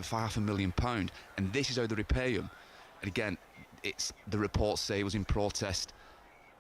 £500,000, and this is how they repay him. And again, it's the reports say it was in protest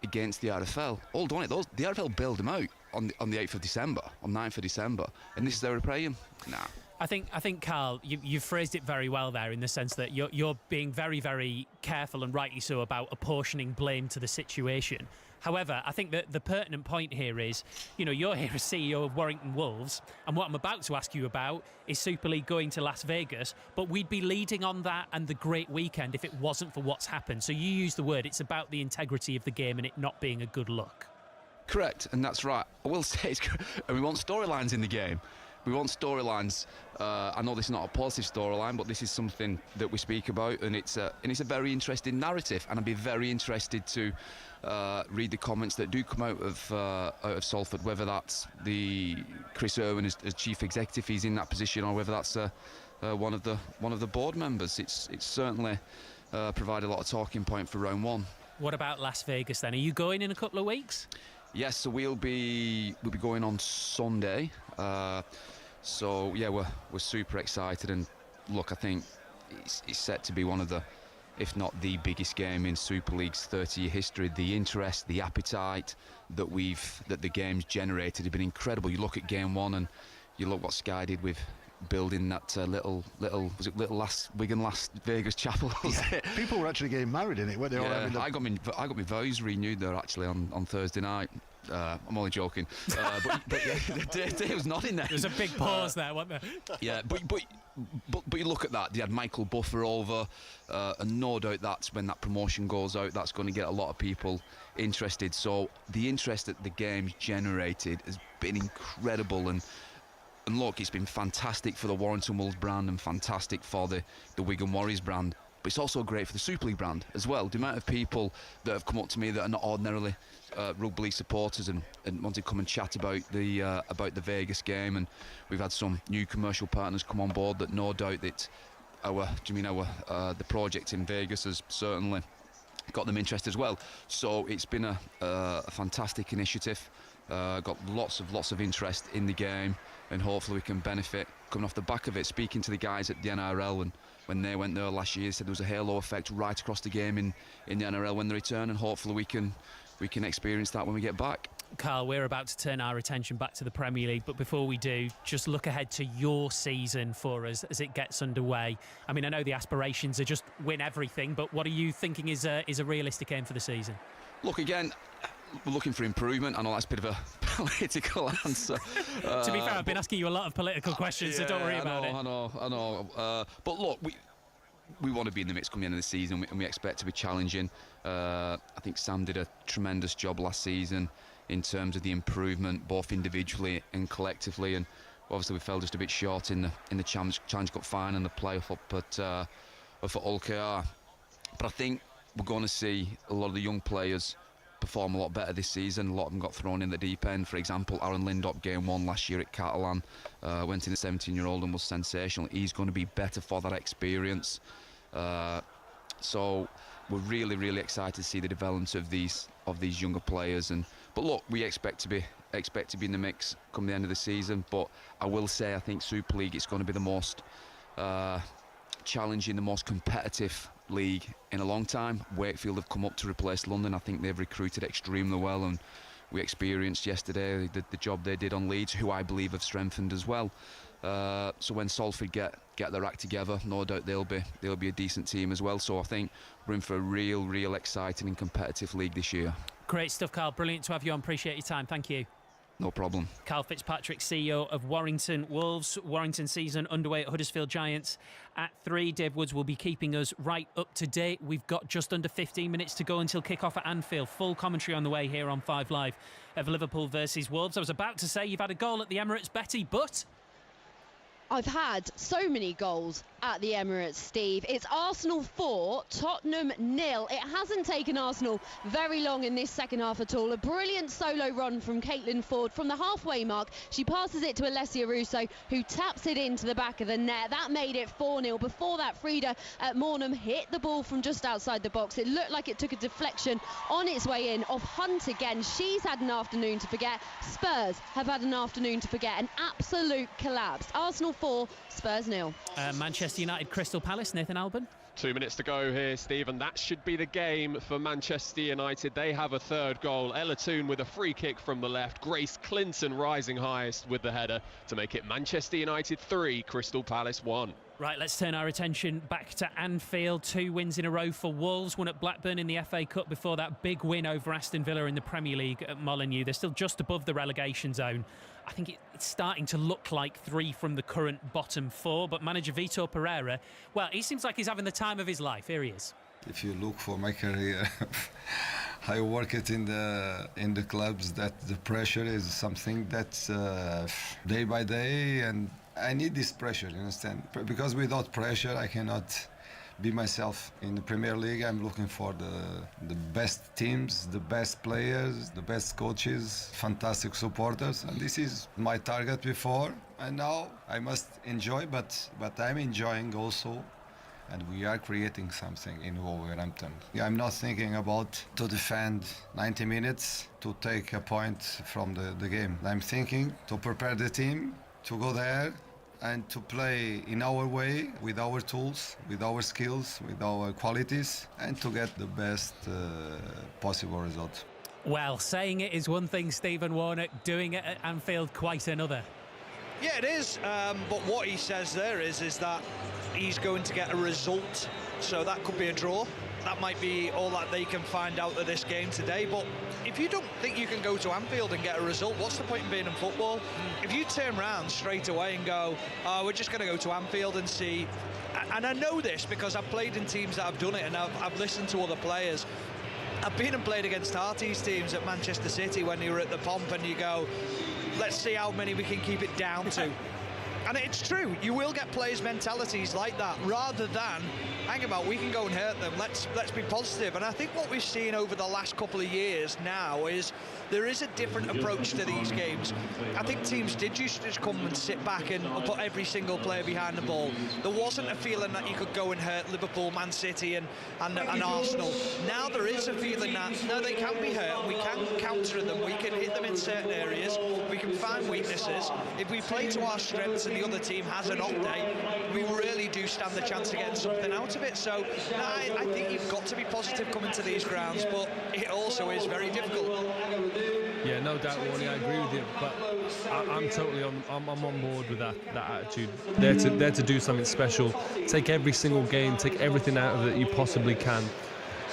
against the RFL. Hold on, the RFL bailed him out on the 8th of December, on 9th of December, and this is how they repay him. Nah. I think, Carl, you've phrased it very well there, in the sense that you're being very, very careful, and rightly so, about apportioning blame to the situation. However, I think that the pertinent point here is, you're here as CEO of Warrington Wolves, and what I'm about to ask you about is Super League going to Las Vegas, but we'd be leading on that and the great weekend if it wasn't for what's happened. So you use the word, it's about the integrity of the game and it not being a good look. Correct, and that's right. I will say, and we want storylines in the game. We want storylines. I know this is not a positive storyline, but this is something that we speak about, and it's a very interesting narrative. And I'd be very interested to read the comments that do come out of Salford, whether that's the Chris Irwin as chief executive, he's in that position, or whether that's one of the board members. It's certainly provided a lot of talking point for round one. What about Las Vegas then? Are you going in a couple of weeks? Yes, so we'll be going on Sunday. So yeah, we're super excited, and look, I think it's set to be one of the, if not the biggest game in Super League's 30-year history. The interest, the appetite that the game's generated have been incredible. You look at game one, and you look what Sky did with building that little Las Vegas chapel. Yeah. People were actually getting married in it, weren't they? Yeah, I got my vows renewed there actually on Thursday night. I'm only joking, but yeah, Dave was not in there. There's a big pause there, wasn't there? Yeah, but you look at that. They had Michael Buffer over, and no doubt that's when that promotion goes out, that's going to get a lot of people interested. So the interest that the game's generated has been incredible, and look, it's been fantastic for the Warrington Wolves brand and fantastic for the Wigan Warriors brand. But it's also great for the Super League brand as well. The amount of people that have come up to me that are not ordinarily rugby league supporters and want to come and chat about the Vegas game, and we've had some new commercial partners come on board that no doubt that the project in Vegas has certainly got them interested as well. So it's been a fantastic initiative. Got lots of interest in the game, and hopefully we can benefit coming off the back of it. Speaking to the guys at the NRL, and when they went there last year, said there was a halo effect right across the game in the NRL when they return, and hopefully we can experience that when we get back. Carl, we're about to turn our attention back to the Premier League, but before we do, just look ahead to your season for us as it gets underway. I mean, I know the aspirations are just win everything, but what are you thinking is a realistic aim for the season? Look, again, we're looking for improvement. I know that's a bit of a political answer. To be fair, I've been asking you a lot of political questions, so don't worry about it. I know. But look, we want to be in the mix come the end of the season, and we expect to be challenging. I think Sam did a tremendous job last season in terms of the improvement, both individually and collectively. And obviously, we fell just a bit short in the Challenge Cup final and the playoff up for Hull KR. But I think we're going to see a lot of the young players perform a lot better this season. A lot of them got thrown in the deep end. For example, Aaron Lindop, game one last year at Catalan, went in a 17-year-old and was sensational. He's going to be better for that experience. So we're really, really excited to see the development of these younger players. But look, we expect to be in the mix come the end of the season. But I will say, I think Super League is going to be the most challenging, the most competitive league in a long time. Wakefield have come up to replace London. I think they've recruited extremely well, and we experienced yesterday the job they did on Leeds, who I believe have strengthened as well. So when Salford get their act together, no doubt they'll be a decent team as well. So I think we're in for a real exciting and competitive league this year. Great stuff, Carl. Brilliant to have you on. Appreciate your time. Thank you. No problem. Carl Fitzpatrick, CEO of Warrington Wolves. Warrington season underway at Huddersfield Giants at 3. Dave Woods will be keeping us right up to date. We've got just under 15 minutes to go until kick-off at Anfield. Full commentary on the way here on 5 Live of Liverpool versus Wolves. I was about to say you've had a goal at the Emirates, Betty, but I've had so many goals at the Emirates, Steve. It's Arsenal 4, Tottenham 0. It hasn't taken Arsenal very long in this second half at all. A brilliant solo run from Caitlin Ford from the halfway mark. She passes it to Alessia Russo, who taps it into the back of the net. That made it 4-0. Before that, Frida at Mornham hit the ball from just outside the box. It looked like it took a deflection on its way in off Hunt again. She's had an afternoon to forget. Spurs have had an afternoon to forget. An absolute collapse. Arsenal 4, Spurs 0. Manchester United Crystal Palace, Nathan Alban. 2 minutes to go here, Steve, and that should be the game for Manchester United. They have a third goal. Ella Toone with a free kick from the left. Grace Clinton rising highest with the header to make it Manchester United 3, Crystal Palace 1. Right, let's turn our attention back to Anfield. 2 wins in a row for Wolves. One at Blackburn in the FA Cup before that big win over Aston Villa in the Premier League at Molineux. They're still just above the relegation zone. I think it's starting to look like 3 from the current bottom 4. But manager Vitor Pereira, well, he seems like he's having the time of his life. Here he is. If you look for my career, I work it in the clubs. That the pressure is something that's day by day, and I need this pressure, you understand? Because without pressure, I cannot be myself. In the Premier League, I'm looking for the best teams, the best players, the best coaches, fantastic supporters, and this is my target before. And now I must enjoy, but I'm enjoying also. And we are creating something in Wolverhampton. I'm not thinking about to defend 90 minutes to take a point from the game. I'm thinking to prepare the team to go there and to play in our way, with our tools, with our skills, with our qualities, and to get the best possible result. Well, saying it is one thing, Stephen Warnock, doing it at Anfield quite another. Yeah, it is, but what he says there is that he's going to get a result, so that could be a draw. That might be all that they can find out of this game today, but if you don't think you can go to Anfield and get a result, what's the point in being in football? If you turn around straight away and go, oh, we're just going to go to Anfield and see, and I know this because I've played in teams that have done it, and I've listened to other players. I've been and played against Harty's teams at Manchester City when you were at the Pomp, and you go, let's see how many we can keep it down to. And it's true, you will get players' mentalities like that, rather than, hang about, we can go and hurt them, let's be positive. And I think what we've seen over the last couple of years now is there is a different approach to these games. I think teams did used to just come and sit back and put every single player behind the ball. There wasn't a feeling that you could go and hurt Liverpool, Man City and Arsenal. Now there is a feeling that, no, they can be hurt, we can counter them, we can hit them in certain areas, we can find weaknesses. If we play to our strengths and the other team has an off day, we really do stand the chance of getting something out of it. So no, I think you've got to be positive coming to these grounds, but it also is very difficult. Yeah, no doubt, Warney, I agree with you, but I'm totally I'm on board with that attitude. There to do something special, take every single game, take everything out of it you possibly can.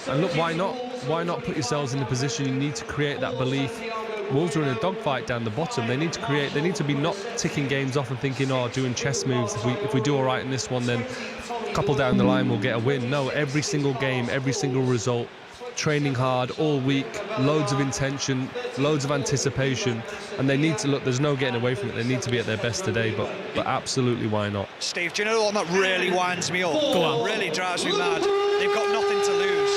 And look, why not put yourselves in the position you need to create that belief. Wolves are in a dogfight down the bottom. They need to be not ticking games off and thinking, oh, doing chess moves. If we do all right in this one, then a couple down the line we'll get a win. No, every single game, every single result, training hard all week, loads of intention, loads of anticipation, and they need to look. There's no getting away from it. They need to be at their best today, but absolutely, why not? Steve, do you know the one that really winds me up? Go on. Really drives me mad. They've got nothing to lose.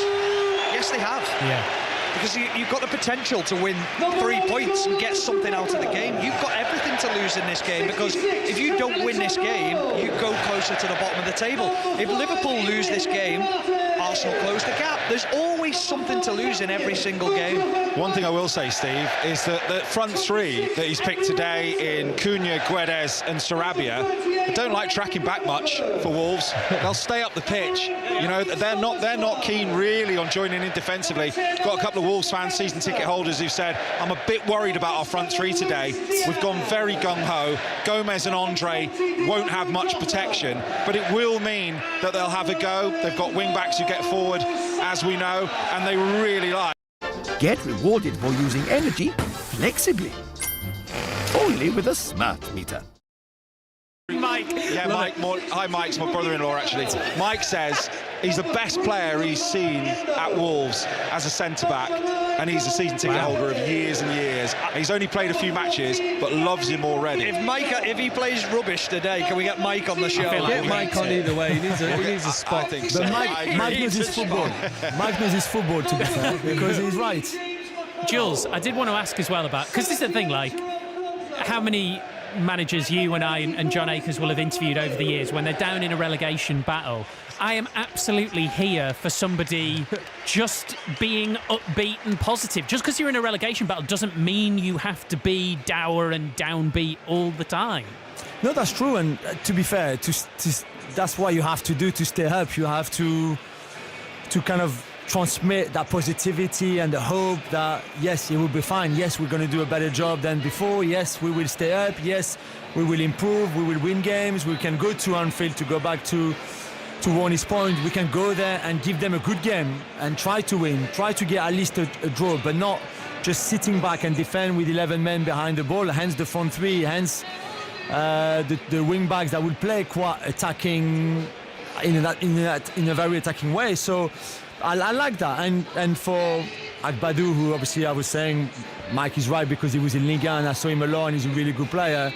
Yes, they have. Yeah. Because you've got the potential to win 3 points and get something out of the game. You've got everything to lose in this game, because if you don't win this game, you go closer to the bottom of the table. If Liverpool lose this game, Arsenal close the gap. There's always something to lose in every single game. One thing I will say, Steve, is that the front 3 that he's picked today in Cunha, Guedes and Sarabia don't like tracking back much for Wolves. They'll stay up the pitch. You know, they're not keen really on joining in defensively. Got a couple of Wolves fans, season ticket holders, who've said, I'm a bit worried about our front 3 today. We've gone very gung-ho. Gomez and Andre won't have much protection, but it will mean that they'll have a go. They've got wing-backs who get forward, as we know, and they really like. Get rewarded for using energy flexibly. Only with a smart meter. Mike. Yeah, Mike. Hi, Mike's my brother-in-law, actually. Mike says he's the best player he's seen at Wolves as a centre-back, and he's a season ticket holder of years and years. He's only played a few matches, but loves him already. If he plays rubbish today, can we get Mike on the show? Get Mike on either way. He needs a spot. I think so. But Mike knows his football. Mike knows his football, to be fair, because he's right. Jules, I did want to ask as well about, because this is the thing, like, how many managers you and I and John Akers will have interviewed over the years when they're down in a relegation battle. I am absolutely here for somebody just being upbeat and positive. Just because you're in a relegation battle doesn't mean you have to be dour and downbeat all the time. No, that's true. And to be fair, that's what you have to do to stay up. You have to kind of transmit that positivity and the hope that, yes, it will be fine. Yes, we're going to do a better job than before. Yes, we will stay up. Yes, we will improve. We will win games. We can go to Anfield, to go back to Warney's point. We can go there and give them a good game and try to win, try to get at least a draw, but not just sitting back and defend with 11 men behind the ball, hence the front three, hence the wing backs that will play quite attacking in a very attacking way. So I like that. And for Agbadou, who obviously I was saying Mike is right because he was in Liga and I saw him a lot and he's a really good player.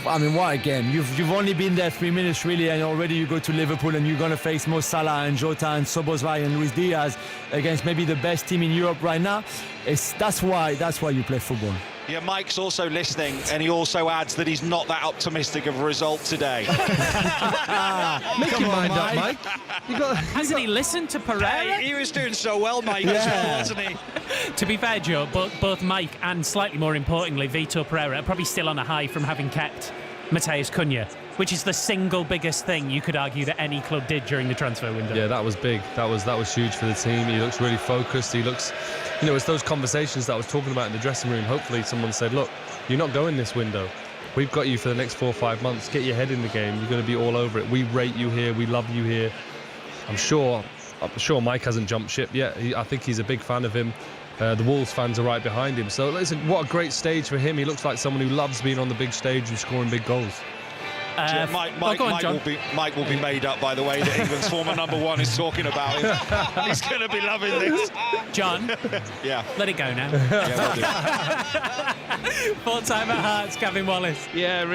What a game. You've only been there 3 minutes really, and already you go to Liverpool and you're going to face Mo Salah and Jota and Szoboszlai and Luis Diaz against maybe the best team in Europe right now. That's why you play football. Yeah, Mike's also listening, and he also adds that he's not that optimistic of a result today. Make your mind up, Mike. Hasn't he listened to Pereira? Hey, he was doing so well, Mike, as well, wasn't he? To be fair, Joe, both Mike and, slightly more importantly, Vitor Pereira are probably still on a high from having kept Matheus Cunha, which is the single biggest thing you could argue that any club did during the transfer window. Yeah, that was big. That was huge for the team. He looks really focused. He looks, it's those conversations that I was talking about in the dressing room. Hopefully someone said, look, you're not going this window. We've got you for the next 4 or 5 months. Get your head in the game. You're going to be all over it. We rate you here. We love you here. I'm sure Mike hasn't jumped ship yet. I think he's a big fan of him. The Wolves fans are right behind him. So listen, what a great stage for him. He looks like someone who loves being on the big stage and scoring big goals. Mike will be made up by the way that England's former #1 is talking about him. He's going to be loving this. John, yeah, let it go now. Yeah, Full time at Hearts, Gavin Wallace. Yeah,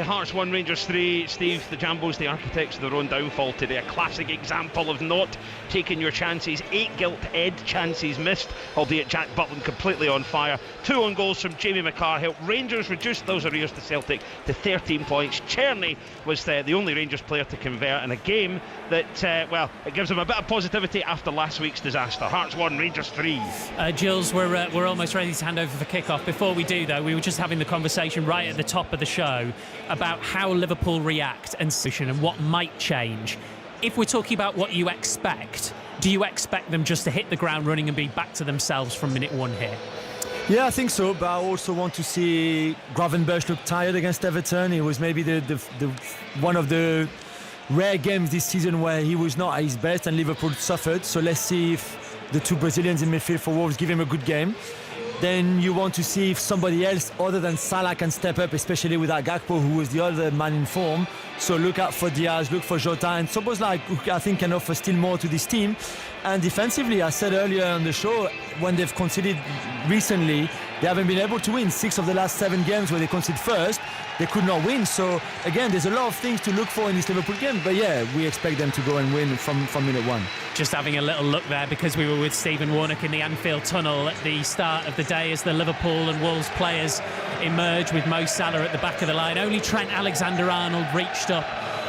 Hearts 1, Rangers 3. Steve, the Jambos, the architects of their own downfall today. A classic example of not taking your chances. 8 gilt-edged chances missed, albeit Jack Butland completely on fire. 2 on goals from Jamie McCarthy. Rangers reduced those arrears to Celtic to 13 points. Cherney was the only Rangers player to convert in a game that, it gives them a bit of positivity after last week's disaster. Hearts 1, Rangers 3. Jules, we're almost ready to hand over for kick-off. Before we do, though, we were just having the conversation right at the top of the show about how Liverpool react and what might change. If we're talking about what you expect, do you expect them just to hit the ground running and be back to themselves from minute 1 here? Yeah, I think so, but I also want to see Gravenberch look tired against Everton. It was maybe the one of the rare games this season where he was not at his best and Liverpool suffered. So let's see if the 2 Brazilians in midfield for Wolves give him a good game. Then you want to see if somebody else other than Salah can step up, especially with Gakpo, who was the other man in form. So look out for Diaz, look for Jota, and Szoboszlai, who I think can offer still more to this team. And defensively, I said earlier on the show, when they've conceded recently, they haven't been able to win. 6 of the last 7 games where they conceded first, they could not win. So again, there's a lot of things to look for in this Liverpool game. But yeah, we expect them to go and win from minute 1. Just having a little look there because we were with Stephen Warnock in the Anfield tunnel at the start of the day as the Liverpool and Wolves players emerge with Mo Salah at the back of the line. Only Trent Alexander-Arnold reached up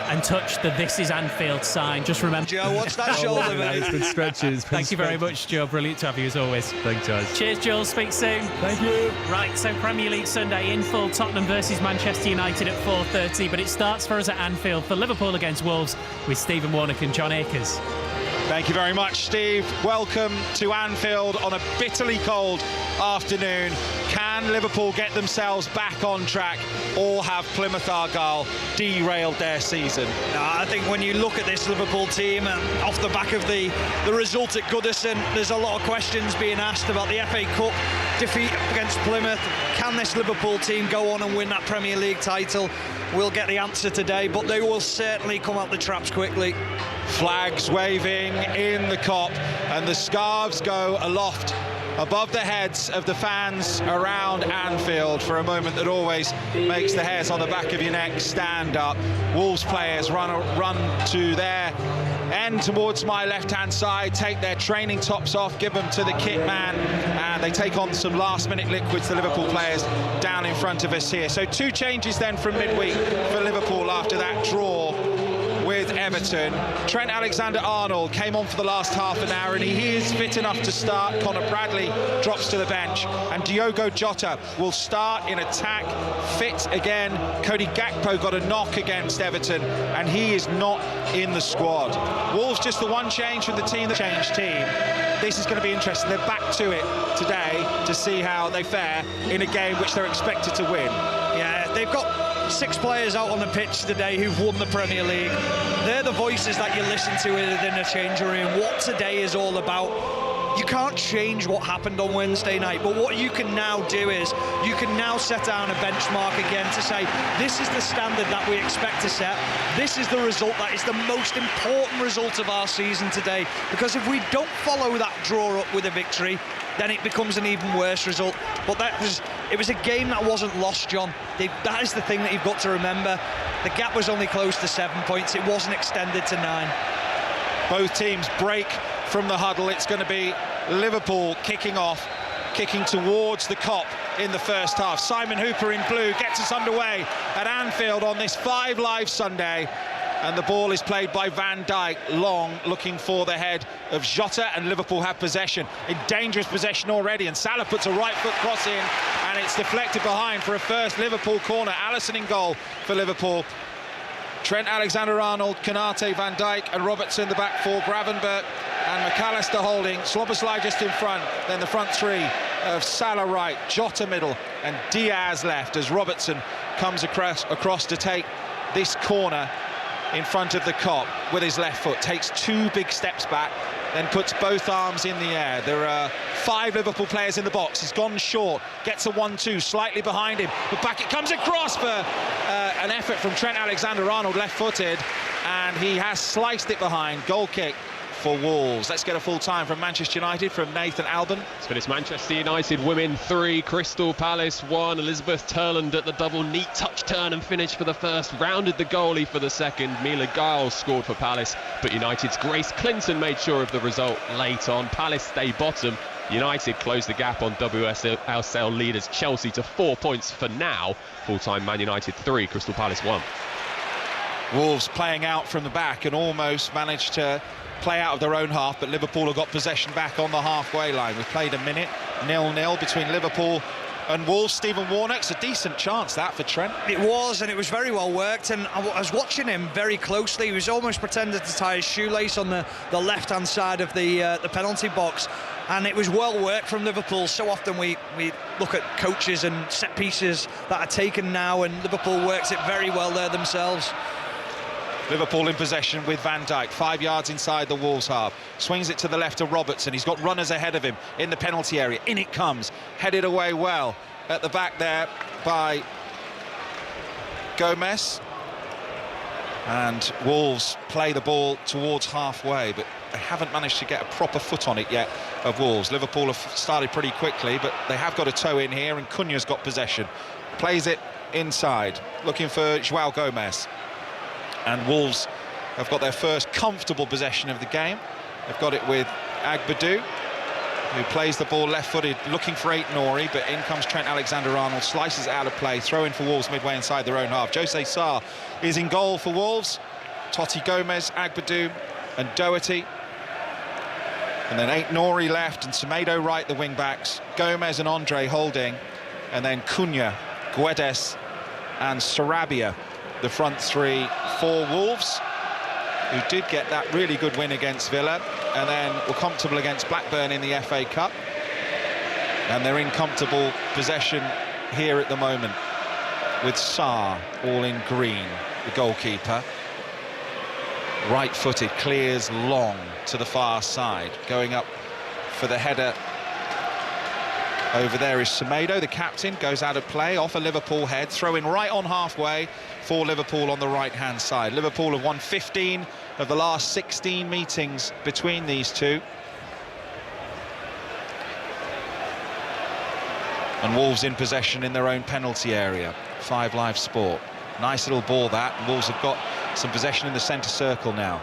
and touched the "This is Anfield" sign. Just remember, Joe, what's that shoulder, mate? Good stretches. Thank you very much, Joe. Brilliant to have you as always. Thanks, guys. Cheers, Joel. Speak soon. Thank you. Right, so Premier League Sunday in full. Tottenham versus Manchester United at 4:30, but it starts for us at Anfield for Liverpool against Wolves with Stephen Warnock and John Akers. Thank you very much, Steve. Welcome to Anfield on a bitterly cold afternoon. Can Liverpool get themselves back on track, or have Plymouth Argyle derailed their season? I think when you look at this Liverpool team and off the back of the result at Goodison, there's a lot of questions being asked about the FA Cup defeat against Plymouth. Can this Liverpool team go on and win that Premier League title? We'll get the answer today, but they will certainly come out the traps quickly. Flags waving in the Kop, and the scarves go aloft above the heads of the fans around Anfield for a moment that always makes the hairs on the back of your neck stand up. Wolves players run to their end towards my left-hand side, take their training tops off, give them to the kit man, and they take on some last-minute liquids, the Liverpool players down in front of us here. So 2 changes then from midweek for Liverpool after that draw with Everton. Trent Alexander-Arnold came on for the last half an hour and he is fit enough to start. Conor Bradley drops to the bench and Diogo Jota will start in attack, fit again. Cody Gakpo got a knock against Everton and he is not in the squad. Wolves just the one change from the team that changed team. This is going to be interesting. They're back to it today to see how they fare in a game which they're expected to win. Yeah, they've got 6 players out on the pitch today who've won the Premier League. They're the voices that you listen to within the changing room. What today is all about. You can't change what happened on Wednesday night, but what you can now do is you can now set down a benchmark again to say this is the standard that we expect to set. This is the result that is the most important result of our season today, because if we don't follow that draw up with a victory, then it becomes an even worse result. But it was a game that wasn't lost, John. That is the thing that you've got to remember. The gap was only close to 7 points. It wasn't extended to 9. Both teams break from the huddle. It's going to be Liverpool kicking off, kicking towards the Kop in the first half. Simon Hooper in blue gets us underway at Anfield on this 5 Live Sunday. And the ball is played by Van Dijk, long, looking for the head of Jota, and Liverpool have possession, in dangerous possession already, and Salah puts a right foot cross in, and it's deflected behind for a first Liverpool corner. Alisson in goal for Liverpool. Trent Alexander-Arnold, Konate, Van Dijk and Robertson the back 4, Gravenberch and McAllister holding, Szoboszlai just in front, then the front 3 of Salah right, Jota middle and Diaz left as Robertson comes across to take this corner in front of the Kop with his left foot, takes 2 big steps back, then puts both arms in the air. There are 5 Liverpool players in the box. He's gone short, gets a 1-2, slightly behind him, but back it comes across for an effort from Trent Alexander-Arnold, left-footed, and he has sliced it behind. Goal kick for Wolves. Let's get a full time from Manchester United from Nathan Alban. So it's Manchester United women 3, Crystal Palace 1. Elizabeth Turland at the double, neat touch, turn and finish for the first, rounded the goalie for the second. Mila Giles scored for Palace, but United's Grace Clinton made sure of the result late on. Palace stay bottom. United closed the gap on WSL leaders Chelsea to 4 points for now. Full-time Man United 3, Crystal Palace 1. Wolves playing out from the back and almost managed to play out of their own half, but Liverpool have got possession back on the halfway line. We've played a minute, 0-0 between Liverpool and Wolves. Stephen Warnock's a decent chance that for Trent. It was, and it was very well worked, and I was watching him very closely. He was almost pretending to tie his shoelace on the left-hand side of the penalty box, and it was well worked from Liverpool. So often we look at coaches and set pieces that are taken now, and Liverpool works it very well there themselves. Liverpool in possession with Van Dijk, 5 yards inside the Wolves half. Swings it to the left of Robertson. He's got runners ahead of him in the penalty area. In it comes, headed away well at the back there by Gomez. And Wolves play the ball towards halfway, but they haven't managed to get a proper foot on it yet of Wolves. Liverpool have started pretty quickly, but they have got a toe in here, and Cunha's got possession. Plays it inside, looking for João Gomez. And Wolves have got their first comfortable possession of the game. They've got it with Agbadou, who plays the ball left-footed, looking for Aït-Nouri, but in comes Trent Alexander-Arnold, slices it out of play, throw in for Wolves midway inside their own half. Jose Sarr is in goal for Wolves. Totti Gomez, Agbadou and Doherty. And then Aït-Nouri left and Semedo right, the wing-backs. Gomez and Andre holding. And then Cunha, Guedes and Sarabia, the front 3 for Wolves, who did get that really good win against Villa and then were comfortable against Blackburn in the FA Cup. And they're in comfortable possession here at the moment with Sarr all in green, the goalkeeper. Right-footed, clears long to the far side, going up for the header. Over there is Semedo, the captain, goes out of play, off a Liverpool head, throwing right on halfway for Liverpool on the right-hand side. Liverpool have won 15 of the last 16 meetings between these two. And Wolves in possession in their own penalty area. 5 Live Sport. Nice little ball that. Wolves have got some possession in the centre circle now.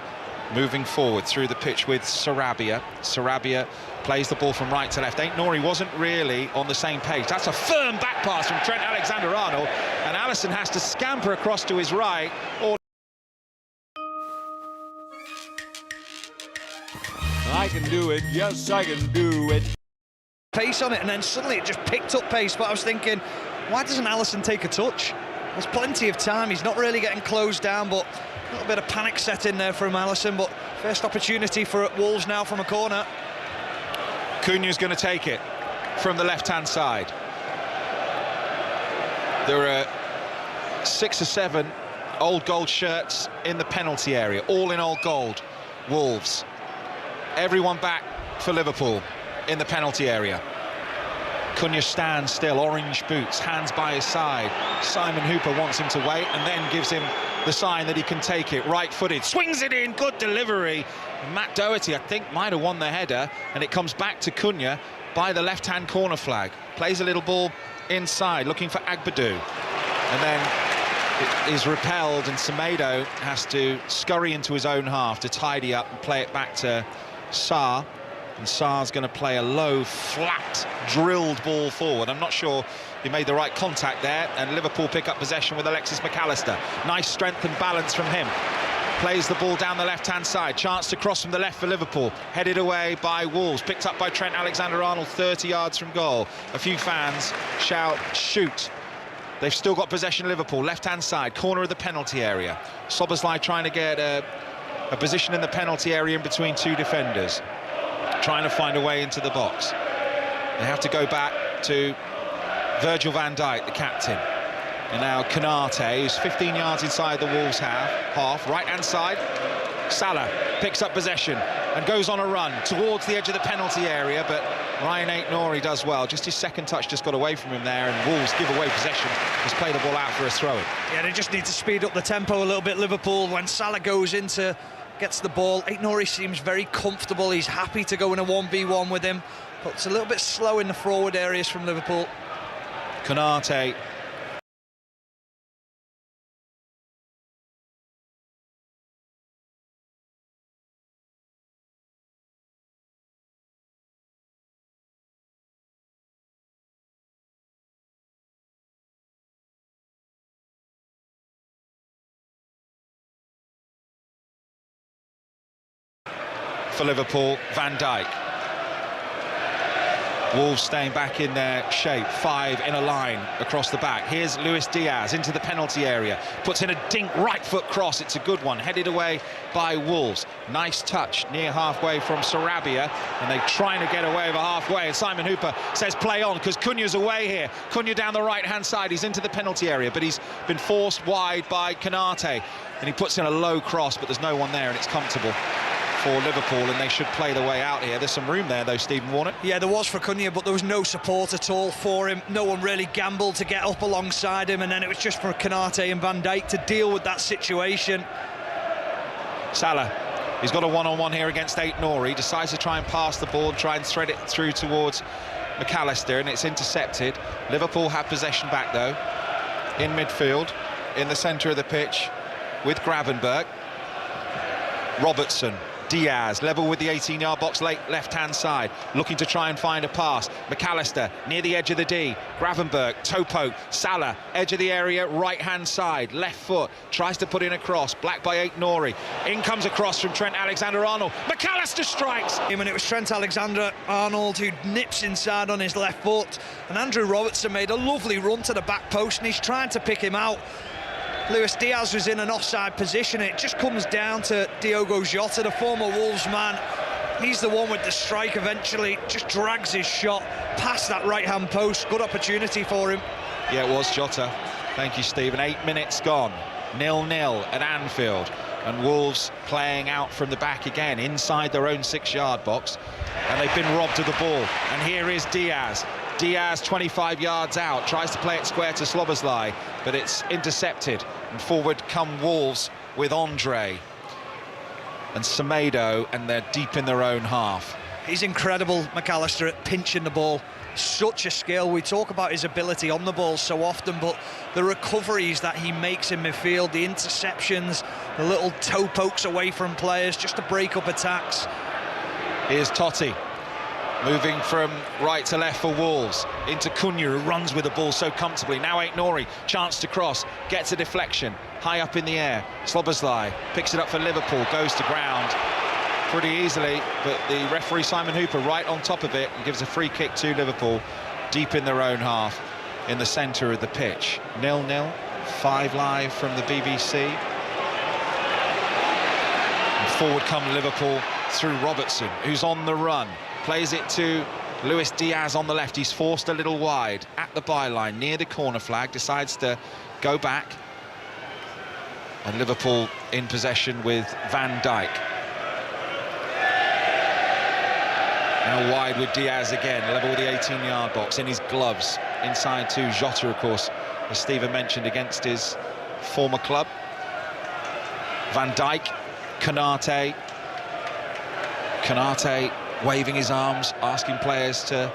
Moving forward through the pitch with Sarabia. Sarabia plays the ball from right to left. Aït-Nouri wasn't really on the same page. That's a firm back pass from Trent Alexander-Arnold, and Alisson has to scamper across to his right. I can do it, yes, I can do it. Pace on it, and then suddenly it just picked up pace. But I was thinking, why doesn't Alisson take a touch? There's plenty of time. He's not really getting closed down, but a little bit of panic set in there from Alisson. But first opportunity for Wolves now from a corner. Cunha's going to take it from the left-hand side. There are 6 or 7 old gold shirts in the penalty area, all in old gold. Wolves. Everyone back for Liverpool in the penalty area. Cunha stands still, orange boots, hands by his side. Simon Hooper wants him to wait and then gives him the sign that he can take it. Right-footed, swings it in, good delivery. Matt Doherty, I think, might have won the header, and it comes back to Cunha by the left-hand corner flag. Plays a little ball inside, looking for Agbadou. And then it is repelled, and Semedo has to scurry into his own half to tidy up and play it back to Sarr. And Sarr's going to play a low, flat, drilled ball forward. I'm not sure he made the right contact there, and Liverpool pick up possession with Alexis McAllister. Nice strength and balance from him. Plays the ball down the left-hand side. Chance to cross from the left for Liverpool. Headed away by Wolves. Picked up by Trent Alexander-Arnold, 30 yards from goal. A few fans shout, shoot. They've still got possession, Liverpool. Left-hand side, corner of the penalty area. Szoboszlai trying to get a position in the penalty area in between 2 defenders. Trying to find a way into the box. They have to go back to Virgil van Dijk, the captain. And now Konate, who's 15 yards inside the Wolves half. Right-hand side, Salah picks up possession and goes on a run towards the edge of the penalty area, but Ryan Aït-Nouri does well. Just his second touch just got away from him there, and Wolves give away possession. Just play the ball out for a throw-in. Yeah, they just need to speed up the tempo a little bit, Liverpool. When Salah goes into... gets the ball, Aït-Nouri seems very comfortable. He's happy to go in a 1v1 with him, but it's a little bit slow in the forward areas from Liverpool. Konate. For Liverpool, Van Dijk. Wolves staying back in their shape, 5 in a line across the back. Here's Luis Diaz into the penalty area, puts in a dink right foot cross. It's a good one, headed away by Wolves. Nice touch near halfway from Sarabia, and they're trying to get away over halfway, and Simon Hooper says play on, because Cunha's away here. Cunha down the right-hand side, he's into the penalty area, but he's been forced wide by Konate, and he puts in a low cross, but there's no one there, and it's comfortable for Liverpool, and they should play the way out here. There's some room there though, Stephen Warnock. Yeah, there was for Cunha, but there was no support at all for him. No one really gambled to get up alongside him, and then it was just for Konate and Van Dijk to deal with that situation. Salah, he's got a one-on-one here against Aït-Nouri, decides to try and pass the ball, try and thread it through towards McAllister, and it's intercepted. Liverpool have possession back though, in midfield, in the centre of the pitch, with Gravenberch. Robertson, Diaz, level with the 18-yard box, left-hand side, looking to try and find a pass. McAllister, near the edge of the D. Gravenberch, toe poke. Salah, edge of the area, right-hand side, left foot, tries to put in a cross, black by Aït-Nouri. In comes a cross from Trent Alexander-Arnold. McAllister strikes! And it was Trent Alexander-Arnold who nips inside on his left foot, and Andrew Robertson made a lovely run to the back post, and he's trying to pick him out. Luis Diaz was in an offside position. It just comes down to Diogo Jota, the former Wolves man. He's the one with the strike eventually, just drags his shot past that right-hand post. Good opportunity for him. Yeah, it was Jota. Thank you, Stephen. 8 minutes gone. 0-0 at Anfield. And Wolves playing out from the back again, inside their own 6-yard box. And they've been robbed of the ball. And here is Diaz. Diaz 25 yards out, tries to play it square to Szoboszlai, but it's intercepted. And forward come Wolves with Andre and Semedo, and they're deep in their own half. He's incredible, McAllister, at pinching the ball. Such a skill. We talk about his ability on the ball so often, but the recoveries that he makes in midfield, the interceptions, the little toe pokes away from players just to break up attacks. Here's Totti, moving from right to left for Wolves, into Cunha, who runs with the ball so comfortably. Now Aït-Nouri, chance to cross, gets a deflection, high up in the air. Szoboszlai picks it up for Liverpool, goes to ground. pretty easily, but the referee Simon Hooper right on top of it and gives a free kick to Liverpool deep in their own half in the centre of the pitch. 0-0, 5 live from the BBC. And forward come Liverpool through Robertson, who's on the run, plays it to Luis Diaz on the left. He's forced a little wide at the byline near the corner flag, decides to go back, and Liverpool in possession with Van Dijk. Now wide with Diaz again, level with the 18-yard box, in his gloves, inside to Jota, of course, as Stephen mentioned, against his former club. Van Dijk, Konate waving his arms, asking players to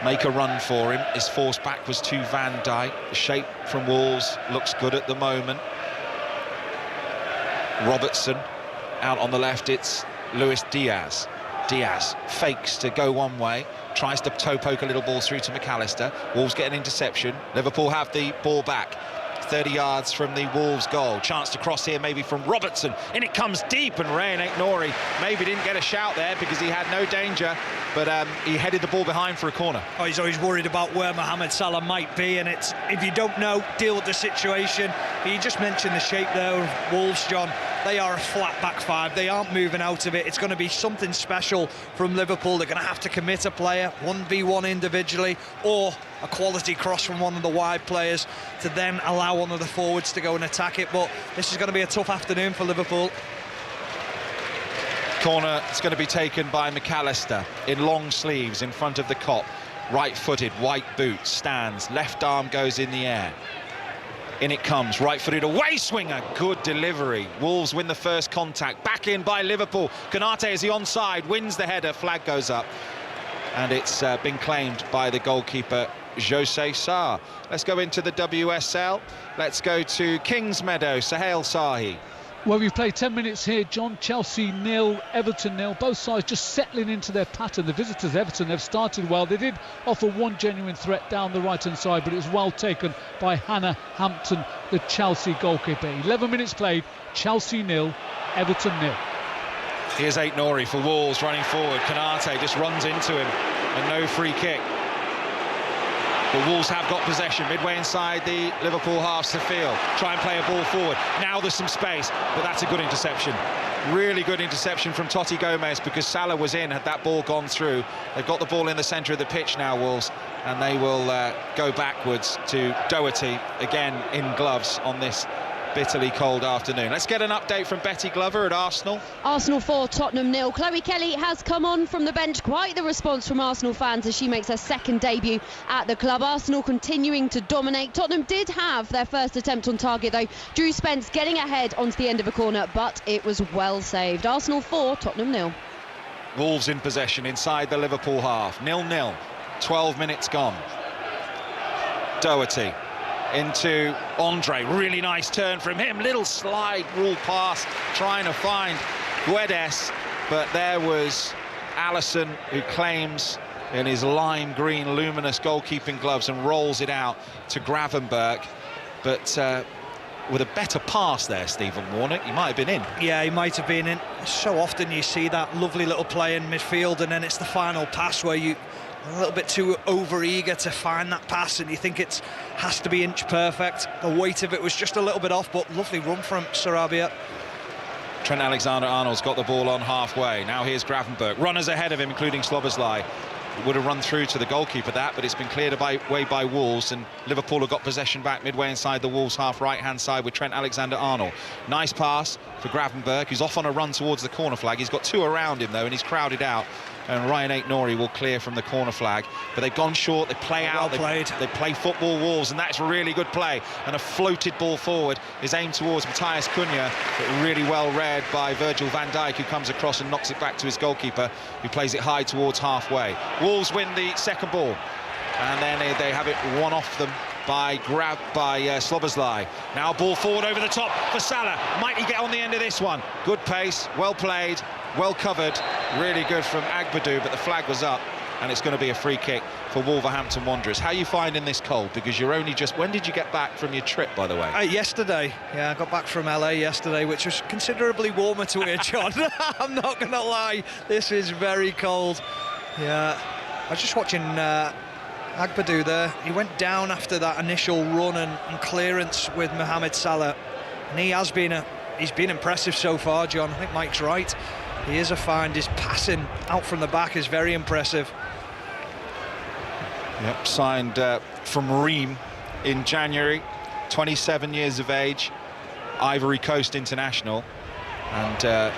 make a run for him. Is forced backwards to Van Dijk. The shape from Wolves looks good at the moment. Robertson out on the left, it's Luis Diaz. Diaz fakes to go one way, tries to toe poke a little ball through to McAllister. Wolves get an interception. Liverpool have the ball back 30 yards from the Wolves goal. Chance to cross here, maybe from Robertson, and it comes deep, and Rayan Aït-Nouri maybe didn't get a shout there because he had no danger, but he headed the ball behind for a corner. Oh, he's always worried about where Mohamed Salah might be, and it's, if you don't know, deal with the situation. But you just mentioned the shape there of Wolves, John. They are a flat back five. They aren't moving out of it. It's going to be something special from Liverpool. They're going to have to commit a player 1v1 individually, or a quality cross from one of the wide players to then allow one of the forwards to go and attack it. But this is going to be a tough afternoon for Liverpool. Corner is going to be taken by McAllister in long sleeves in front of the Kop. Right-footed, white boots, stands, left arm goes in the air. In it comes, right-footed away swinger, good delivery. Wolves win the first contact, back in by Liverpool. Konate is the onside, wins the header, flag goes up. And it's been claimed by the goalkeeper, Jose Sarr. Let's go into the WSL. Let's go to Kingsmeadow, Sahel Sahi. Well, we've played 10 minutes here, John. Chelsea 0, Everton 0. Both sides just settling into their pattern. The visitors, Everton, have started well. They did offer one genuine threat down the right-hand side, but it was well taken by Hannah Hampton, the Chelsea goalkeeper. 11 minutes played, Chelsea 0, Everton 0. Here's Aït-Nouri for Wolves running forward. Konate just runs into him, and no free kick. But Wolves have got possession midway inside the Liverpool halves of the field. Try and play a ball forward. Now there's some space, but that's a good interception. Really good interception from Totti Gomez, because Salah was in had that ball gone through. They've got the ball in the centre of the pitch now, Wolves, and they will go backwards to Doherty, again in gloves on this bitterly cold afternoon. Let's get an update from Betty Glover at Arsenal. Arsenal 4, Tottenham 0. Chloe Kelly has come on from the bench. Quite the response from Arsenal fans as she makes her second debut at the club. Arsenal continuing to dominate. Tottenham did have their first attempt on target though. Drew Spence getting ahead onto the end of a corner, but it was well saved. Arsenal 4, Tottenham 0. Wolves in possession inside the Liverpool half. 0-0. 12 minutes gone. Doherty into Andre, really nice turn from him, little slide rule pass, trying to find Guedes, but there was Allison, who claims in his lime green luminous goalkeeping gloves and rolls it out to Gravenberch, but with a better pass there, Stephen Warnock, he might have been in. Yeah, he might have been in. So often you see that lovely little play in midfield, and then it's the final pass where you a little bit too over-eager to find that pass, and you think it has to be inch perfect. The weight of it was just a little bit off, but lovely run from Sarabia. Trent Alexander-Arnold's got the ball on halfway. Now here's Gravenberch. Runners ahead of him, including Sloboslai. Would have run through to the goalkeeper that, but it's been cleared away by Wolves, and Liverpool have got possession back midway inside the Wolves half right-hand side with Trent Alexander-Arnold. Nice pass for Gravenberch, who's off on a run towards the corner flag. He's got two around him though, and he's crowded out, and Rayan Aït-Nouri will clear from the corner flag. But they've gone short, they play out, they play football, Wolves, and that's really good play. And a floated ball forward is aimed towards Matthias Cunha, but really well read by Virgil van Dijk, who comes across and knocks it back to his goalkeeper, who plays it high towards halfway. Wolves win the second ball, and then they have it one off them by Sloboslai. Now ball forward over the top for Salah. Might he get on the end of this one? Good pace, well played, well covered, really good from Agbadou, but the flag was up. and it's going to be a free kick for Wolverhampton Wanderers. How are you finding this cold? Because you're only just... When did you get back from your trip, by the way? Yesterday. Yeah, I got back from LA yesterday, which was considerably warmer to here, John. I'm not going to lie, this is very cold. Yeah, I was just watching Agbadou there. He went down after that initial run and clearance with Mohamed Salah, and he's been impressive so far, John. I think Mike's right. He is a find. His passing out from the back is very impressive. Yep, signed from Reims in January, 27 years of age, Ivory Coast international, and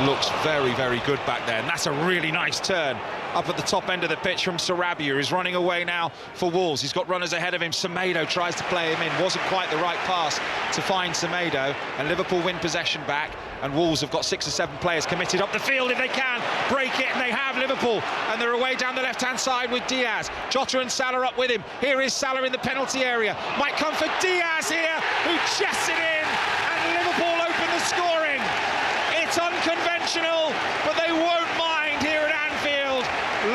looks very, very good back there. And that's a really nice turn up at the top end of the pitch from Sarabia, who's running away now for Wolves. He's got runners ahead of him. Semedo tries to play him in. Wasn't quite the right pass to find Semedo, and Liverpool win possession back, and Wolves have got 6 or 7 players committed up the field if they can break it, and they have, Liverpool, and they're away down the left-hand side with Diaz. Jota and Salah up with him. Here is Salah in the penalty area. Might come for Diaz here, who chests it in, and Liverpool open the scoring. It's unconventional, but they won't mind here at Anfield.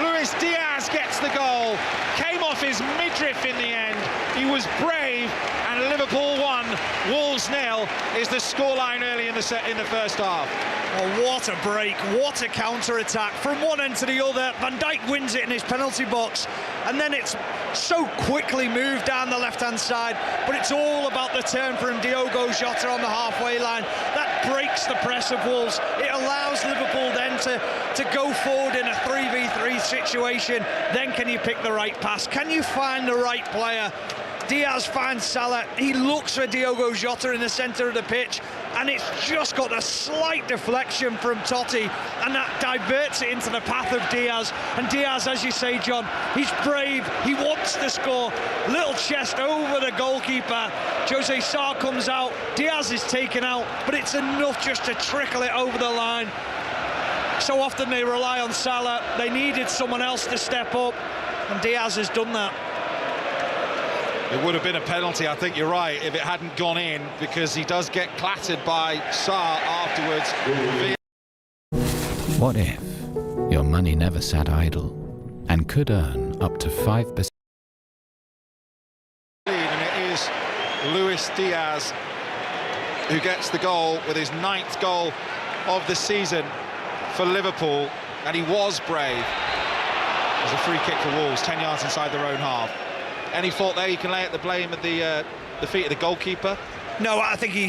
Luis Diaz gets the goal. Came off his midriff in the end. He was brave, and Liverpool 1, Wolves 0 is the scoreline early in the first half. Oh, what a break, what a counter-attack from one end to the other. Van Dijk wins it in his penalty box, and then it's so quickly moved down the left-hand side, but it's all about the turn from Diogo Jota on the halfway line. That breaks the press of Wolves. It allows Liverpool then to go forward in a 3v3 situation. Then can you pick the right pass? Can you find the right player? Diaz finds Salah, he looks for Diogo Jota in the centre of the pitch, and it's just got a slight deflection from Totti, and that diverts it into the path of Diaz. And Diaz, as you say, John, he's brave, he wants to score. Little chest over the goalkeeper. Jose Sarr comes out, Diaz is taken out, but it's enough just to trickle it over the line. So often they rely on Salah, they needed someone else to step up, and Diaz has done that. It would have been a penalty, I think you're right, if it hadn't gone in, because he does get clattered by Sarr afterwards. What if your money never sat idle and could earn up to 5%? And it is Luis Diaz who gets the goal with his 9th goal of the season for Liverpool, and he was brave. There's a free kick for Wolves, 10 yards inside their own half. Any fault there? You can lay at the blame at the feet of the goalkeeper? No, I think he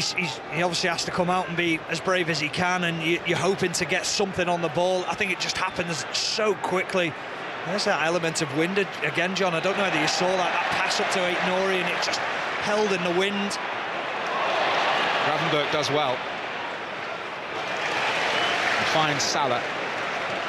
obviously has to come out and be as brave as he can, and you're hoping to get something on the ball. I think it just happens so quickly. There's that element of wind again, John. I don't know whether you saw that pass up to Aït-Nouri, and it just held in the wind. Gravenberch does well. He finds Salah.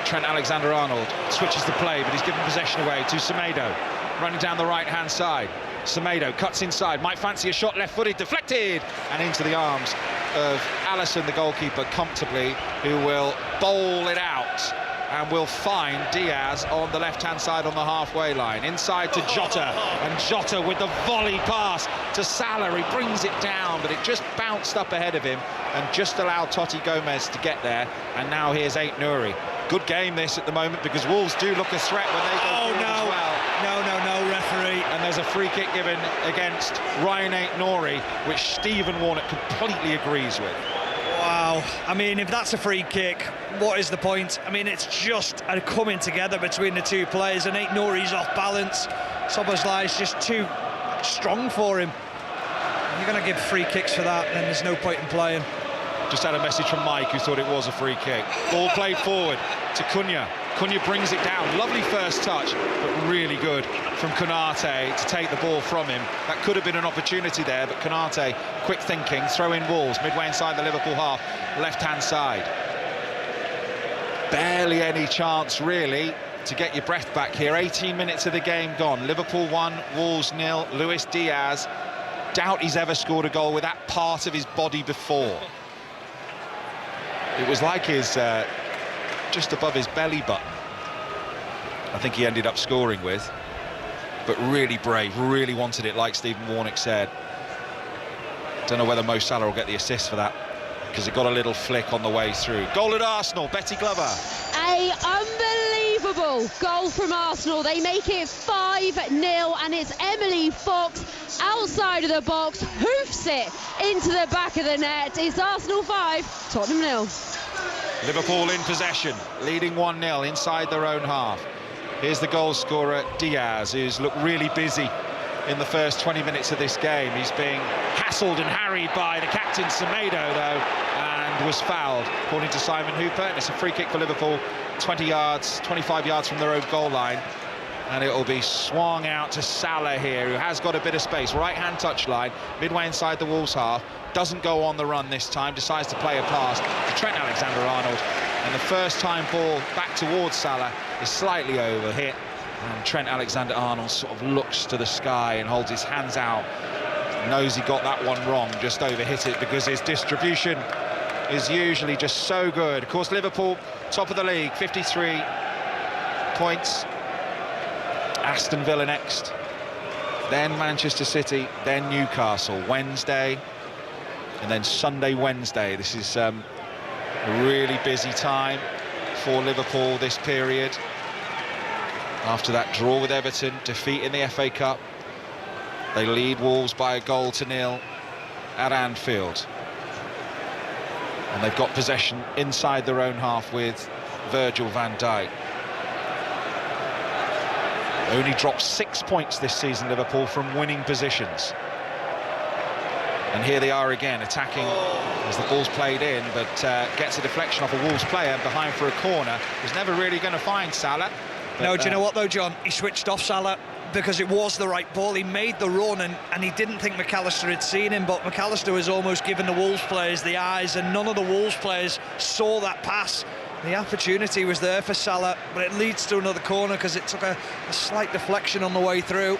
Trent Alexander-Arnold switches the play, but he's given possession away to Semedo. Running down the right-hand side. Semedo cuts inside, might fancy a shot, left-footed, deflected, and into the arms of Alisson, the goalkeeper, comfortably, who will bowl it out and will find Diaz on the left-hand side on the halfway line. Inside to Jota, and Jota with the volley pass to Salah. He brings it down, but it just bounced up ahead of him and just allowed Totti Gomez to get there. And now here's Aït-Nouri. Good game this at the moment, because Wolves do look a threat when they go forward as well. No, referee. And there's a free kick given against Ryan Aït-Nouri, which Stephen Warnock completely agrees with. Wow, I mean, if that's a free kick, what is the point? I mean, it's just a coming together between the two players, and Aït-Nouri's off balance. Szoboszlai is just too strong for him. If you're going to give free kicks for that, then there's no point in playing. Just had a message from Mike, who thought it was a free kick. Ball played forward to Cunha. Cunha brings it down. Lovely first touch, but really good from Konate to take the ball from him. That could have been an opportunity there, but Konate, quick thinking, throw in Wolves, midway inside the Liverpool half, left-hand side. Barely any chance, really, to get your breath back here. 18 minutes of the game gone. Liverpool 1, Wolves 0. Luis Diaz, doubt he's ever scored a goal with that part of his body before. It was like his, just above his belly button, I think he ended up scoring with. But really brave, really wanted it, like Stephen Warnock said. Don't know whether Mo Salah will get the assist for that, because it got a little flick on the way through. Goal at Arsenal, Betty Glover. A unbelievable Liverpool, goal from Arsenal. They make it 5-0, and it's Emily Fox outside of the box, hoofs it into the back of the net. It's Arsenal 5, Tottenham 0. Liverpool in possession, leading 1-0 inside their own half. Here's the goal scorer, Diaz, who's looked really busy in the first 20 minutes of this game. He's being hassled and harried by the captain, Semedo, though, and was fouled, according to Simon Hooper. And it's a free kick for Liverpool, 25 yards from their own goal line. And it will be swung out to Salah here, who has got a bit of space. Right-hand touchline, midway inside the Wolves half. Doesn't go on the run this time, decides to play a pass to Trent Alexander-Arnold. And the first time ball back towards Salah is slightly overhit. And Trent Alexander-Arnold sort of looks to the sky and holds his hands out. Knows he got that one wrong, just overhit it, because his distribution is usually just so good. Of course, Liverpool, top of the league, 53 points. Aston Villa next, then Manchester City, then Newcastle, Wednesday, and then Sunday, Wednesday. This is a really busy time for Liverpool this period. After that draw with Everton, defeat in the FA Cup, they lead Wolves by 1-0 at Anfield. And they've got possession inside their own half with Virgil van Dijk. Only dropped 6 points this season, Liverpool, from winning positions. And here they are again, attacking as the ball's played in, but gets a deflection off a Wolves player behind for a corner. Was never really going to find Salah. No, do you know what, though, John? He switched off Salah because it was the right ball. He made the run, and he didn't think McAllister had seen him, but McAllister was almost giving the Wolves players the eyes, and none of the Wolves players saw that pass. The opportunity was there for Salah, but it leads to another corner because it took a slight deflection on the way through.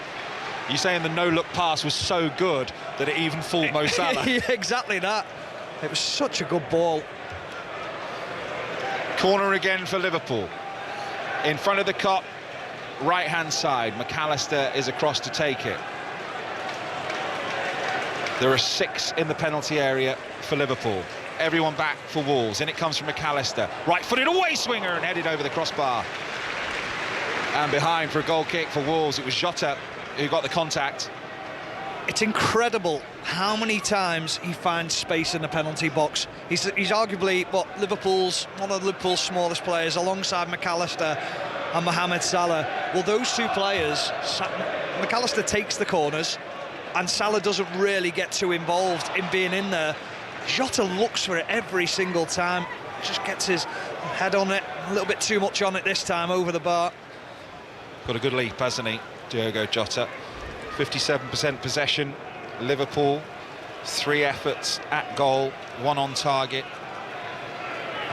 You're saying the no-look pass was so good that it even fooled Mo Salah? Yeah, exactly that. It was such a good ball. Corner again for Liverpool. In front of the Kop, right-hand side. McAllister is across to take it. There are 6 in the penalty area for Liverpool. Everyone back for Wolves. In it comes from McAllister. Right-footed away swinger and headed over the crossbar. And behind for a goal kick for Wolves, it was Jota who got the contact. It's incredible how many times he finds space in the penalty box. He's arguably one of Liverpool's smallest players, alongside McAllister and Mohamed Salah. Well, those two players, McAllister takes the corners, and Salah doesn't really get too involved in being in there. Jota looks for it every single time, just gets his head on it, a little bit too much on it this time, over the bar. Got a good leap, hasn't he, Diogo Jota? 57% possession, Liverpool, 3 efforts at goal, 1 on target.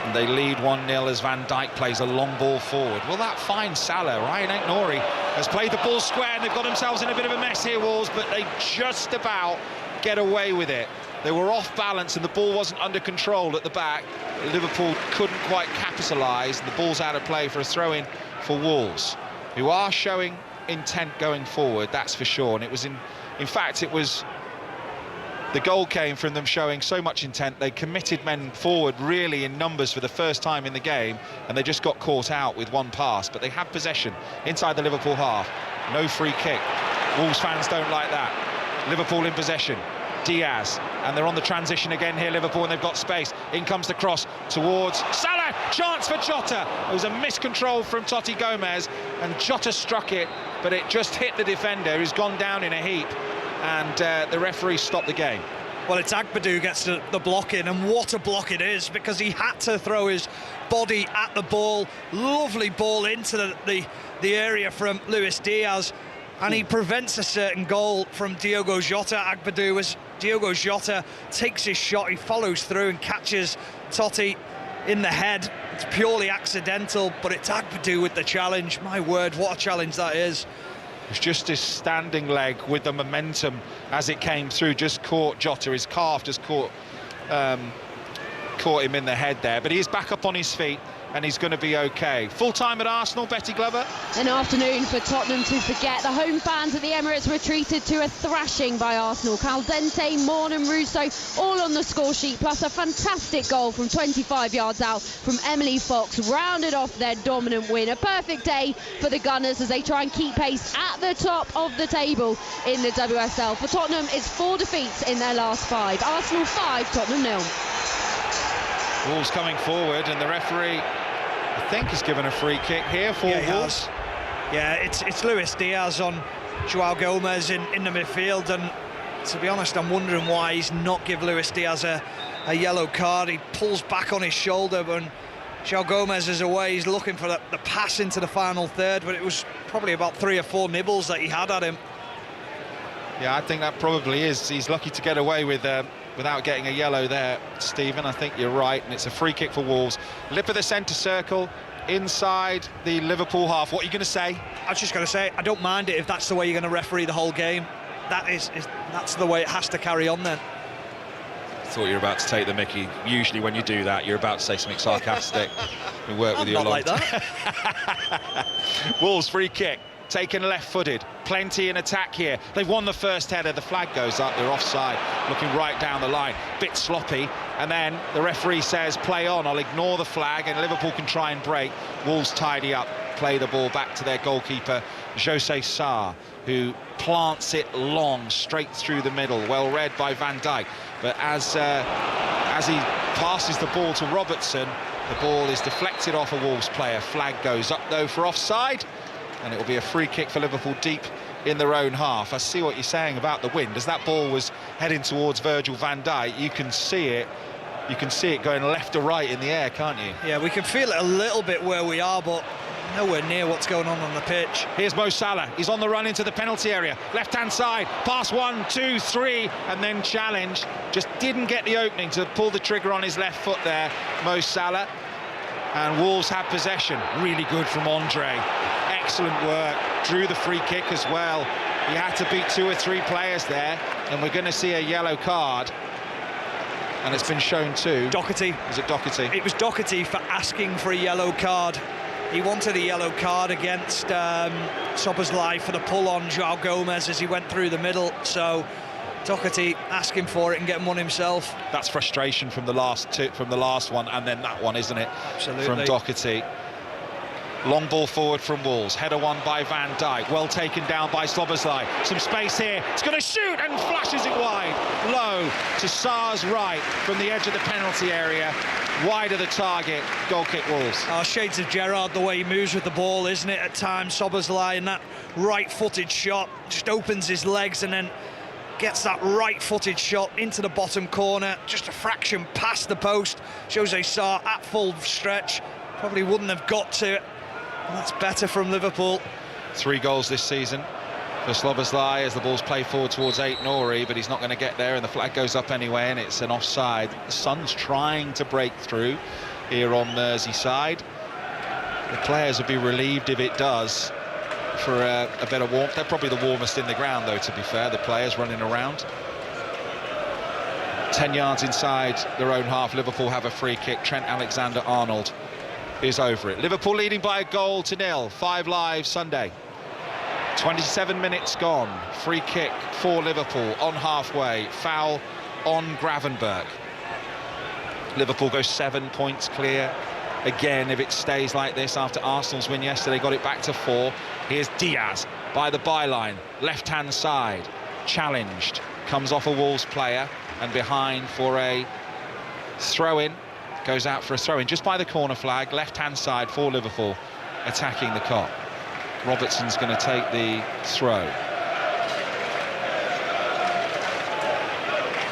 And they lead 1-0 as Van Dijk plays a long ball forward. Will that find Salah? Ryan Aït-Nouri has played the ball square, and they've got themselves in a bit of a mess here, Wolves, but they just about get away with it. They were off balance and the ball wasn't under control at the back. Liverpool couldn't quite capitalise, and the ball's out of play for a throw-in for Wolves, who are showing intent going forward, that's for sure. And it was in fact, it was the goal came from them showing so much intent. They committed men forward really in numbers for the first time in the game, and they just got caught out with one pass. But they had possession inside the Liverpool half. No free kick. Wolves fans don't like that. Liverpool in possession. Diaz, and they're on the transition again here, Liverpool, and they've got space. In comes the cross towards Salah. Chance for Jota. It was a miscontrol from Totti Gomez, and Jota struck it, but it just hit the defender, who's gone down in a heap, and the referee stopped the game. Well, it's Agbadou gets the block in, and what a block it is, because he had to throw his body at the ball. Lovely ball into the area from Luis Diaz, and he prevents a certain goal from Diogo Jota. Agbadou, as Diogo Jota takes his shot, he follows through and catches Totti in the head. It's purely accidental, but it's Agbadou with the challenge. My word, what a challenge that is. It's just his standing leg with the momentum as it came through, just caught Jota. His calf just caught caught him in the head there, but he's back up on his feet and he's going to be okay. Full time at Arsenal, Betty Glover. An afternoon for Tottenham to forget. The home fans at the Emirates were treated to a thrashing by Arsenal. Caldente, Morn and Russo all on the score sheet, plus a fantastic goal from 25 yards out from Emily Fox rounded off their dominant win. A perfect day for the Gunners as they try and keep pace at the top of the table in the WSL. For Tottenham, it's 4 defeats in their last 5. Arsenal 5, Tottenham 0. Wolves coming forward, and the referee, I think, has given a free kick here for Wolves. Yeah, it's Luis Diaz on Joao Gomez in the midfield, and to be honest, I'm wondering why he's not give Luis Diaz a yellow card. He pulls back on his shoulder when Joao Gomez is away. He's looking for the pass into the final third, but it was probably about 3 or 4 nibbles that he had at him. Yeah, I think that probably is. He's lucky to get away with without getting a yellow there, Stephen. I think you're right, and it's a free kick for Wolves. Lip of the centre circle, inside the Liverpool half. What are you going to say? I was just going to say, I don't mind it if that's the way you're going to referee the whole game. That's the way it has to carry on then. Thought you were about to take the mickey. Usually when you do that, you're about to say something sarcastic. We work with you a lot. Like that. Wolves free kick. Taken left-footed, plenty in attack here. They've won the first header, the flag goes up, they're offside, looking right down the line, bit sloppy, and then the referee says play on, I'll ignore the flag, and Liverpool can try and break. Wolves tidy up, play the ball back to their goalkeeper, Jose Sarr, who plants it long, straight through the middle, well read by Van Dijk, but as he passes the ball to Robertson, the ball is deflected off a Wolves player. Flag goes up though for offside, and it will be a free kick for Liverpool deep in their own half. I see what you're saying about the wind. As that ball was heading towards Virgil van Dijk, you can see it going left or right in the air, can't you? Yeah, we can feel it a little bit where we are, but nowhere near what's going on the pitch. Here's Mo Salah. He's on the run into the penalty area. Left-hand side, pass 1, 2, 3, and then challenge. Just didn't get the opening to pull the trigger on his left foot there, Mo Salah. And Wolves have possession. Really good from Andre. Excellent work. Drew the free kick as well. He had to beat 2 or 3 players there, and we're going to see a yellow card. And it's been shown to Doherty. Is it Doherty? It was Doherty for asking for a yellow card. He wanted a yellow card against Szoboszlai for the pull on Joao Gomez as he went through the middle. So Doherty asking for it and getting one himself. That's frustration from the last one, and then that one, isn't it? Absolutely. From Doherty. Long ball forward from Wolves. Header one by Van Dijk. Well taken down by Szoboszlai. Some space here. It's going to shoot and flashes it wide. Low to Sarr's right from the edge of the penalty area. Wide of the target. Goal kick Wolves. Oh, shades of Gerrard, the way he moves with the ball, isn't it? At times, Szoboszlai, and that right-footed shot just opens his legs and then gets that right-footed shot into the bottom corner. Just a fraction past the post. Jose Sarr at full stretch. Probably wouldn't have got to it. That's better from Liverpool. 3 goals this season for Szoboszlai as the ball's played forward towards Aït-Nouri, but he's not going to get there, and the flag goes up anyway, and it's an offside. The sun's trying to break through here on Merseyside. The players would be relieved if it does for a bit of warmth. They're probably the warmest in the ground, though, to be fair, the players running around. 10 yards inside their own half, Liverpool have a free kick. Trent Alexander-Arnold is over it. Liverpool leading by 1-0. 5 Live Sunday. 27 minutes gone. Free kick for Liverpool on halfway. Foul on Gravenberch. Liverpool go 7 points clear. Again, if it stays like this after Arsenal's win yesterday, got it back to 4. Here's Diaz by the byline. Left-hand side. Challenged. Comes off a Wolves player and behind for a throw-in. Goes out for a throw-in just by the corner flag, left-hand side for Liverpool, attacking the Kop. Robertson's going to take the throw.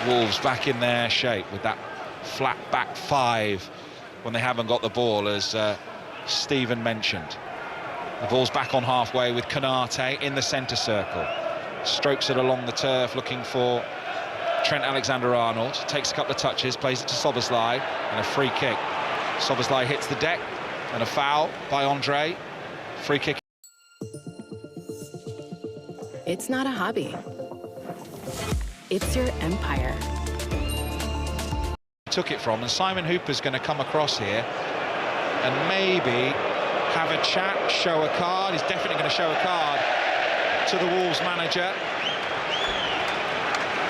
Wolves back in their shape with that flat back 5 when they haven't got the ball, as Stephen mentioned. The ball's back on halfway with Konate in the centre circle. Strokes it along the turf, looking for Trent Alexander-Arnold. Takes a couple of touches, plays it to Szoboszlai, and a free kick. Szoboszlai hits the deck, and a foul by Andre. Free kick. It's not a hobby. It's your empire. took it from, and Simon Hooper's going to come across here and maybe have a chat, show a card. He's definitely going to show a card to the Wolves manager.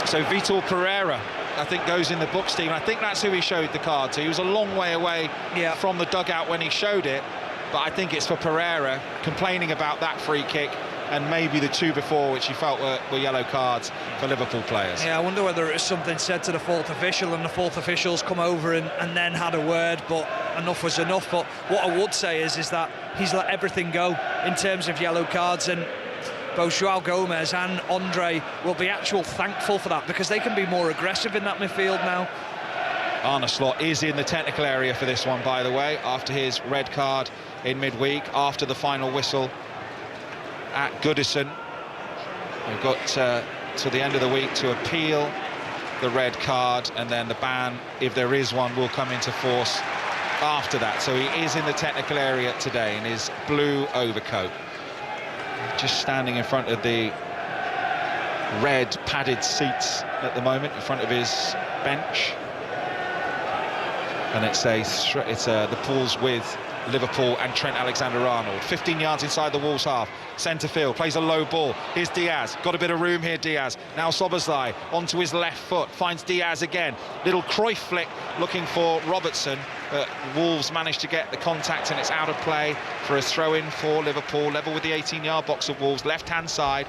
So Vitor Pereira, I think, goes in the book, Steve. I think that's who he showed the card to. He was a long way away from the dugout when he showed it, but I think it's for Pereira, complaining about that free kick and maybe the two before, which he felt were yellow cards for Liverpool players. Yeah, I wonder whether it was something said to the fourth official and the fourth official's come over and then had a word, but enough was enough. But what I would say is that he's let everything go in terms of yellow cards, and both João Gomez and Andre will be thankful for that, because they can be more aggressive in that midfield now. Arne Slot is in the technical area for this one, by the way, after his red card in midweek, after the final whistle at Goodison. We've got to the end of the week to appeal the red card, and then the ban, if there is one, will come into force after that. So he is in the technical area today in his blue overcoat, just standing in front of the red padded seats at the moment, in front of his bench. And it's the pools with Liverpool and Trent Alexander-Arnold. 15 yards inside the Wolves half. Centre field, plays a low ball. Here's Diaz. Got a bit of room here, Diaz. Now Szoboszlai onto his left foot. Finds Diaz again. Little Cruyff flick looking for Robertson. But Wolves managed to get the contact, and it's out of play for a throw-in for Liverpool. Level with the 18-yard box of Wolves. Left-hand side.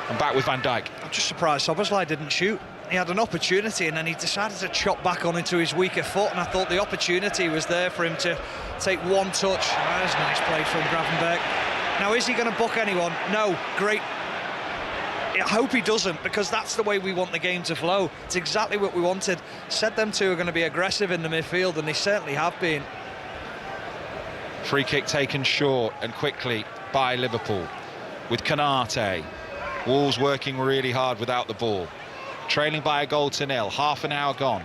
And back with Van Dijk. I'm just surprised Szoboszlai didn't shoot. He had an opportunity and then he decided to chop back on into his weaker foot, and I thought the opportunity was there for him to take one touch. That's a nice play from Gravenberch. Now, is he going to book anyone? No. Great. I hope he doesn't, because that's the way we want the game to flow. It's exactly what we wanted. Said them two are going to be aggressive in the midfield, and they certainly have been. Free kick taken short and quickly by Liverpool with Konate. Wolves working really hard without the ball. Trailing by a goal to nil, half an hour gone.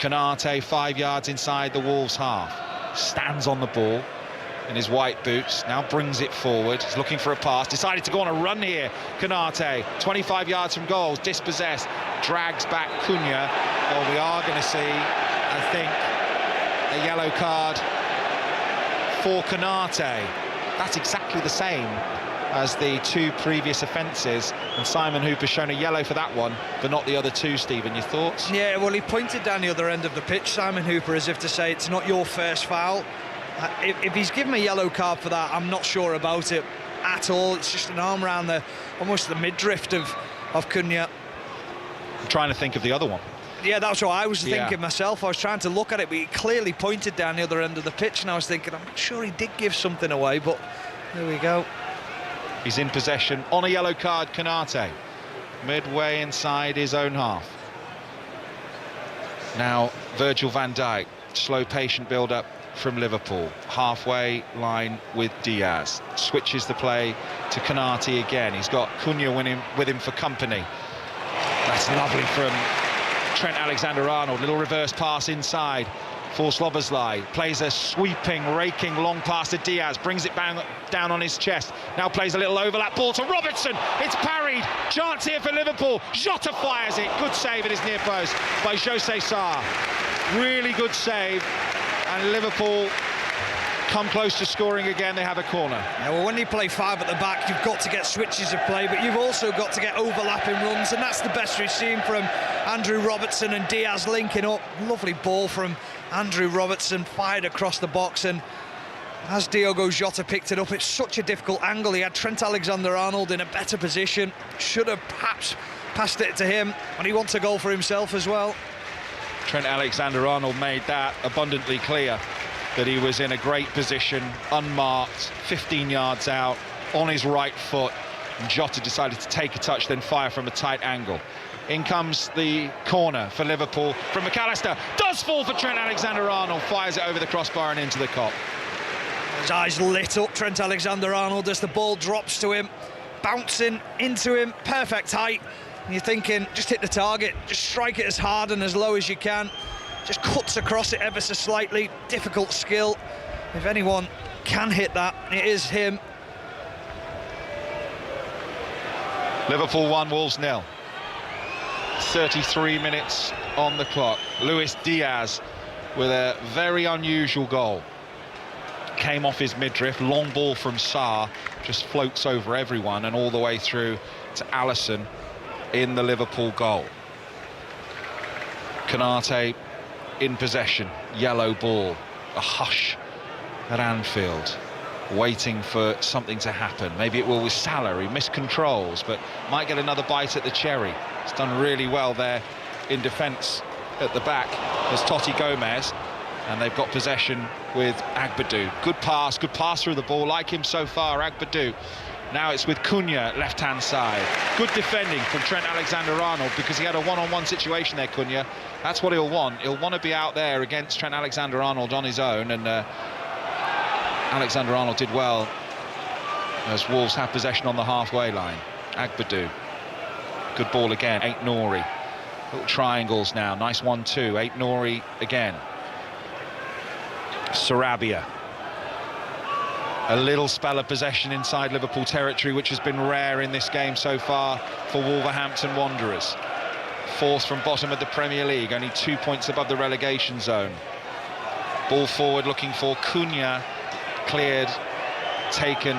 Konate 5 yards inside the Wolves half. Stands on the ball in his white boots, now brings it forward. He's looking for a pass, decided to go on a run here. Konate, 25 yards from goals, dispossessed, drags back Cunha. Oh, we are going to see, I think, a yellow card for Konate. That's exactly the same as the two previous offences, and Simon Hooper's shown a yellow for that one, but not the other two. Stephen, your thoughts? Yeah, well, he pointed down the other end of the pitch, Simon Hooper, as if to say it's not your first foul. If he's given a yellow card for that, I'm not sure about it at all. It's just an arm around almost the midriff of Cunha. I'm trying to think of the other one. Yeah, that's what I was thinking myself. I was trying to look at it, but he clearly pointed down the other end of the pitch, and I was thinking, I'm not sure he did give something away, but there we go. He's in possession on a yellow card, Konate, midway inside his own half. Now Virgil van Dijk, slow patient build-up from Liverpool, halfway line with Diaz, switches the play to Konate again. He's got Cunha with him for company. That's lovely from Trent Alexander-Arnold. Little reverse pass inside for Szoboszlai, plays a sweeping, raking long pass to Diaz, brings it down on his chest, now plays a little overlap ball to Robertson. It's parried, chance here for Liverpool. Jota fires it, good save at his near post by Jose Sarr. Really good save, and Liverpool come close to scoring again. They have a corner. Yeah, well, when you play five at the back, you've got to get switches of play, but you've also got to get overlapping runs, and that's the best we've seen from Andrew Robertson and Diaz linking up. Lovely ball from Andrew Robertson, fired across the box, and as Diogo Jota picked it up, it's such a difficult angle. He had Trent Alexander-Arnold in a better position, should have perhaps passed it to him, and he wants a goal for himself as well. Trent Alexander-Arnold made that abundantly clear, that he was in a great position, unmarked, 15 yards out, on his right foot, and Jota decided to take a touch, then fire from a tight angle. In comes the corner for Liverpool from McAllister. Does fall for Trent Alexander-Arnold, fires it over the crossbar and into the Kop. His eyes lit up, Trent Alexander-Arnold, as the ball drops to him, bouncing into him, perfect height. And you're thinking, just hit the target, just strike it as hard and as low as you can. Just cuts across it ever so slightly, difficult skill. If anyone can hit that, it is him. Liverpool 1, Wolves 0. 33 minutes on the clock. Luis Diaz with a very unusual goal. Came off his midriff, long ball from Sarr, just floats over everyone and all the way through to Alisson in the Liverpool goal. Konate in possession, yellow ball, a hush at Anfield, waiting for something to happen. Maybe it will with Salah, he miscontrols, but might get another bite at the cherry. He's done really well there in defence at the back as Totti Gomez, and they've got possession with Agbadou. Good pass through the ball, like him so far, Agbadou. Now it's with Cunha, left-hand side. Good defending from Trent Alexander-Arnold, because he had a one-on-one situation there, Cunha. That's what he'll want. He'll want to be out there against Trent Alexander-Arnold on his own, and Alexander-Arnold did well as Wolves have possession on the halfway line. Agbadou. Good ball again, Ait Nouri. Little triangles now, nice 1-2. Ait Nouri again. Sarabia. A little spell of possession inside Liverpool territory, which has been rare in this game so far for Wolverhampton Wanderers. Fourth from bottom of the Premier League, only 2 points above the relegation zone. Ball forward looking for Cunha, cleared, taken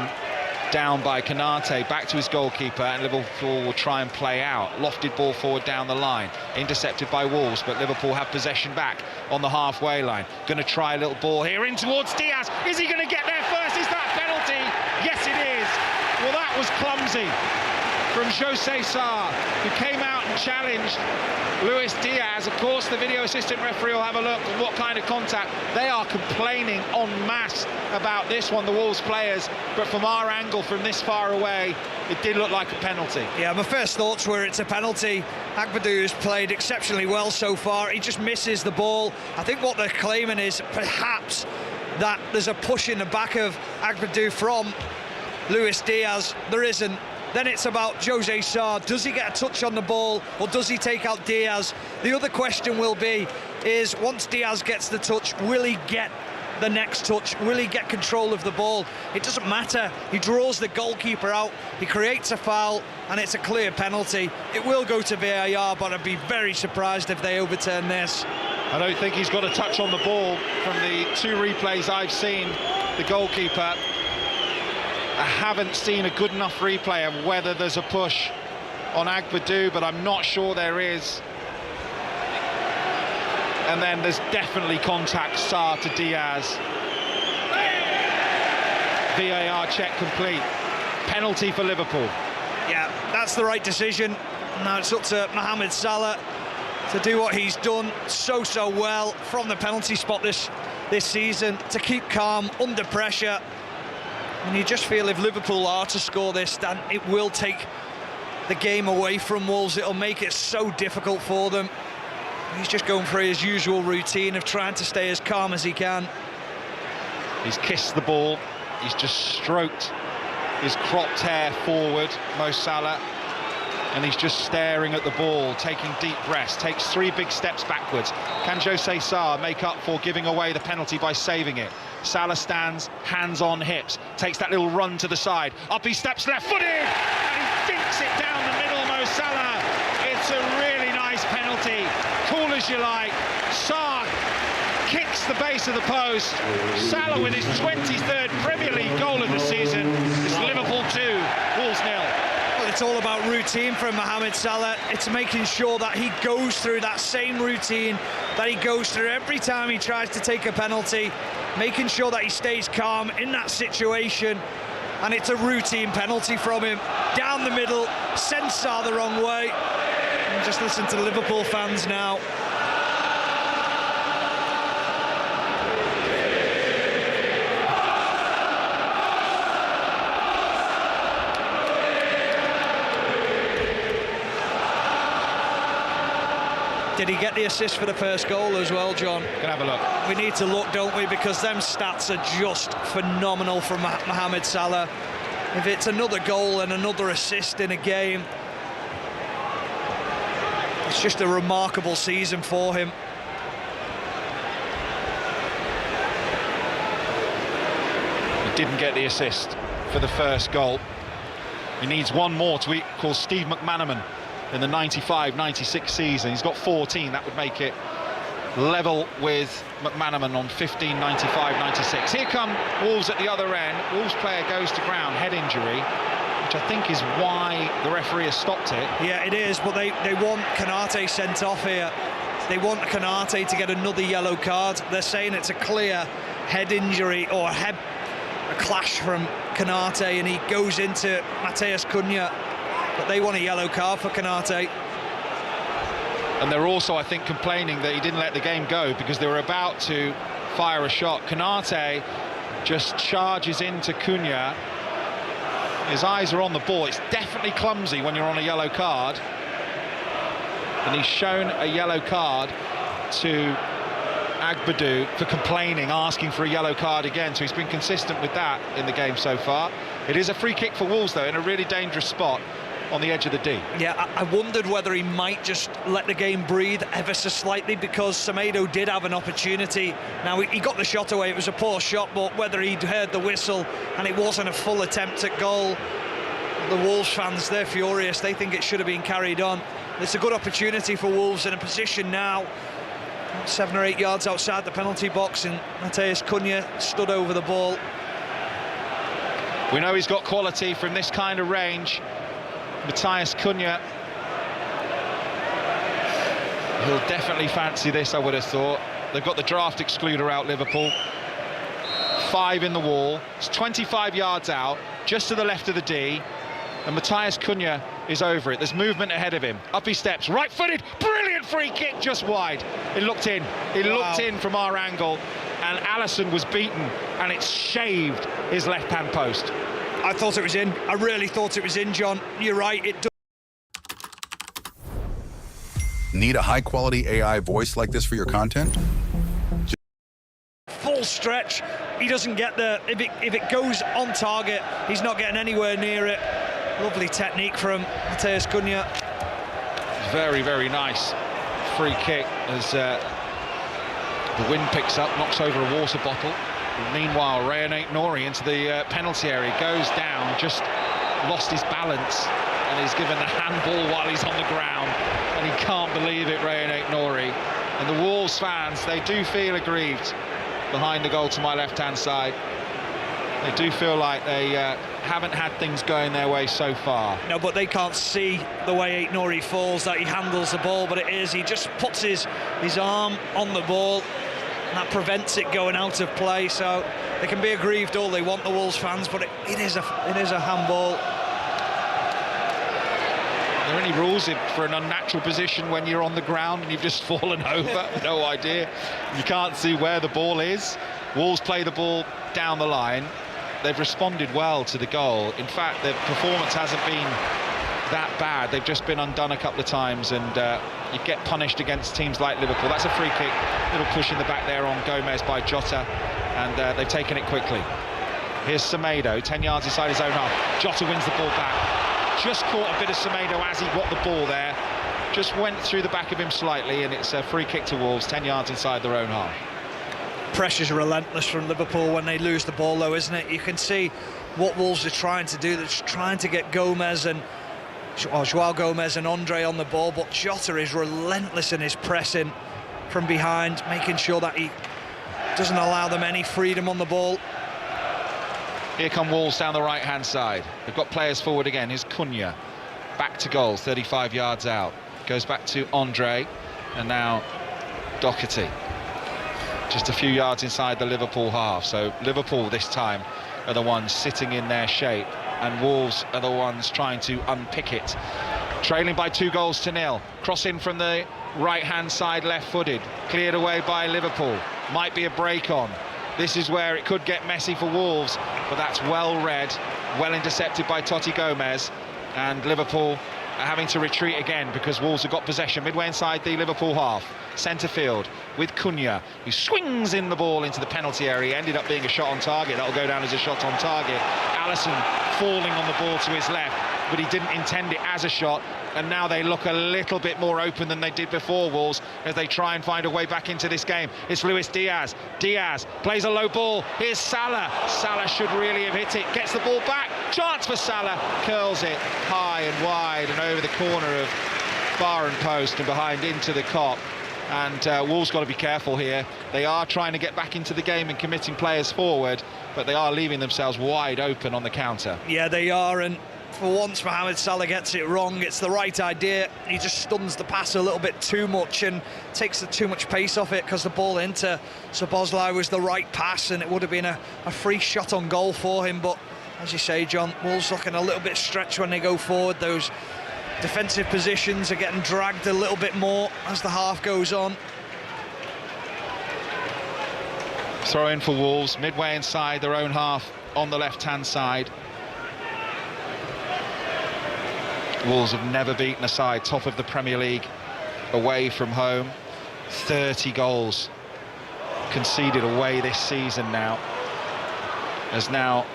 down by Konate, back to his goalkeeper, and Liverpool will try and play out. Lofted ball forward down the line, intercepted by Wolves, but Liverpool have possession back on the halfway line. Going to try a little ball here in towards Diaz. Is he going to get there first? Is that a penalty? Yes, it is. Well, that was clumsy from Jose Sarr, who came out and challenged Luis Diaz. Of course, the video assistant referee will have a look at what kind of contact. They are complaining en masse about this one, the Wolves players, but from our angle, from this far away, it did look like a penalty. Yeah, my first thoughts were it's a penalty. Agbadou has played exceptionally well so far. He just misses the ball. I think what they're claiming is perhaps that there's a push in the back of Agbadou from Luis Diaz. There isn't. Then it's about Jose Sarr. Does he get a touch on the ball, or does he take out Diaz? The other question will be, is once Diaz gets the touch, will he get the next touch? Will he get control of the ball? It doesn't matter. He draws the goalkeeper out, he creates a foul, and it's a clear penalty. It will go to VAR, but I'd be very surprised if they overturn this. I don't think he's got a touch on the ball from the 2 replays I've seen. The goalkeeper, I haven't seen a good enough replay of whether there's a push on Agbadou, but I'm not sure there is. And then there's definitely contact, Sarr to Diaz. VAR check complete. Penalty for Liverpool. Yeah, that's the right decision. Now it's up to Mohamed Salah to do what he's done so well from the penalty spot this season, to keep calm under pressure. And you just feel if Liverpool are to score this, then it will take the game away from Wolves. It'll make it so difficult for them. He's just going for his usual routine of trying to stay as calm as he can. He's kissed the ball. He's just stroked his cropped hair forward, Mo Salah. And he's just staring at the ball, taking deep breaths, takes 3 big steps backwards. Can Jose Sarr make up for giving away the penalty by saving it? Salah stands, hands on hips, takes that little run to the side. Up he steps left-footed, and he dinks it down the middle, Mo Salah. It's a really nice penalty, cool as you like. Sarr kicks the base of the post. Salah with his 23rd Premier League goal of the season. It's Liverpool 2, Wolves 0. It's all about routine from Mohamed Salah. It's making sure that he goes through that same routine that he goes through every time he tries to take a penalty, making sure that he stays calm in that situation. And it's a routine penalty from him. Down the middle, sends Sarr the wrong way. And just listen to the Liverpool fans now. Did he get the assist for the first goal as well, John? Can have a look. We need to look, don't we? Because them stats are just phenomenal from Mohamed Salah. If it's another goal and another assist in a game, it's just a remarkable season for him. He didn't get the assist for the first goal. He needs one more to equal Steve McManaman in the 95-96 season. He's got 14. That would make it level with McManaman on 15, 95-96. Here come Wolves at the other end. Wolves player goes to ground, head injury, which I think is why the referee has stopped it. Yeah, it is, but they want Konate sent off here. They want Konate to get another yellow card. They're saying it's a clear head injury or a clash from Konate, and he goes into Matheus Cunha, but they want a yellow card for Konate. And they're also, I think, complaining that he didn't let the game go because they were about to fire a shot. Konate just charges into Cunha. His eyes are on the ball. It's definitely clumsy when you're on a yellow card. And he's shown a yellow card to Agbadou for complaining, asking for a yellow card again. So he's been consistent with that in the game so far. It is a free kick for Wolves, though, in a really dangerous spot on the edge of the D. Yeah, I wondered whether he might just let the game breathe ever so slightly, because Semedo did have an opportunity. Now, he got the shot away. It was a poor shot, but whether he'd heard the whistle and it wasn't a full attempt at goal, the Wolves fans, they're furious. They think it should have been carried on. It's a good opportunity for Wolves in a position now 7 or 8 yards outside the penalty box, and Matheus Cunha stood over the ball. We know he's got quality from this kind of range. Matheus Cunha, he'll definitely fancy this, I would have thought. They've got the draft excluder out, Liverpool. 5 in the wall. It's 25 yards out, just to the left of the D. And Matheus Cunha is over it. There's movement ahead of him. Up he steps, right-footed, brilliant free kick, just wide. It looked in. It looked in from our angle, and Alisson was beaten, and it shaved his left-hand post. I thought it was in. I really thought it was in, John. You're right, it does. Need a high-quality AI voice like this for your content? Full stretch. He doesn't get there. If it goes on target, he's not getting anywhere near it. Lovely technique from Matheus Cunha. Very, very nice free kick as the wind picks up, knocks over a water bottle. Meanwhile, Rayane Nori into the penalty area, goes down, just lost his balance, and he's given the handball while he's on the ground, and he can't believe it, Rayane Nori. And the Wolves fans, they do feel aggrieved behind the goal to my left-hand side. They do feel like they haven't had things going their way so far. No, but they can't see the way Nori falls, that he handles the ball, but it is, he just puts his arm on the ball, and that prevents it going out of play. So they can be aggrieved all they want, the Wolves fans, but it is a handball. Are there any rules for an unnatural position when you're on the ground and you've just fallen over? No idea. You can't see where the ball is. Wolves play the ball down the line. They've responded well to the goal. In fact, their performance hasn't been that bad. They've just been undone a couple of times, and you get punished against teams like Liverpool. That's a free kick. Little push in the back there on Gomez by Jota, and they've taken it quickly. Here's Semedo, 10 yards inside his own half. Jota wins the ball back. Just caught a bit of Semedo as he got the ball there. Just went through the back of him slightly, and it's a free kick to Wolves, 10 yards inside their own half. Pressure's relentless from Liverpool when they lose the ball, though, isn't it? You can see what Wolves are trying to do. They're just trying to get Joao Gomez and Andre on the ball, but Jota is relentless in his pressing from behind, making sure that he doesn't allow them any freedom on the ball. Here come Wolves down the right-hand side. They've got players forward again. Here's Cunha, back to goal, 35 yards out. Goes back to Andre, and now Doherty. Just a few yards inside the Liverpool half. So Liverpool this time are the ones sitting in their shape, and Wolves are the ones trying to unpick it. Trailing by 2-0. Cross in from the right-hand side, left-footed. Cleared away by Liverpool. Might be a break on. This is where it could get messy for Wolves, but that's well read, well intercepted by Totti Gomez, and Liverpool are having to retreat again because Wolves have got possession midway inside the Liverpool half. Centre field with Cunha, who swings in the ball into the penalty area. Ended up being a shot on target. That'll go down as a shot on target. Alisson falling on the ball to his left, but he didn't intend it as a shot, and now they look a little bit more open than they did before, Wolves, as they try and find a way back into this game. It's Luis Diaz. Diaz plays a low ball. Here's Salah. Salah should really have hit it. Gets the ball back. Chance for Salah. Curls it high and wide and over the corner of bar and post and behind into the Kop. And Wolves got to be careful here. They are trying to get back into the game and committing players forward, but they are leaving themselves wide open on the counter. Yeah, they are, and for once Mohamed Salah gets it wrong. It's the right idea. He just stuns the pass a little bit too much and takes too much pace off it, because the ball into Szoboszlai was the right pass, and it would have been a free shot on goal for him. But as you say, John, Wolves looking a little bit stretched when they go forward. Those defensive positions are getting dragged a little bit more as the half goes on. Throw in for Wolves, midway inside their own half on the left-hand side. Wolves have never beaten a side top of the Premier League away from home. 30 goals conceded away this season now. As now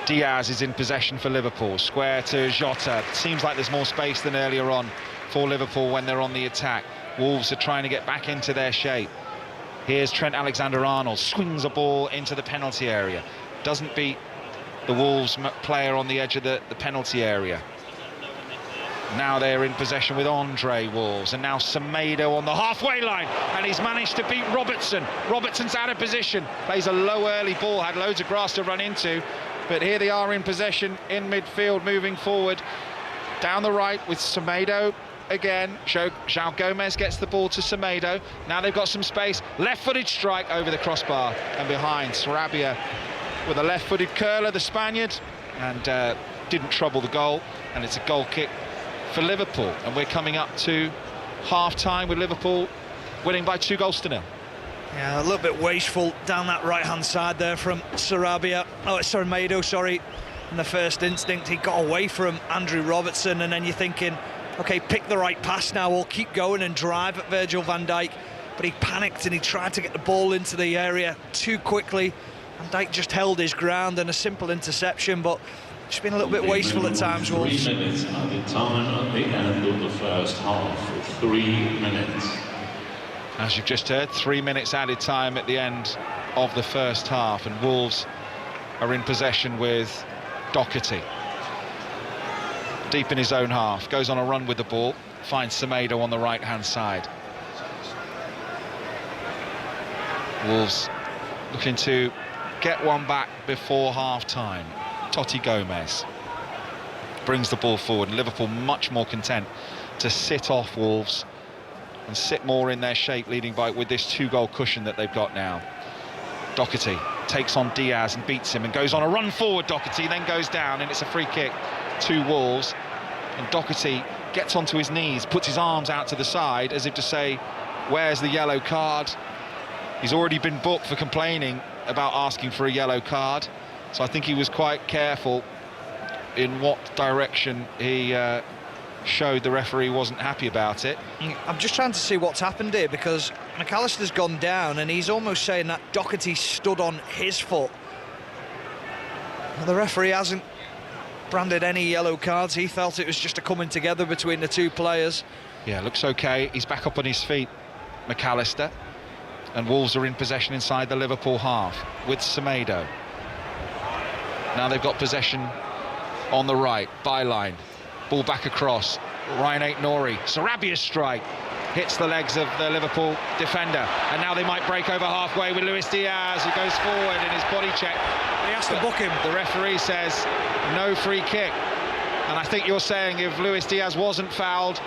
Diaz is in possession for Liverpool. Square to Jota. Seems like there's more space than earlier on for Liverpool when they're on the attack. Wolves are trying to get back into their shape. Here's Trent Alexander-Arnold. Swings a ball into the penalty area. Doesn't beat the Wolves player on the edge of the penalty area. Now they're in possession with Andre, Wolves, and now Semedo on the halfway line, and he's managed to beat Robertson. Robertson's out of position, plays a low early ball, had loads of grass to run into, but here they are in possession in midfield, moving forward down the right with Semedo again. João Gomez gets the ball to Semedo. Now they've got some space, left-footed strike over the crossbar, and behind Sarabia with a left-footed curler, the Spaniard, and didn't trouble the goal, and it's a goal kick for Liverpool. And we're coming up to half-time with Liverpool winning by 2-0. Yeah, a little bit wasteful down that right-hand side there from Sarabia. Oh, it's Semedo, sorry. In the first instinct, he got away from Andrew Robertson, and then you're thinking, OK, pick the right pass now, or keep going and drive at Virgil van Dijk. But he panicked and he tried to get the ball into the area too quickly. Van Dijk just held his ground, and a simple interception, but just been a little bit wasteful at times, Wolves. 3 minutes at the time at the end of the first half. 3 minutes. As you've just heard, 3 minutes added time at the end of the first half, and Wolves are in possession with Doherty. Deep in his own half, goes on a run with the ball, finds Semedo on the right-hand side. Wolves looking to get one back before half-time. Totti Gomez brings the ball forward, and Liverpool much more content to sit off Wolves and sit more in their shape, leading by with this 2-goal cushion that they've got now. Doherty takes on Diaz and beats him and goes on a run forward. Doherty then goes down, and it's a free kick to Wolves. And Doherty gets onto his knees, puts his arms out to the side as if to say, where's the yellow card? He's already been booked for complaining about asking for a yellow card, so I think he was quite careful in what direction he showed the referee wasn't happy about it. I'm just trying to see what's happened here, because McAllister's gone down and he's almost saying that Doherty stood on his foot. The referee hasn't branded any yellow cards. He felt it was just a coming together between the two players. Yeah, looks okay. He's back up on his feet, McAllister, and Wolves are in possession inside the Liverpool half with Semedo. Now they've got possession on the right, byline. Ball back across, Ryan Aït-Nouri, Sarabia's strike, hits the legs of the Liverpool defender, and now they might break over halfway with Luis Diaz, who goes forward in his body check. He has to book him. The referee says no free kick, and I think you're saying if Luis Diaz wasn't fouled,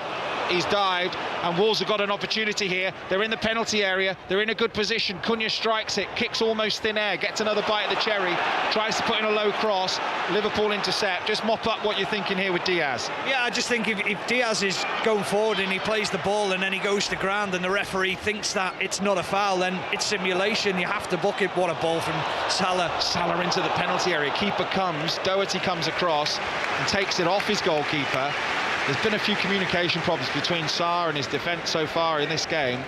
he's dived, and Wolves have got an opportunity here. They're in the penalty area, they're in a good position. Cunha strikes it, kicks almost thin air, gets another bite of the cherry, tries to put in a low cross. Liverpool intercept. Just mop up what you're thinking here with Diaz. Yeah, I just think if Diaz is going forward and he plays the ball and then he goes to ground and the referee thinks that it's not a foul, then it's simulation. You have to book it. What a ball from Salah. Salah into the penalty area. Keeper comes, Doherty comes across and takes it off his goalkeeper. There's been a few communication problems between Sarr and his defence so far in this game,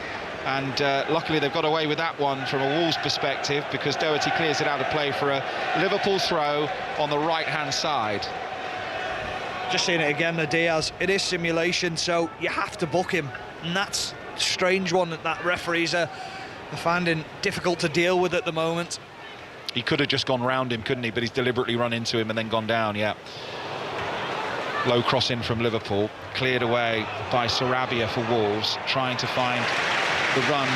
and luckily they've got away with that one from a Wolves perspective, because Doherty clears it out of play for a Liverpool throw on the right-hand side. Just seeing it again, the Diaz. It is simulation, so you have to book him, and that's a strange one that referees are finding difficult to deal with at the moment. He could have just gone round him, couldn't he? But he's deliberately run into him and then gone down, yeah. Low cross in from Liverpool, cleared away by Sarabia for Wolves, trying to find the run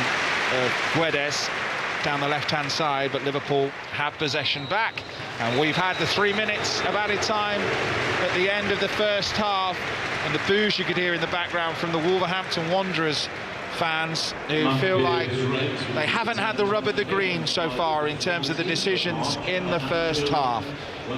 of Guedes down the left-hand side, but Liverpool have possession back. And we've had the 3 minutes of added time at the end of the first half, and the boos you could hear in the background from the Wolverhampton Wanderers fans who feel like they haven't had the rub of the green so far in terms of the decisions in the first half.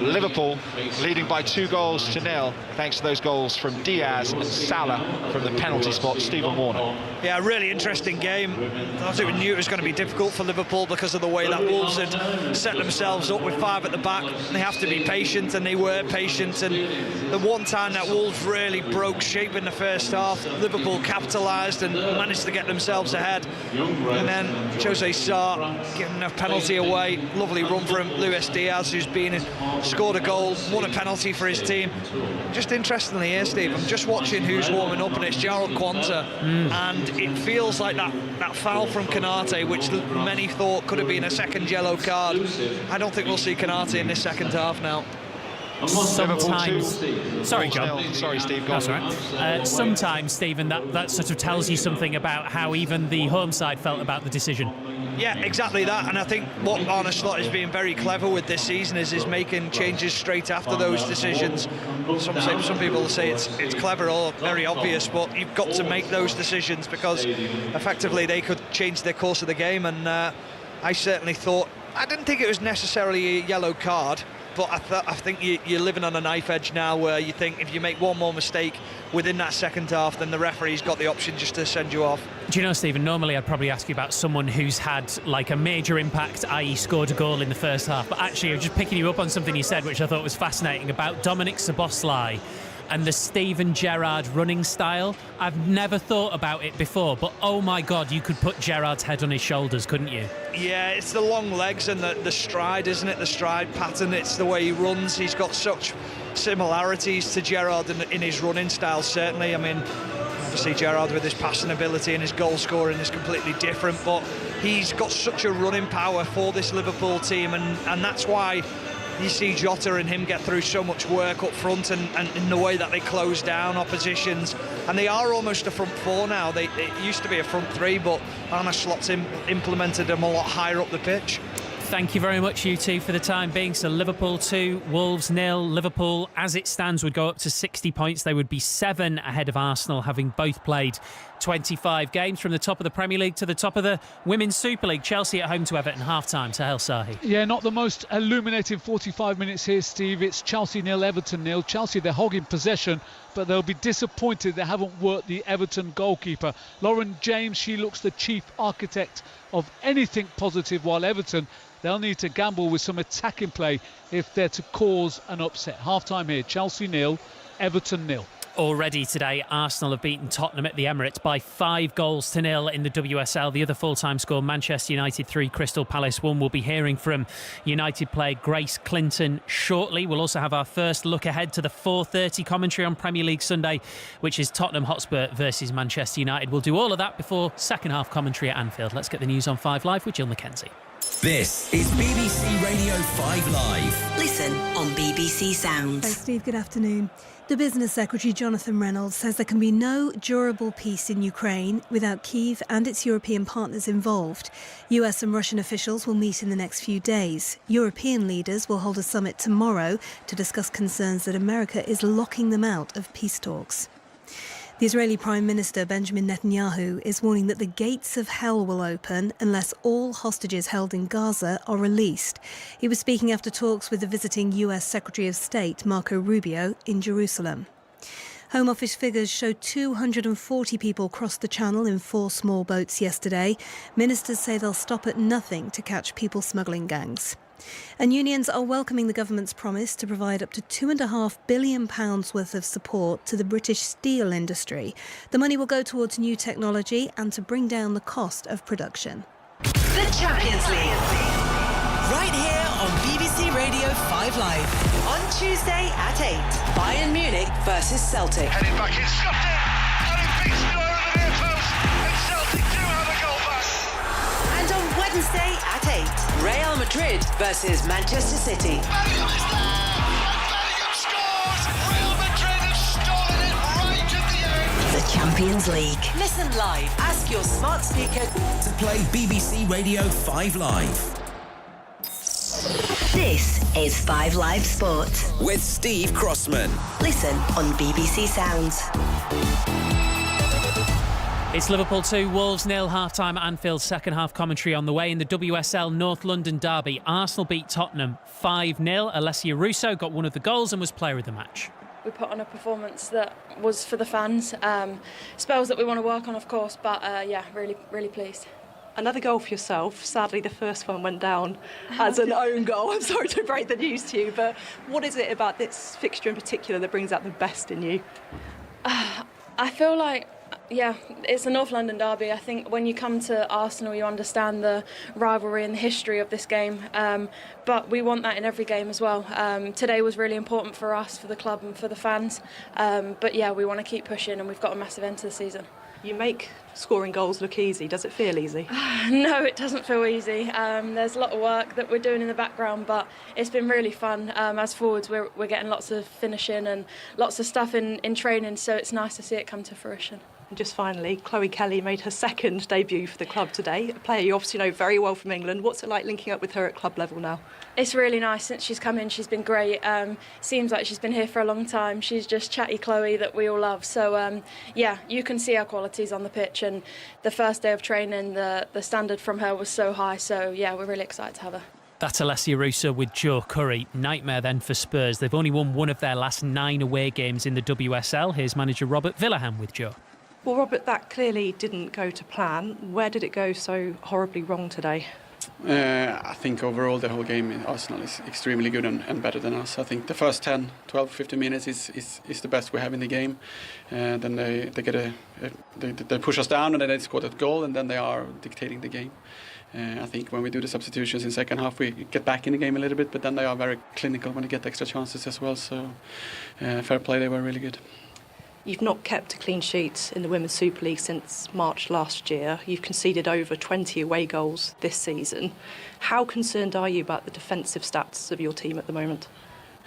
Liverpool leading by 2-0 thanks to those goals from Diaz and Salah from the penalty spot, Stephen Warner. Yeah, really interesting game. I think we knew it was going to be difficult for Liverpool because of the way that Wolves had set themselves up with 5 at the back. They have to be patient, and they were patient. And the one time that Wolves really broke shape in the first half, Liverpool capitalised and managed to get themselves ahead. And then Jose Sarr giving a penalty away. Lovely run from Luis Diaz, who's scored a goal, won a penalty for his team. Just interestingly here, Steve, I'm just watching who's warming up, and it's Jarrod Quansah. And it feels like that foul from Konate, which many thought could have been a second yellow card. I don't think we'll see Konate in this second half now. Sometimes, sorry, John. Sorry, Steve. That's all right. Sometimes, Stephen, that sort of tells you something about how even the home side felt about the decision. Yeah, exactly that. And I think what Arne Slot is being very clever with this season is making changes straight after those decisions. Some people say it's clever or very obvious, but you've got to make those decisions because effectively they could change the course of the game. And I certainly thought, I didn't think it was necessarily a yellow card, but I think you're living on a knife edge now where you think if you make one more mistake within that second half, then the referee's got the option just to send you off. Do you know, Stephen, normally I'd probably ask you about someone who's had like a major impact, i.e. scored a goal in the first half, but actually I'm just picking you up on something you said, which I thought was fascinating, about Dominic Szoboszlai and the Steven Gerrard running style. I've never thought about it before, but oh my God, you could put Gerrard's head on his shoulders, couldn't you? Yeah, it's the long legs and the stride, isn't it? The stride pattern, it's the way he runs. He's got such similarities to Gerrard in his running style, certainly. I mean, obviously Gerrard with his passing ability and his goal scoring is completely different, but he's got such a running power for this Liverpool team, and that's why you see Jota and him get through so much work up front and in the way that they close down oppositions. And they are almost a front four now. It used to be a front three, but Arne Slot's implemented them a lot higher up the pitch. Thank you very much, you two, for the time being. So Liverpool 2, Wolves 0. Liverpool, as it stands, would go up to 60 points. They would be 7 ahead of Arsenal, having both played 25 games, from the top of the Premier League to the top of the Women's Super League. Chelsea at home to Everton, half-time. Sahel Sahi. Yeah, not the most illuminating 45 minutes here, Steve. It's Chelsea 0, Everton 0. Chelsea, they're hogging possession, but they'll be disappointed they haven't worked the Everton goalkeeper. Lauren James, she looks the chief architect of anything positive, while Everton, they'll need to gamble with some attacking play if they're to cause an upset. Half-time here, Chelsea 0, Everton 0. Already today, Arsenal have beaten Tottenham at the Emirates by 5-0 in the WSL. The other full-time score, Manchester United 3, Crystal Palace 1. We'll be hearing from United player Grace Clinton shortly. We'll also have our first look ahead to the 4:30 commentary on Premier League Sunday, which is Tottenham Hotspur versus Manchester United. We'll do all of that before second half commentary at Anfield. Let's get the news on 5 Live with Jill McKenzie. This is BBC Radio 5 Live. Listen on BBC Sounds. Thanks, Steve. Good afternoon. The Business Secretary Jonathan Reynolds says there can be no durable peace in Ukraine without Kyiv and its European partners involved. US and Russian officials will meet in the next few days. European leaders will hold a summit tomorrow to discuss concerns that America is locking them out of peace talks. The Israeli Prime Minister Benjamin Netanyahu is warning that the gates of hell will open unless all hostages held in Gaza are released. He was speaking after talks with the visiting US Secretary of State Marco Rubio in Jerusalem. Home Office figures show 240 people crossed the channel in 4 small boats yesterday. Ministers say they'll stop at nothing to catch people smuggling gangs. And unions are welcoming the government's promise to provide up to £2.5 billion worth of support to the British steel industry. The money will go towards new technology and to bring down the cost of production. The Champions League. Right here on BBC Radio 5 Live. On Tuesday at 8. Bayern Munich versus Celtic. Heading back, it's scuffed in. And it beats Neuer at the near post. And Celtic do have a goal back. And on Wednesday at 8. Real Madrid versus Manchester City. Bellingham is there. And Bellingham scores. Real Madrid have the Champions League. Listen live. Ask your smart speaker to play BBC Radio 5 Live. This is 5 Live Sport with Steve Crossman. Listen on BBC Sounds. It's Liverpool 2, Wolves 0, half-time at Anfield, second half commentary on the way. In the WSL North London derby, Arsenal beat Tottenham 5-0. Alessia Russo got one of the goals and was player of the match. We put on a performance that was for the fans. Spells that we want to work on, of course, but yeah, really pleased. Another goal for yourself. Sadly, the first one went down as an own goal. I'm sorry to break the news to you, but what is it about this fixture in particular that brings out the best in you? I feel like, yeah, it's a North London derby. I think when you come to Arsenal, you understand the rivalry and the history of this game. But we want that in every game as well. Today was really important for us, for the club and for the fans. But yeah, we want to keep pushing, and we've got a massive end to the season. You make scoring goals look easy. Does it feel easy? No, it doesn't feel easy. There's a lot of work that we're doing in the background, but it's been really fun. As forwards, we're getting lots of finishing and lots of stuff in training, so it's nice to see it come to fruition. And just finally, Chloe Kelly made her second debut for the club today. A player you obviously know very well from England. What's it like linking up with her at club level now? It's really nice. Since she's come in, she's been great. Seems like she's been here for a long time. She's just chatty Chloe that we all love. So, yeah, you can see her qualities on the pitch. And the first day of training, the standard from her was so high. So, yeah, we're really excited to have her. That's Alessia Russo with Joe Curry. Nightmare then for Spurs. They've only won one of their last 9 away games in the WSL. Here's manager Robert Villahan with Joe. Well, Robert, that clearly didn't go to plan. Where did it go so horribly wrong today? I think overall the whole game in Arsenal is extremely good and better than us. I think the first 10, 12, 15 minutes is the best we have in the game. Then they push us down, and then they score that goal, and then they are dictating the game. I think when we do the substitutions in second half, we get back in the game a little bit, but then they are very clinical when they get extra chances as well. So fair play, they were really good. You've not kept a clean sheet in the Women's Super League since March last year. You've conceded over 20 away goals this season. How concerned are you about the defensive stats of your team at the moment?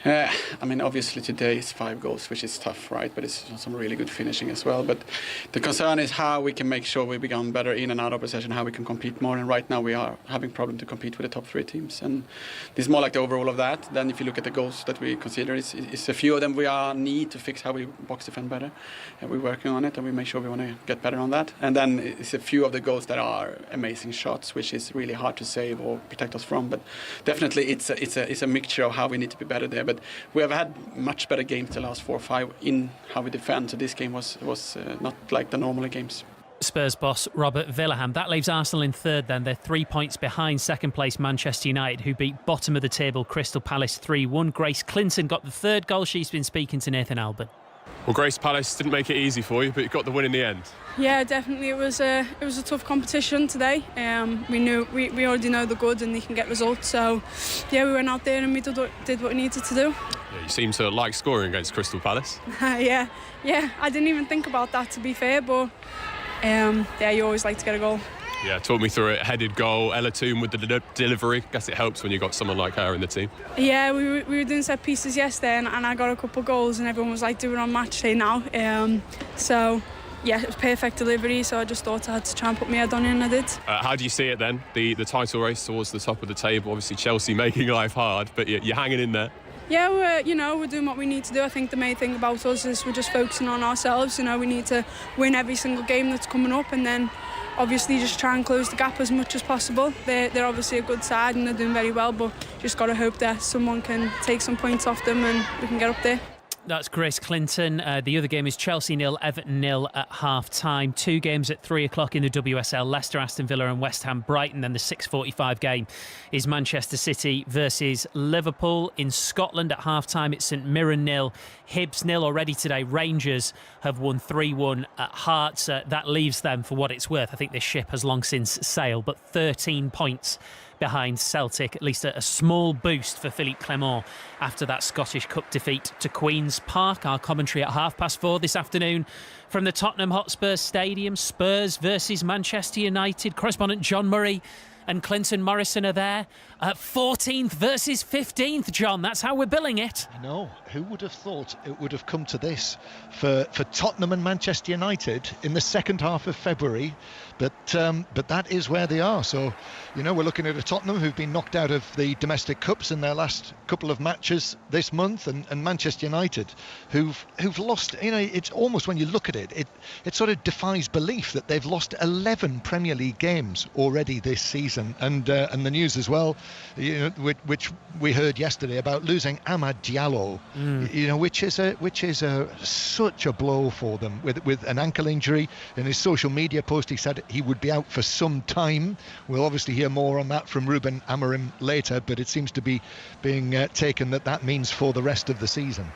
I mean, obviously today it's 5 goals, which is tough, right? But it's some really good finishing as well. But the concern is how we can make sure we become better in and out of possession, how we can compete more. And right now we are having problem to compete with the top 3 teams. And this is more like the overall of that. Then if you look at the goals that we consider, it's a few of them we need to fix how we box defend better. And we're working on it, and we make sure we want to get better on that. And then it's a few of the goals that are amazing shots, which is really hard to save or protect us from. But definitely it's a mixture of how we need to be better there. But we have had much better games the last 4 or 5 in how we defend. So this game was not like the normal games. Spurs boss Robert Villahan. That leaves Arsenal in third then. They're 3 points behind second place Manchester United, who beat bottom of the table Crystal Palace 3-1. Grace Clinton got the third goal. She's been speaking to Nathan Albert. Well, Grace, Palace didn't make it easy for you, but you got the win in the end. Yeah, definitely. It was a tough competition today. We already know the good and they can get results. So, yeah, we went out there and we did what we needed to do. Yeah, you seem to like scoring against Crystal Palace. yeah. I didn't even think about that, to be fair, but you always like to get a goal. Yeah, talk me through it. Headed goal, Ella Toon with the delivery. Guess it helps when you've got someone like her in the team. Yeah, we were doing set pieces yesterday and I got a couple of goals and everyone was like, do it on match day now. So, yeah, it was perfect delivery, so I just thought I had to try and put my head on it, and I did. How do you see it then? The title race towards the top of the table. Obviously Chelsea making life hard, but you're hanging in there. Yeah, we're doing what we need to do. I think the main thing about us is we're just focusing on ourselves. We need to win every single game that's coming up, and then obviously just try and close the gap as much as possible. They're obviously a good side and they're doing very well, but just got to hope that someone can take some points off them and we can get up there. That's Grace Clinton. The other game is Chelsea 0, Everton 0 at half-time. 2 games at 3 o'clock in the WSL. Leicester, Aston Villa and West Ham, Brighton. Then the 6:45 game is Manchester City versus Liverpool. In Scotland at half-time, it's St Mirren 0, Hibs 0 already today. Rangers have won 3-1 at Hearts. That leaves them, for what it's worth, I think this ship has long since sailed, but 13 points behind Celtic, at least a small boost for Philippe Clement after that Scottish Cup defeat to Queen's Park. Our commentary at 4:30 this afternoon from the Tottenham Hotspur Stadium. Spurs versus Manchester United. Correspondent John Murray and Clinton Morrison are there. 14th versus 15th, John. That's how we're billing it. I know. Who would have thought it would have come to this for Tottenham and Manchester United in the second half of February? But that is where they are. So, we're looking at a Tottenham who've been knocked out of the domestic cups in their last couple of matches this month, and Manchester United who've lost. It's almost, when you look at it sort of defies belief that they've lost 11 Premier League games already this season, and the news as well, which we heard yesterday about losing Amad Diallo, which is such a blow for them with an ankle injury. In his social media post, he said he would be out for some time. We'll obviously hear more on that from Ruben Amorim later, but it seems to be being taken that means for the rest of the season.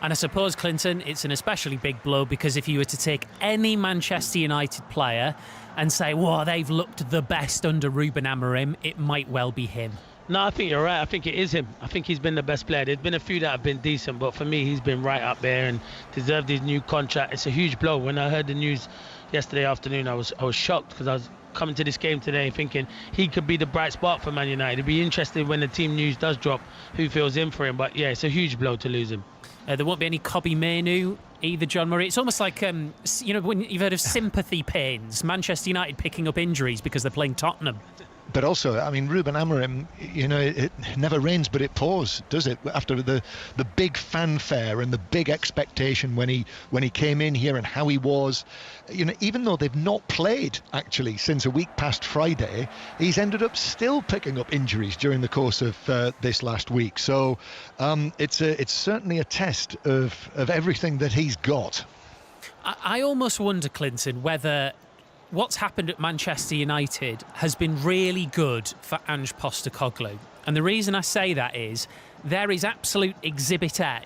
And I suppose, Clinton, it's an especially big blow because if you were to take any Manchester United player and say, well, they've looked the best under Ruben Amorim, it might well be him. No, I think you're right. I think it is him. I think he's been the best player. There's been a few that have been decent, but for me, he's been right up there and deserved his new contract. It's a huge blow. When I heard the news yesterday afternoon, I was shocked because I was coming to this game today thinking he could be the bright spot for Man United. It'd be interesting when the team news does drop who fills in for him. But yeah, it's a huge blow to lose him. There won't be any Kobbie Mainoo either, John Murray. It's almost like, when you've heard of sympathy pains, Manchester United picking up injuries because they're playing Tottenham. But also, Ruben Amorim, it never rains but it pours, does it? After the big fanfare and the big expectation when he came in here and how he was, even though they've not played actually since a week past Friday, he's ended up still picking up injuries during the course of this last week. So it's certainly a test of everything that he's got. I almost wonder, Clinton, whether what's happened at Manchester United has been really good for Ange Postecoglou. And the reason I say that is there is absolute exhibit A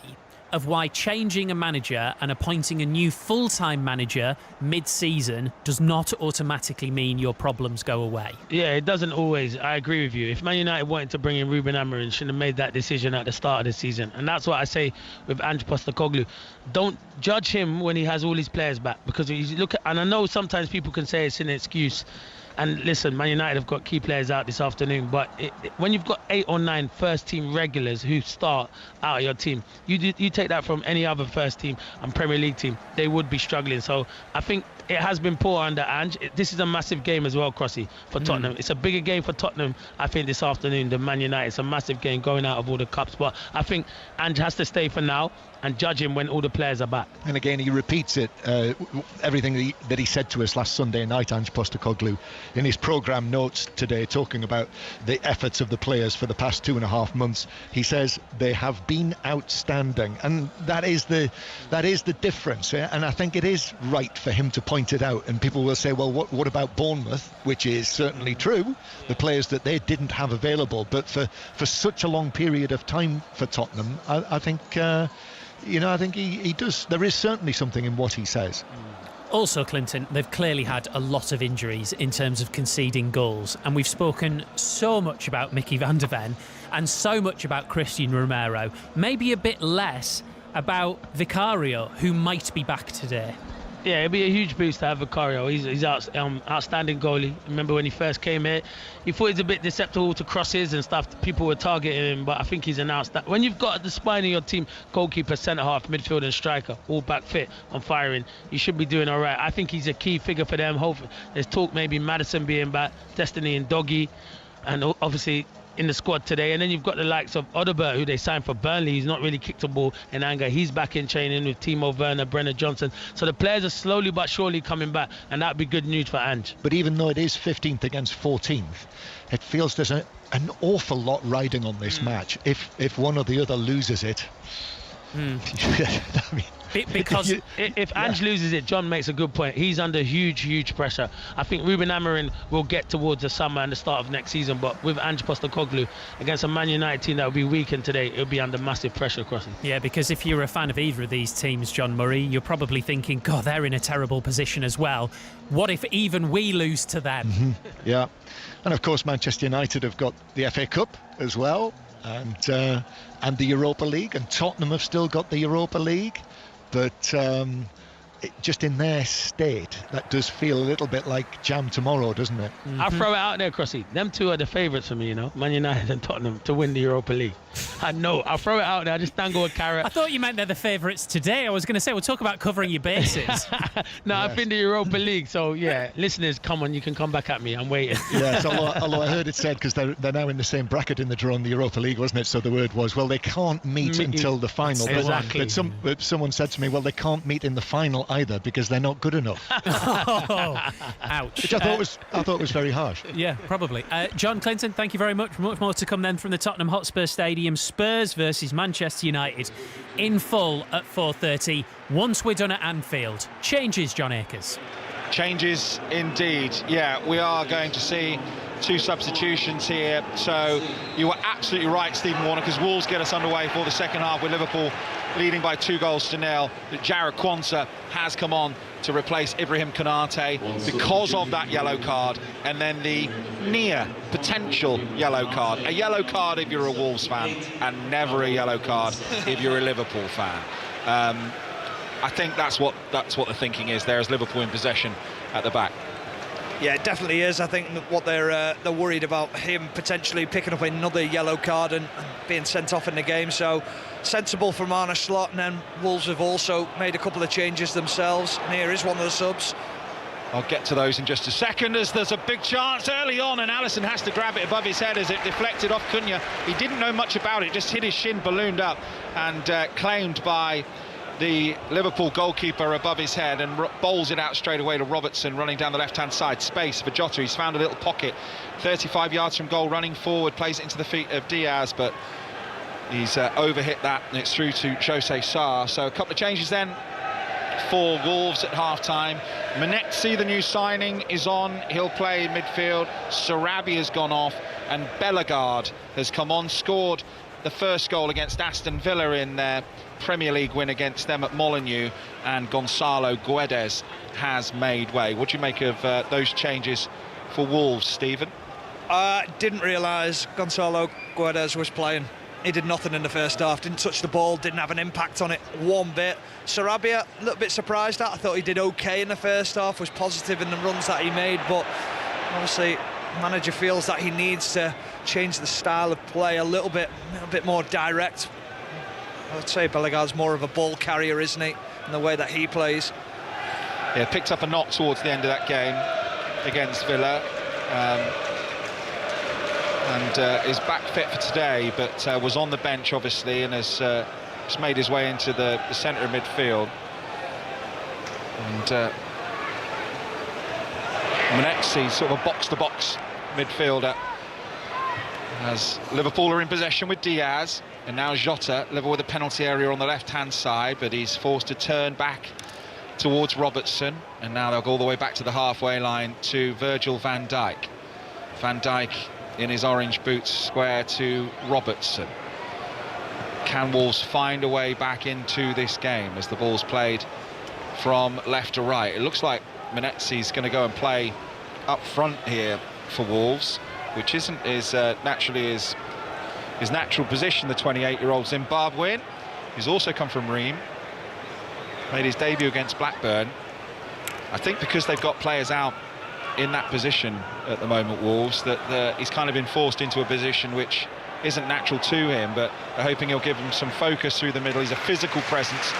of why changing a manager and appointing a new full-time manager mid-season does not automatically mean your problems go away. Yeah, it doesn't always. I agree with you. If Man United wanted to bring in Ruben Amorim, should have made that decision at the start of the season. And that's what I say with Ange Postecoglou. Don't judge him when he has all his players back, because you look at, and I know sometimes people can say it's an excuse. And listen, Man United have got key players out this afternoon, but when you've got 8 or 9 first-team regulars who start out of your team, you take that from any other first-team and Premier League team, they would be struggling. So I think it has been poor under Ange. This is a massive game as well, Crossy, for Tottenham. It's a bigger game for Tottenham, I think, this afternoon than Man United. It's a massive game going out of all the cups, but I think Ange has to stay for now and judge him when all the players are back. And again, he repeats it, everything that he said to us last Sunday night, Ange Postecoglou, in his programme notes today, talking about the efforts of the players for the past 2.5 months. He says they have been outstanding, and that is the difference. And I think it is right for him to point it out. And people will say, well, what about Bournemouth? Which is certainly true, the players that they didn't have available. But for such a long period of time for Tottenham, I think I think he does. There is certainly something in what he says. Also, Clinton, they've clearly had a lot of injuries in terms of conceding goals, and we've spoken so much about Mickey van der Ven and so much about Christian Romero, maybe a bit less about Vicario, who might be back today. Yeah, it'd be a huge boost to have Vicario. He's outstanding goalie. Remember when he first came here, he thought he's a bit susceptible to crosses and stuff. People were targeting him, but I think he's announced that when you've got the spine of your team, goalkeeper, centre-half, midfield and striker, all back fit on firing, you should be doing all right. I think he's a key figure for them. Hopefully, there's talk maybe Maddison being back, Destiny and Doggy, and obviously in the squad today. And then you've got the likes of Odegaard, who they signed for Burnley. He's not really kicked a ball in anger. He's back in training with Timo Werner, Brennan Johnson. So the players are slowly but surely coming back, and that'd be good news for Ange. But even though it is 15th against 14th, it feels there's an awful lot riding on this match. If one or the other loses it, I mean, because if Ange loses it, John makes a good point. He's under huge pressure. I think Ruben Amorim will get towards the summer and the start of next season, but with Ange Postecoglou against a Man United team that will be weakened today, it'll be under massive pressure across him. Yeah, because if you're a fan of either of these teams, John Murray, you're probably thinking, God, they're in a terrible position as well. What if even we lose to them? Yeah, and of course Manchester United have got the FA Cup as well, and the Europa League, and Tottenham have still got the Europa League. But just in their state, that does feel a little bit like jam tomorrow, doesn't it? I'll throw it out there, Crossy. Them two are the favourites for me, you know, Man United and Tottenham to win the Europa League. I know. I'll throw it out there. I just dangle a carrot. I thought you meant they're the favourites today. I was going to say, we'll talk about covering your bases. No, I've been to Europa League, so yeah, listeners, come on, you can come back at me. I'm waiting. Yes, although I heard it said, because they're now in the same bracket in the draw in the Europa League, wasn't it? So the word was, well, they can't meet until the final. Exactly. But someone said to me, well, they can't meet in the final either because they're not good enough. Ouch. Which I thought was very harsh. Yeah, probably. John Clinton, thank you very much. Much more to come then from the Tottenham Hotspur Stadium. Spurs versus Manchester United in full at 4:30. Once we're done at Anfield. Changes, John Akers. Changes indeed. Yeah, we are going to see 2 substitutions here. So you were absolutely right, Stephen Warner, because Wolves get us underway for the second half with Liverpool leading by 2-0. But Jarrod Quansah has come on to replace Ibrahim Konate because of that yellow card, and then the near potential yellow card. A yellow card if you're a Wolves fan, and never a yellow card if you're a Liverpool fan. I think that's what the thinking is there, as Liverpool in possession at the back. Yeah, it definitely is. I think what they're worried about him potentially picking up another yellow card and being sent off in the game. So sensible from Arne Slot, and then Wolves have also made a couple of changes themselves. And here is one of the subs. I'll get to those in just a second, as there's a big chance early on, and Alisson has to grab it above his head as it deflected off Cunha. He didn't know much about it, just hit his shin, ballooned up, and claimed by the Liverpool goalkeeper above his head, and bowls it out straight away to Robertson running down the left-hand side. Space for Jota. He's found a little pocket 35 yards from goal, running forward, plays it into the feet of Diaz, but he's overhit that, and it's through to Jose Sarr. So a couple of changes then for Wolves at half-time. Manetzi, the new signing, is on. He'll play in midfield. Sarabia has gone off, and Bellegarde has come on, scored the first goal against Aston Villa in their Premier League win against them at Molineux, and Gonzalo Guedes has made way. What do you make of those changes for Wolves, Stephen? Didn't realise Gonzalo Guedes was playing. He did nothing in the first half, didn't touch the ball, didn't have an impact on it one bit. Sarabia, a little bit surprised at. I thought he did okay in the first half, was positive in the runs that he made, but obviously manager feels that he needs to change the style of play a little bit more direct. I'd say Bellegarde's more of a ball carrier, isn't he, in the way that he plays. Yeah, picked up a knock towards the end of that game against Villa, and is back fit for today, but was on the bench obviously, and has made his way into the centre of midfield. And Manetzi, sort of a box-to-box midfielder, as Liverpool are in possession with Diaz, and now Jota level with the penalty area on the left-hand side, but he's forced to turn back towards Robertson, and now they'll go all the way back to the halfway line to Virgil van Dijk. Van Dijk in his orange boots, square to Robertson. Can Wolves find a way back into this game as the ball's played from left to right? It looks like Manetzi's going to go and play up front here for Wolves, which isn't naturally his natural position. The 28-year-old Zimbabwean, who's also come from Reims, made his debut against Blackburn. I think because they've got players out in that position at the moment, Wolves, that he's kind of been forced into a position which isn't natural to him, but they're hoping he'll give him some focus through the middle. He's a physical presence.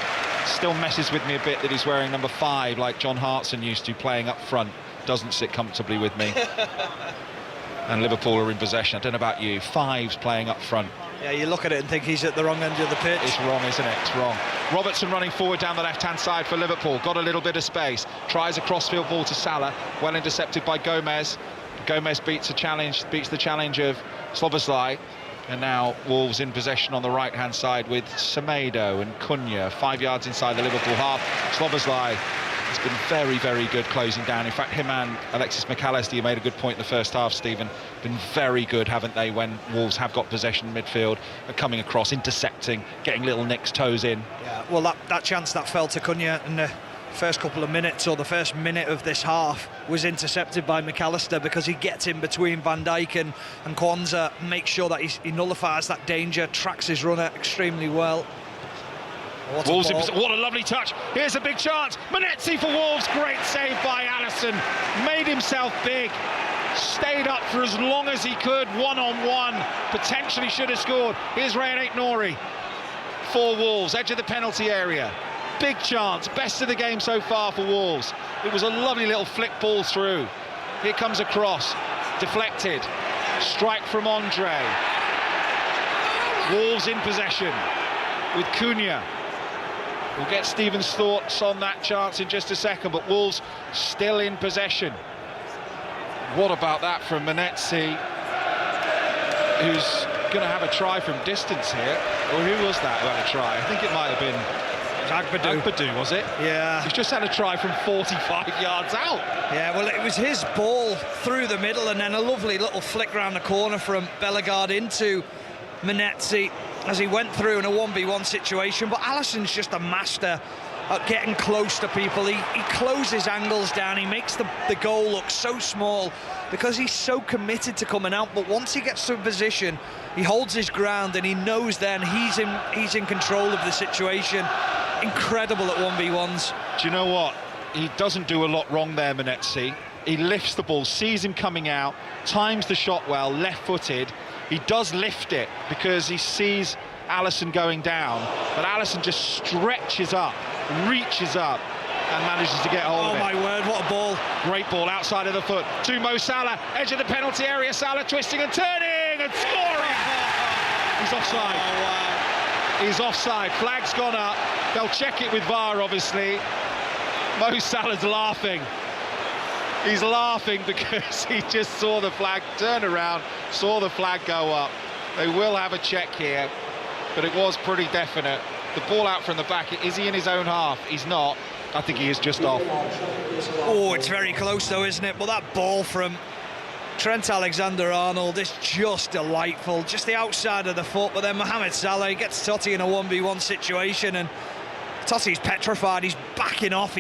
Still messes with me a bit that he's wearing number 5 like John Hartson used to, playing up front. Doesn't sit comfortably with me. And Liverpool are in possession. I don't know about you, 5's playing up front. Yeah, you look at it and think he's at the wrong end of the pitch. It's wrong, isn't it? It's wrong. Robertson running forward down the left-hand side for Liverpool. Got a little bit of space. Tries a crossfield ball to Salah. Well intercepted by Gomez. Gomez beats the challenge of Szoboszlai. And now Wolves in possession on the right-hand side with Semedo and Cunha, 5 yards inside the Liverpool half. Szoboszlai has been very, very good closing down. In fact, him and Alexis McAllister, you made a good point in the first half, Stephen, been very good, haven't they, when Wolves have got possession in midfield, coming across, intercepting, getting little nicks, toes in. Yeah, well, that chance that fell to Cunha in the first couple of minutes, or the first minute of this half, was intercepted by McAllister, because he gets in between Van Dijk and Quansah, makes sure that he nullifies that danger, tracks his runner extremely well. Wolves what a lovely touch. Here's a big chance. Manetzi for Wolves. Great save by Alisson. Made himself big. Stayed up for as long as he could. One-on-one. Potentially should have scored. Here's Rayan Aït-Nouri for Wolves. Edge of the penalty area. Big chance. Best of the game so far for Wolves. It was a lovely little flick ball through. Here comes a cross. Deflected. Strike from Andre. Wolves in possession with Cunha. We'll get Stephen's thoughts on that chance in just a second, but Wolves still in possession. What about that from Manetzi, who's going to have a try from distance here? Or who was that who had a try? I think it might have been Agbadou, was it? Yeah. He's just had a try from 45 yards out. Yeah, well, it was his ball through the middle and then a lovely little flick round the corner from Bellegarde into Manetzi as he went through in a 1v1 situation. But Alisson's just a master at getting close to people. He closes angles down. He makes the goal look so small because he's so committed to coming out. But once he gets to a position, he holds his ground and he knows then he's in control of the situation. Incredible at 1v1s. Do you know what? He doesn't do a lot wrong there, Manetzi. He lifts the ball, sees him coming out, times the shot well, left-footed. He does lift it because he sees Alisson going down, but Alisson just stretches up, reaches up, and manages to get hold of it. Oh my word, what a ball. Great ball outside of the foot to Mo Salah, edge of the penalty area. Salah twisting and turning and scoring. He's offside. Oh, wow. He's offside. Flag's gone up. They'll check it with VAR, obviously. Mo Salah's laughing. He's laughing because he just saw the flag turn around, saw the flag go up. They will have a check here, but it was pretty definite. The ball out from the back, is he in his own half? He's not. I think he is just off. Oh, it's very close though, isn't it? But that ball from Trent Alexander-Arnold is just delightful. Just the outside of the foot, but then Mohamed Salah gets Totti in a 1v1 situation, and Totti's petrified. He's backing off,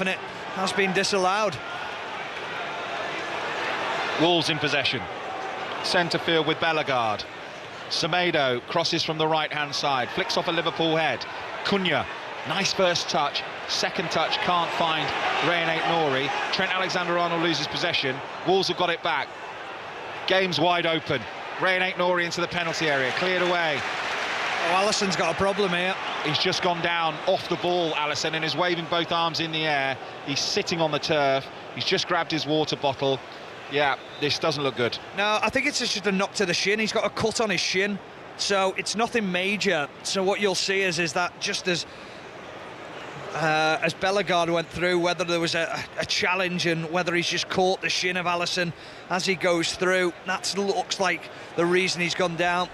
and it has been disallowed. Wolves in possession. Centre field with Bellegarde. Semedo crosses from the right-hand side, flicks off a Liverpool head. Cunha, nice first touch. Second touch, can't find Rayan Aït-Nouri. Trent Alexander-Arnold loses possession. Wolves have got it back. Game's wide open. Rayan Aït-Nouri into the penalty area, cleared away. Oh, Alisson's got a problem here. He's just gone down off the ball, Alisson, and is waving both arms in the air. He's sitting on the turf. He's just grabbed his water bottle. Yeah, this doesn't look good. No, I think it's just a knock to the shin. He's got a cut on his shin, so it's nothing major. So what you'll see is that just as Bellegarde went through, whether there was a challenge and whether he's just caught the shin of Alisson as he goes through, that looks like the reason he's gone down.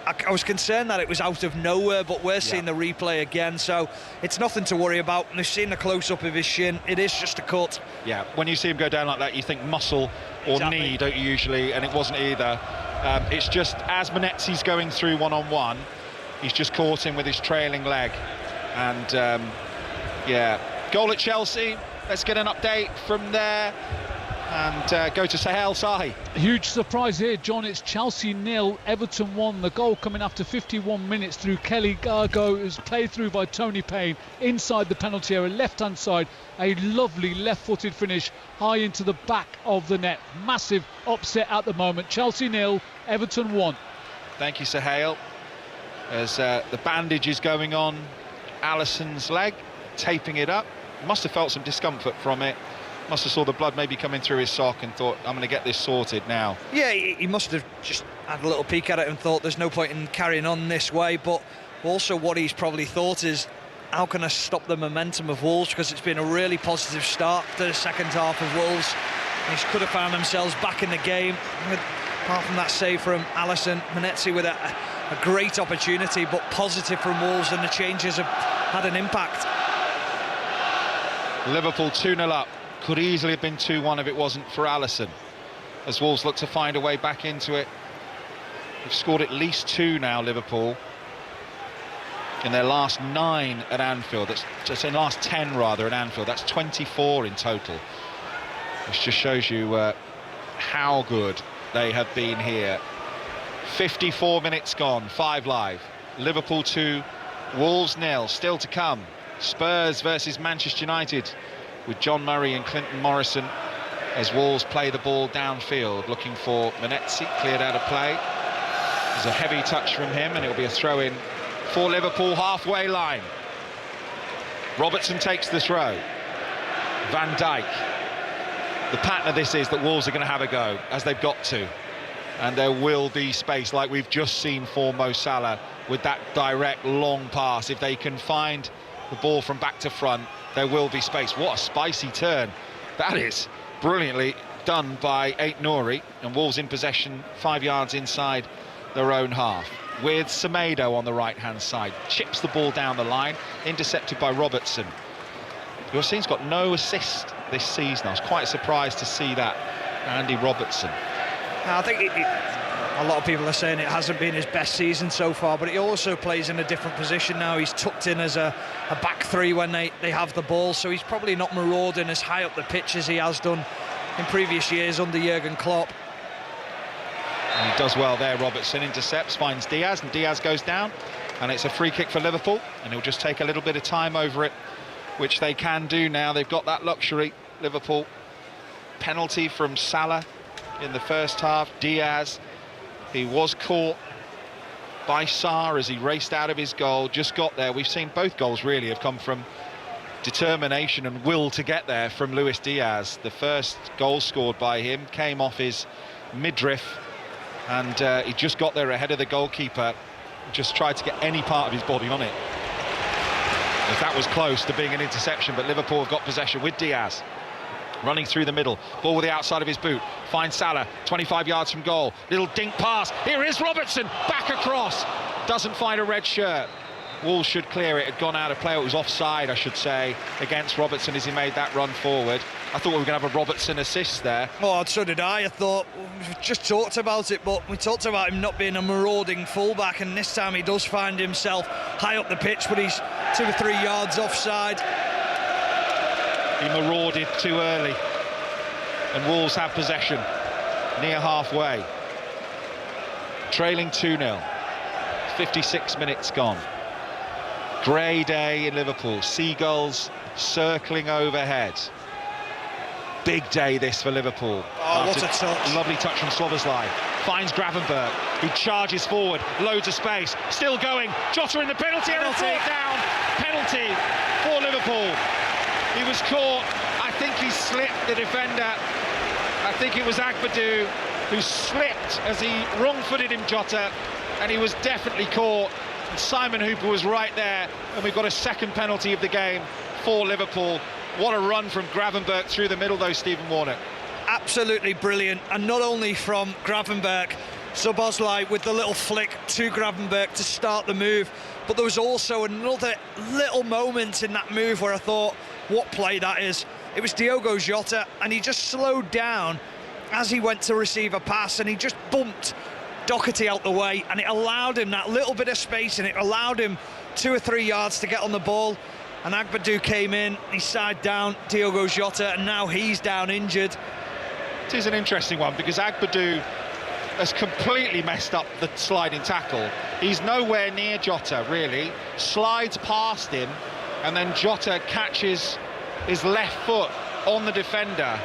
I was concerned that it was out of nowhere, but we're seeing the replay again, so it's nothing to worry about. And we've seen a close-up of his shin. It is just a cut. Yeah, when you see him go down like that, you think muscle or knee, don't you usually? And it wasn't either. It's just as Manetzi's going through one-on-one, he's just caught him with his trailing leg. And, yeah, goal at Chelsea. Let's get an update from there. And go to Sahel Sahi. Huge surprise here, John. It's Chelsea 0, Everton 1. The goal coming after 51 minutes through Kelly Gargo. It was played through by Tony Payne inside the penalty area, left-hand side. A lovely left-footed finish high into the back of the net. Massive upset at the moment. Chelsea 0, Everton 1. Thank you, Sahel. As the bandage is going on Alisson's leg, taping it up. Must have felt some discomfort from it. Must have saw the blood maybe coming through his sock and thought, I'm going to get this sorted now. Yeah, he must have just had a little peek at it and thought there's no point in carrying on this way. But also what he's probably thought is, how can I stop the momentum of Wolves? Because it's been a really positive start to the second half of Wolves. And he could have found themselves back in the game. Apart from that save from Alisson, Manetzi with a great opportunity, but positive from Wolves, and the changes have had an impact. Liverpool 2-0 up. Could easily have been 2-1 if it wasn't for Alisson, as Wolves look to find a way back into it. They've scored at least 2 now, Liverpool, in their last 9 at Anfield. That's just in last 10 rather at Anfield. That's 24 in total, which just shows you how good they have been here. 54 minutes gone, 5 live. Liverpool 2, Wolves 0, still to come. Spurs versus Manchester United with John Murray and Clinton Morrison as Wolves play the ball downfield, looking for Menezzi, cleared out of play. There's a heavy touch from him, and it'll be a throw-in for Liverpool halfway line. Robertson takes the throw. Van Dijk. The pattern of this is that Wolves are going to have a go, as they've got to. And there will be space, like we've just seen for Mo Salah, with that direct long pass. If they can find the ball from back to front, there will be space. What a spicy turn. That is brilliantly done by Aït-Nouri, and Wolves in possession 5 yards inside their own half, with Semedo on the right-hand side. Chips the ball down the line, intercepted by Robertson. Yourcean's got no assist this season. I was quite surprised to see that, Andy Robertson. I think a lot of people are saying it hasn't been his best season so far, but he also plays in a different position now. He's tucked in as a back three when they have the ball, so he's probably not marauding as high up the pitch as he has done in previous years under Jurgen Klopp. And he does well there. Robertson intercepts, finds Diaz, and Diaz goes down, and it's a free kick for Liverpool, and he'll just take a little bit of time over it, which they can do now. They've got that luxury, Liverpool. Penalty from Salah in the first half. Diaz, he was caught by Sarr as he raced out of his goal, just got there. We've seen both goals really have come from determination and will to get there from Luis Diaz. The first goal scored by him came off his midriff, and he just got there ahead of the goalkeeper, just tried to get any part of his body on it. If that was close to being an interception, but Liverpool have got possession with Diaz. Running through the middle, ball with the outside of his boot, finds Salah, 25 yards from goal, little dink pass, here is Robertson, back across, doesn't find a red shirt. Wolves should clear it, had gone out of play, it was offside I should say, against Robertson as he made that run forward. I thought we were going to have a Robertson assist there. Oh, so did I thought, we just talked about it, but we talked about him not being a marauding fullback, and this time he does find himself high up the pitch, but he's 2 or 3 yards offside. He marauded too early, and Wolves have possession near halfway, trailing 2-0, 56 minutes gone. Grey day in Liverpool, seagulls circling overhead. Big day this for Liverpool. Oh, what a touch. Lovely touch from Szoboszlai. Finds Gravenberch, who charges forward, loads of space, still going, Jota in the penalty area, brought down, penalty for Liverpool. He was caught, I think he slipped the defender. I think it was Agbadou who slipped as he wrong-footed him, Jota, and he was definitely caught. And Simon Hooper was right there, and we've got a second penalty of the game for Liverpool. What a run from Gravenberch through the middle though, Stephen Warnock. Absolutely brilliant, and not only from Gravenberch, Szoboszlai with the little flick to Gravenberch to start the move, but there was also another little moment in that move where I thought, what play that is. It was Diogo Jota, and he just slowed down as he went to receive a pass, and he just bumped Doherty out the way, and it allowed him that little bit of space, and it allowed him 2 or 3 yards to get on the ball. And Agbadou came in, he side down Diogo Jota, and now he's down injured. It is an interesting one because Agbadou has completely messed up the sliding tackle. He's nowhere near Jota really, slides past him, and then Jota catches his left foot on the defender.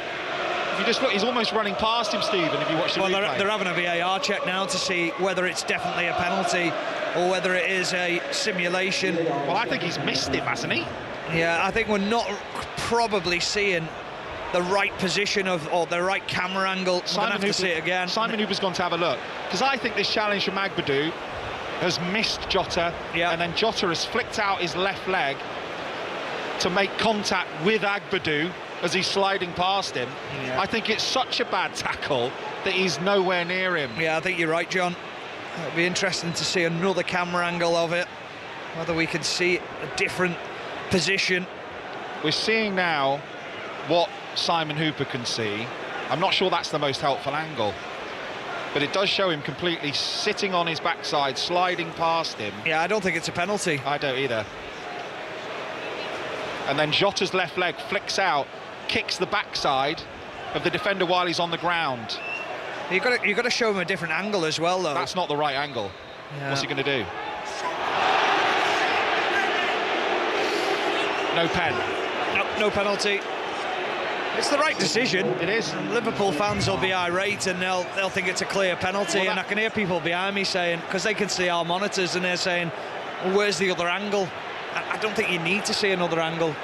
If you just look, he's almost running past him, Stephen, if you watch the replay. Well, they're having a VAR check now to see whether it's definitely a penalty or whether it is a simulation. Well, I think he's missed him, hasn't he? Yeah, I think we're not probably seeing the right position or the right camera angle. Simon Hooper, to see it again. Simon Hooper's gone to have a look, because I think this challenge from Agbadou has missed Jota, and then Jota has flicked out his left leg to make contact with Agbadou as he's sliding past him. I think it's such a bad tackle that he's nowhere near him. Yeah, I think you're right, John. It'll be interesting to see another camera angle of it, whether we can see a different position. We're seeing now what Simon Hooper can see. I'm not sure that's the most helpful angle, but it does show him completely sitting on his backside, sliding past him. Yeah, I don't think it's a penalty. I don't either. And then Jota's left leg flicks out, kicks the backside of the defender while he's on the ground. You've got to show him a different angle as well, though. That's not the right angle. Yeah. What's he going to do? No pen. No penalty. It's the right decision. It is. And Liverpool fans will be irate and they'll think it's a clear penalty. And I can hear people behind me saying, because they can see our monitors, and they're saying, well, where's the other angle? I don't think you need to see another angle.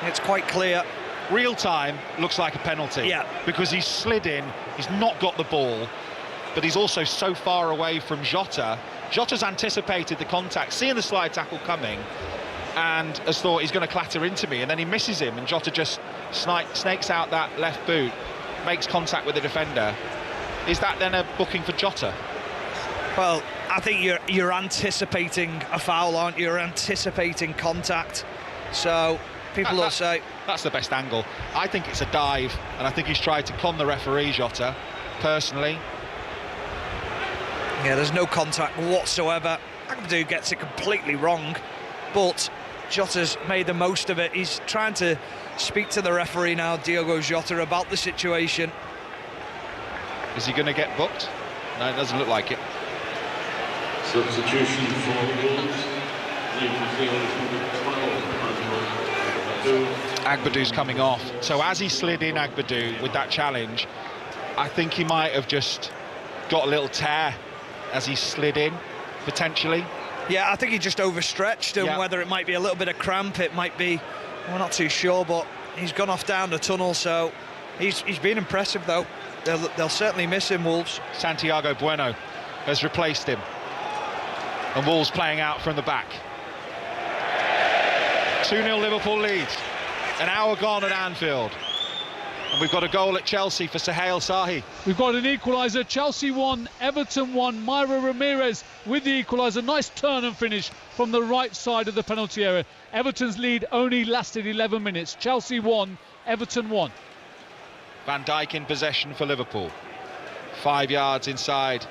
It's quite clear. Real time looks like a penalty. Yeah. Because he's slid in, he's not got the ball, but he's also so far away from Jota. Jota's anticipated the contact, seeing the slide tackle coming, and has thought he's going to clatter into me, and then he misses him, and Jota just snakes out that left boot, makes contact with the defender. Is that then a booking for Jota? Well, I think you're anticipating a foul, aren't you? You're anticipating contact. So people will say... That's the best angle. I think it's a dive, and I think he's tried to con the referee, Jota, personally. Yeah, there's no contact whatsoever. Agbadou gets it completely wrong, but Jota's made the most of it. He's trying to speak to the referee now, Diogo Jota, about the situation. Is he going to get booked? No, it doesn't look like it. Substitution for Wolves. Agbadou's coming off. So as he slid in, Agbadou, with that challenge, I think he might have just got a little tear as he slid in, potentially. Yeah, I think he just overstretched, and whether it might be a little bit of cramp, it might be, we're not too sure, but he's gone off down the tunnel, so he's been impressive, though. They'll certainly miss him, Wolves. Santiago Bueno has replaced him, and Wolves playing out from the back. 2-0 Liverpool lead. An hour gone at Anfield. And we've got a goal at Chelsea for Sohail Sahi. We've got an equaliser. Chelsea 1, Everton 1. Myra Ramirez with the equaliser. Nice turn and finish from the right side of the penalty area. Everton's lead only lasted 11 minutes. Chelsea 1, Everton 1. Van Dijk in possession for Liverpool. 5 yards inside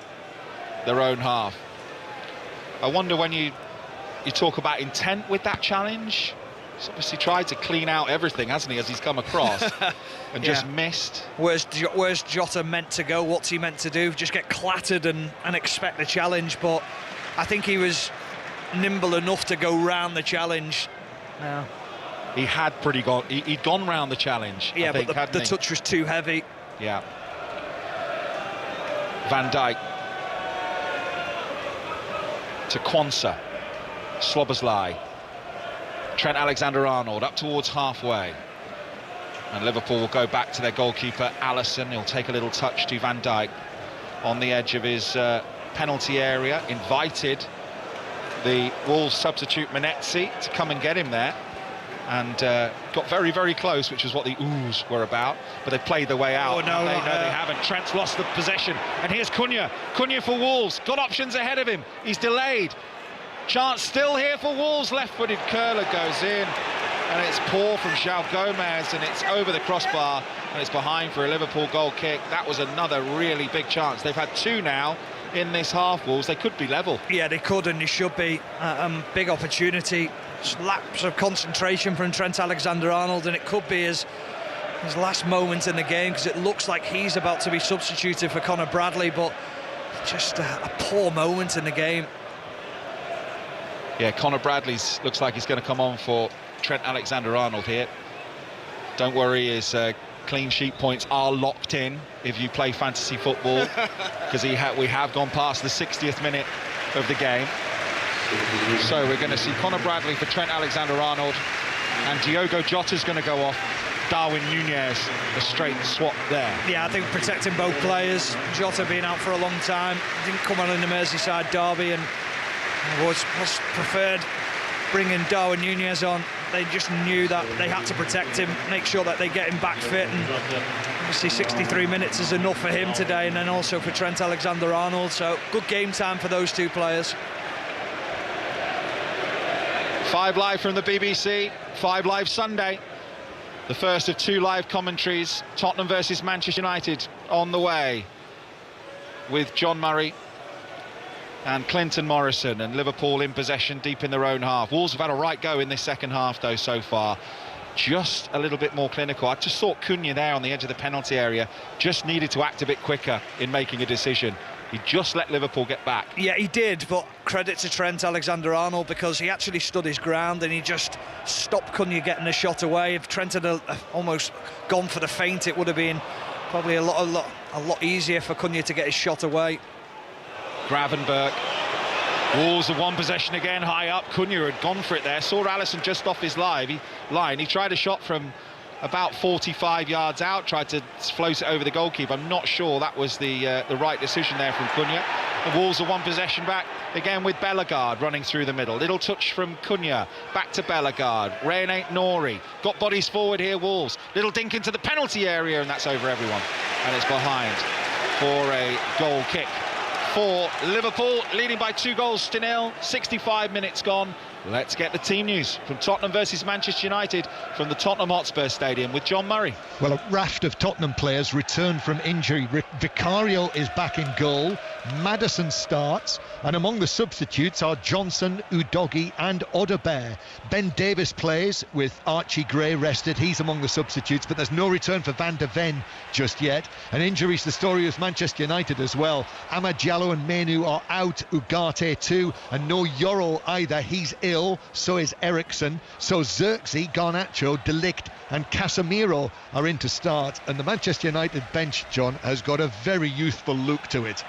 their own half. I wonder when you talk about intent with that challenge. He's obviously tried to clean out everything, hasn't he, as he's come across and just missed. Where's Jota meant to go? What's he meant to do? Just get clattered and expect the challenge, but I think he was nimble enough to go round the challenge. No. He had he'd gone round the challenge. Yeah, I think, but the touch was too heavy. Yeah. Van Dijk to Quansah. Slobberslai. Trent Alexander-Arnold up towards halfway, and Liverpool will go back to their goalkeeper Alisson. He'll take a little touch to Van Dijk on the edge of his penalty area, invited the Wolves substitute Menetzi to come and get him there, and got very, very close, which was what the oohs were about, but they played their way out. Oh, no, they haven't. Trent's lost the possession, and here's Cunha for Wolves, got options ahead of him, he's delayed. Chance still here for Wolves, left-footed curler goes in, and it's poor from João Gomez, and it's over the crossbar, and it's behind for a Liverpool goal kick. That was another really big chance. They've had 2 now in this half, Wolves. They could be level. Yeah, they could, and they should be. Big opportunity. Just lapse of concentration from Trent Alexander-Arnold, and it could be his last moment in the game, because it looks like he's about to be substituted for Conor Bradley, but just a poor moment in the game. Yeah, Conor Bradley looks like he's going to come on for Trent Alexander-Arnold here. Don't worry, his clean sheet points are locked in if you play fantasy football, because we have gone past the 60th minute of the game. So we're going to see Conor Bradley for Trent Alexander-Arnold, and Diogo Jota's going to go off. Darwin Nunez, a straight swap there. Yeah, I think protecting both players. Jota being out for a long time, didn't come on in the Merseyside derby, and was preferred bringing Darwin Nunez on. They just knew that they had to protect him, make sure that they get him back fit, and obviously 63 minutes is enough for him today, and then also for Trent Alexander-Arnold, so good game time for those 2 players. 5 Live from the BBC, 5 Live Sunday. The first of 2 live commentaries, Tottenham versus Manchester United on the way, with John Murray and Clinton Morrison, and Liverpool in possession deep in their own half. Wolves have had a right go in this second half, though, so far. Just a little bit more clinical. I just thought Cunha there on the edge of the penalty area just needed to act a bit quicker in making a decision. He just let Liverpool get back. Yeah, he did, but credit to Trent Alexander-Arnold, because he actually stood his ground and he just stopped Cunha getting a shot away. If Trent had almost gone for the feint, it would have been probably a lot easier for Cunha to get his shot away. Gravenberch. Wolves of one possession again, high up. Cunha had gone for it there. Saw Alisson just off his line. He tried a shot from about 45 yards out, tried to float it over the goalkeeper. I'm not sure that was the right decision there from Cunha. The Wolves are one possession back, again with Bellegarde running through the middle. Little touch from Cunha, back to Bellegarde. René Nori, got bodies forward here, Wolves. Little dink into the penalty area, and that's over everyone. And it's behind for a goal kick for Liverpool, leading by 2-0. 65 minutes gone. Let's get the team news from Tottenham versus Manchester United from the Tottenham Hotspur Stadium with John Murray. Well, a raft of Tottenham players returned from injury. Vicario is back in goal. Maddison starts, and among the substitutes are Johnson, Udogie and Odegaard. Ben Davies plays with Archie Gray rested. He's among the substitutes, but there's no return for Van de Ven just yet. And injuries, the story of Manchester United as well. Amad Diallo and Menu are out, Ugarte too, and no Yorrell either. He's ill, so is Eriksen. So Xerxes, Garnacho, De Ligt and Casemiro are in to start. And the Manchester United bench, John, has got a very youthful look to it.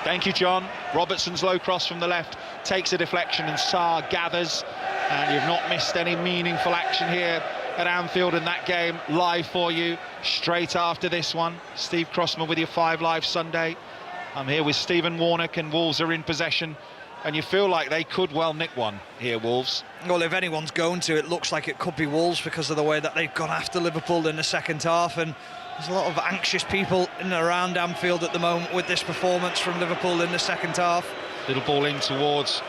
Thank you, John. Robertson's low cross from the left takes a deflection and Sarr gathers. And you've not missed any meaningful action here at Anfield in that game. Live for you straight after this one. Steve Crossman with your 5 Live Sunday. I'm here with Stephen Warnock, and Wolves are in possession. And you feel like they could well nick one here, Wolves. Well, if anyone's going to, it looks like it could be Wolves because of the way that they've gone after Liverpool in the second half. And there's a lot of anxious people in and around Anfield at the moment with this performance from Liverpool in the second half. Little ball in towards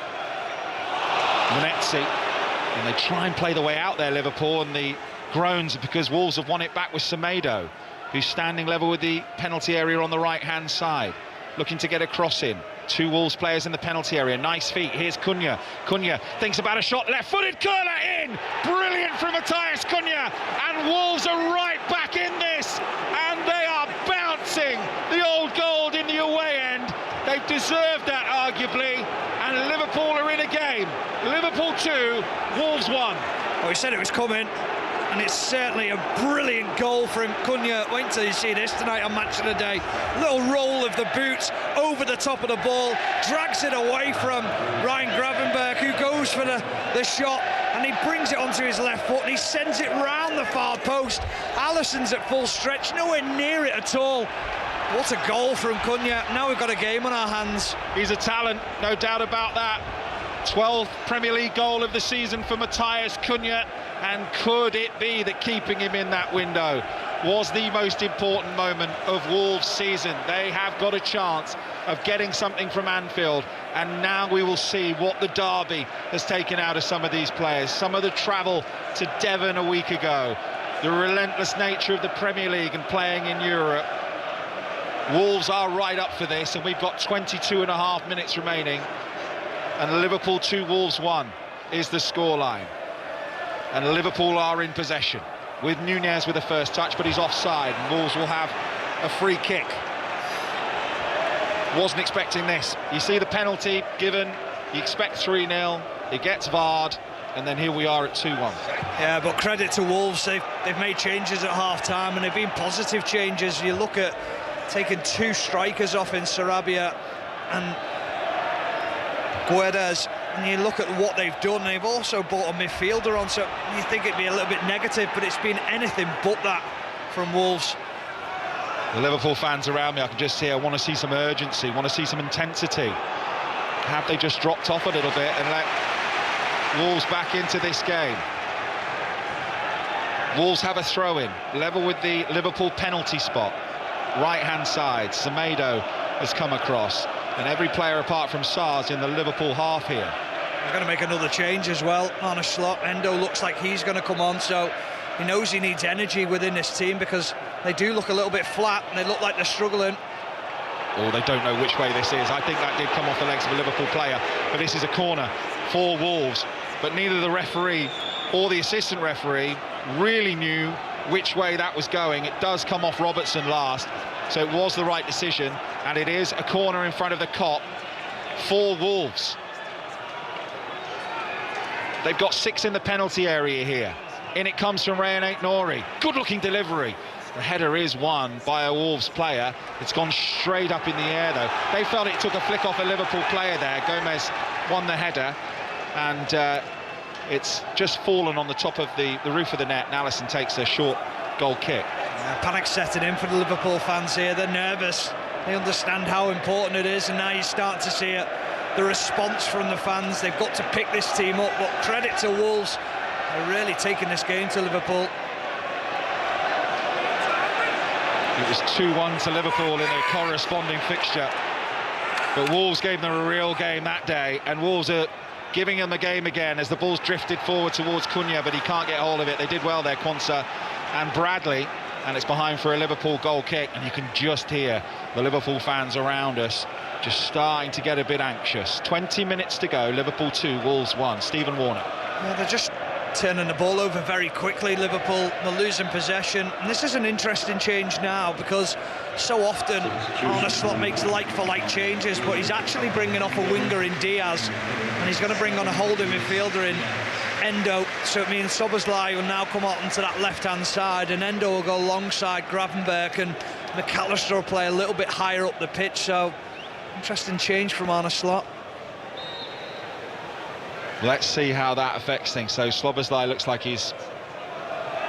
Venezia, and they try and play the way out there, Liverpool, and the groans because Wolves have won it back with Semedo, who's standing level with the penalty area on the right-hand side, looking to get a cross in. 2 Wolves players in the penalty area. Nice feet. Here's Cunha. Cunha thinks about a shot. Left-footed curler in. Brilliant from Matthias Cunha. And Wolves are right back in this. And they are bouncing the old gold in the away end. They've deserved that, arguably. And Liverpool are in a game. Liverpool 2, Wolves 1. Well, we said it was coming. And it's certainly a brilliant goal from Cunha. Wait until you see this tonight on Match of the Day. Little roll of the boot over the top of the ball, drags it away from Ryan Gravenberch, who goes for the shot, and he brings it onto his left foot and he sends it round the far post. Alisson's at full stretch, nowhere near it at all. What a goal from Cunha. Now we've got a game on our hands. He's a talent, no doubt about that. 12th Premier League goal of the season for Matthias Cunha. And could it be that keeping him in that window was the most important moment of Wolves' season? They have got a chance of getting something from Anfield, and now we will see what the derby has taken out of some of these players. Some of the travel to Devon a week ago, the relentless nature of the Premier League and playing in Europe. Wolves are right up for this, and we've got 22.5 minutes remaining, and Liverpool 2, Wolves 1 is the scoreline. And Liverpool are in possession with Nunez with the first touch, but he's offside, and Wolves will have a free kick. Wasn't expecting this. You see the penalty given, you expect 3-0, it gets VAR'd, and then here we are at 2-1. Yeah, but credit to Wolves, they've made changes at half-time, and they've been positive changes. You look at taking 2 strikers off in Sarabia and Guedes, and you look at what they've done. They've also brought a midfielder on, so you think it'd be a little bit negative, but it's been anything but that from Wolves. The Liverpool fans around me, I can just hear, want to see some urgency, want to see some intensity. Have they just dropped off a little bit and let Wolves back into this game? Wolves have a throw-in, level with the Liverpool penalty spot. Right-hand side, Semedo has come across, and every player apart from Sarr's in the Liverpool half here. They're going to make another change as well on a slot. Endo looks like he's going to come on, so he knows he needs energy within this team because they do look a little bit flat and they look like they're struggling. Oh, they don't know which way this is. I think that did come off the legs of a Liverpool player, but this is a corner for Wolves. But neither the referee or the assistant referee really knew which way that was going. It does come off Robertson last, so it was the right decision. and it is a corner in front of the Kop for Wolves. They've got 6 in the penalty area here. In it comes from Rayan Aït-Nouri. Good-looking delivery. The header is won by a Wolves player. It's gone straight up in the air, though. They felt it took a flick off a Liverpool player there. Gomez won the header, and it's just fallen on the top of the roof of the net, and Alisson takes a short goal kick. Panic setting in for the Liverpool fans here. They're nervous. They understand how important it is, and now you start to see the response from the fans. They've got to pick this team up, but credit to Wolves. They're really taking this game to Liverpool. It was 2-1 to Liverpool in a corresponding fixture, but Wolves gave them a real game that day, and Wolves are giving them a game again as the ball's drifted forward towards Cunha, but he can't get hold of it. They did well there, Quansah and Bradley, and it's behind for a Liverpool goal kick, and you can just hear the Liverpool fans around us just starting to get a bit anxious. 20 minutes to go, Liverpool 2, Wolves 1. Stephen Warner. Yeah, they're just turning the ball over very quickly, Liverpool. They're losing possession, and this is an interesting change now, because so often Arne Slot makes like-for-like changes, but he's actually bringing off a winger in Diaz, and he's going to bring on a holding midfielder in Endo, so it means Szoboszlai will now come out onto that left-hand side, and Endo will go alongside Gravenberch, and McAllister will play a little bit higher up the pitch. So interesting change from Arne Slot. Let's see how that affects things. So Szoboszlai looks like he's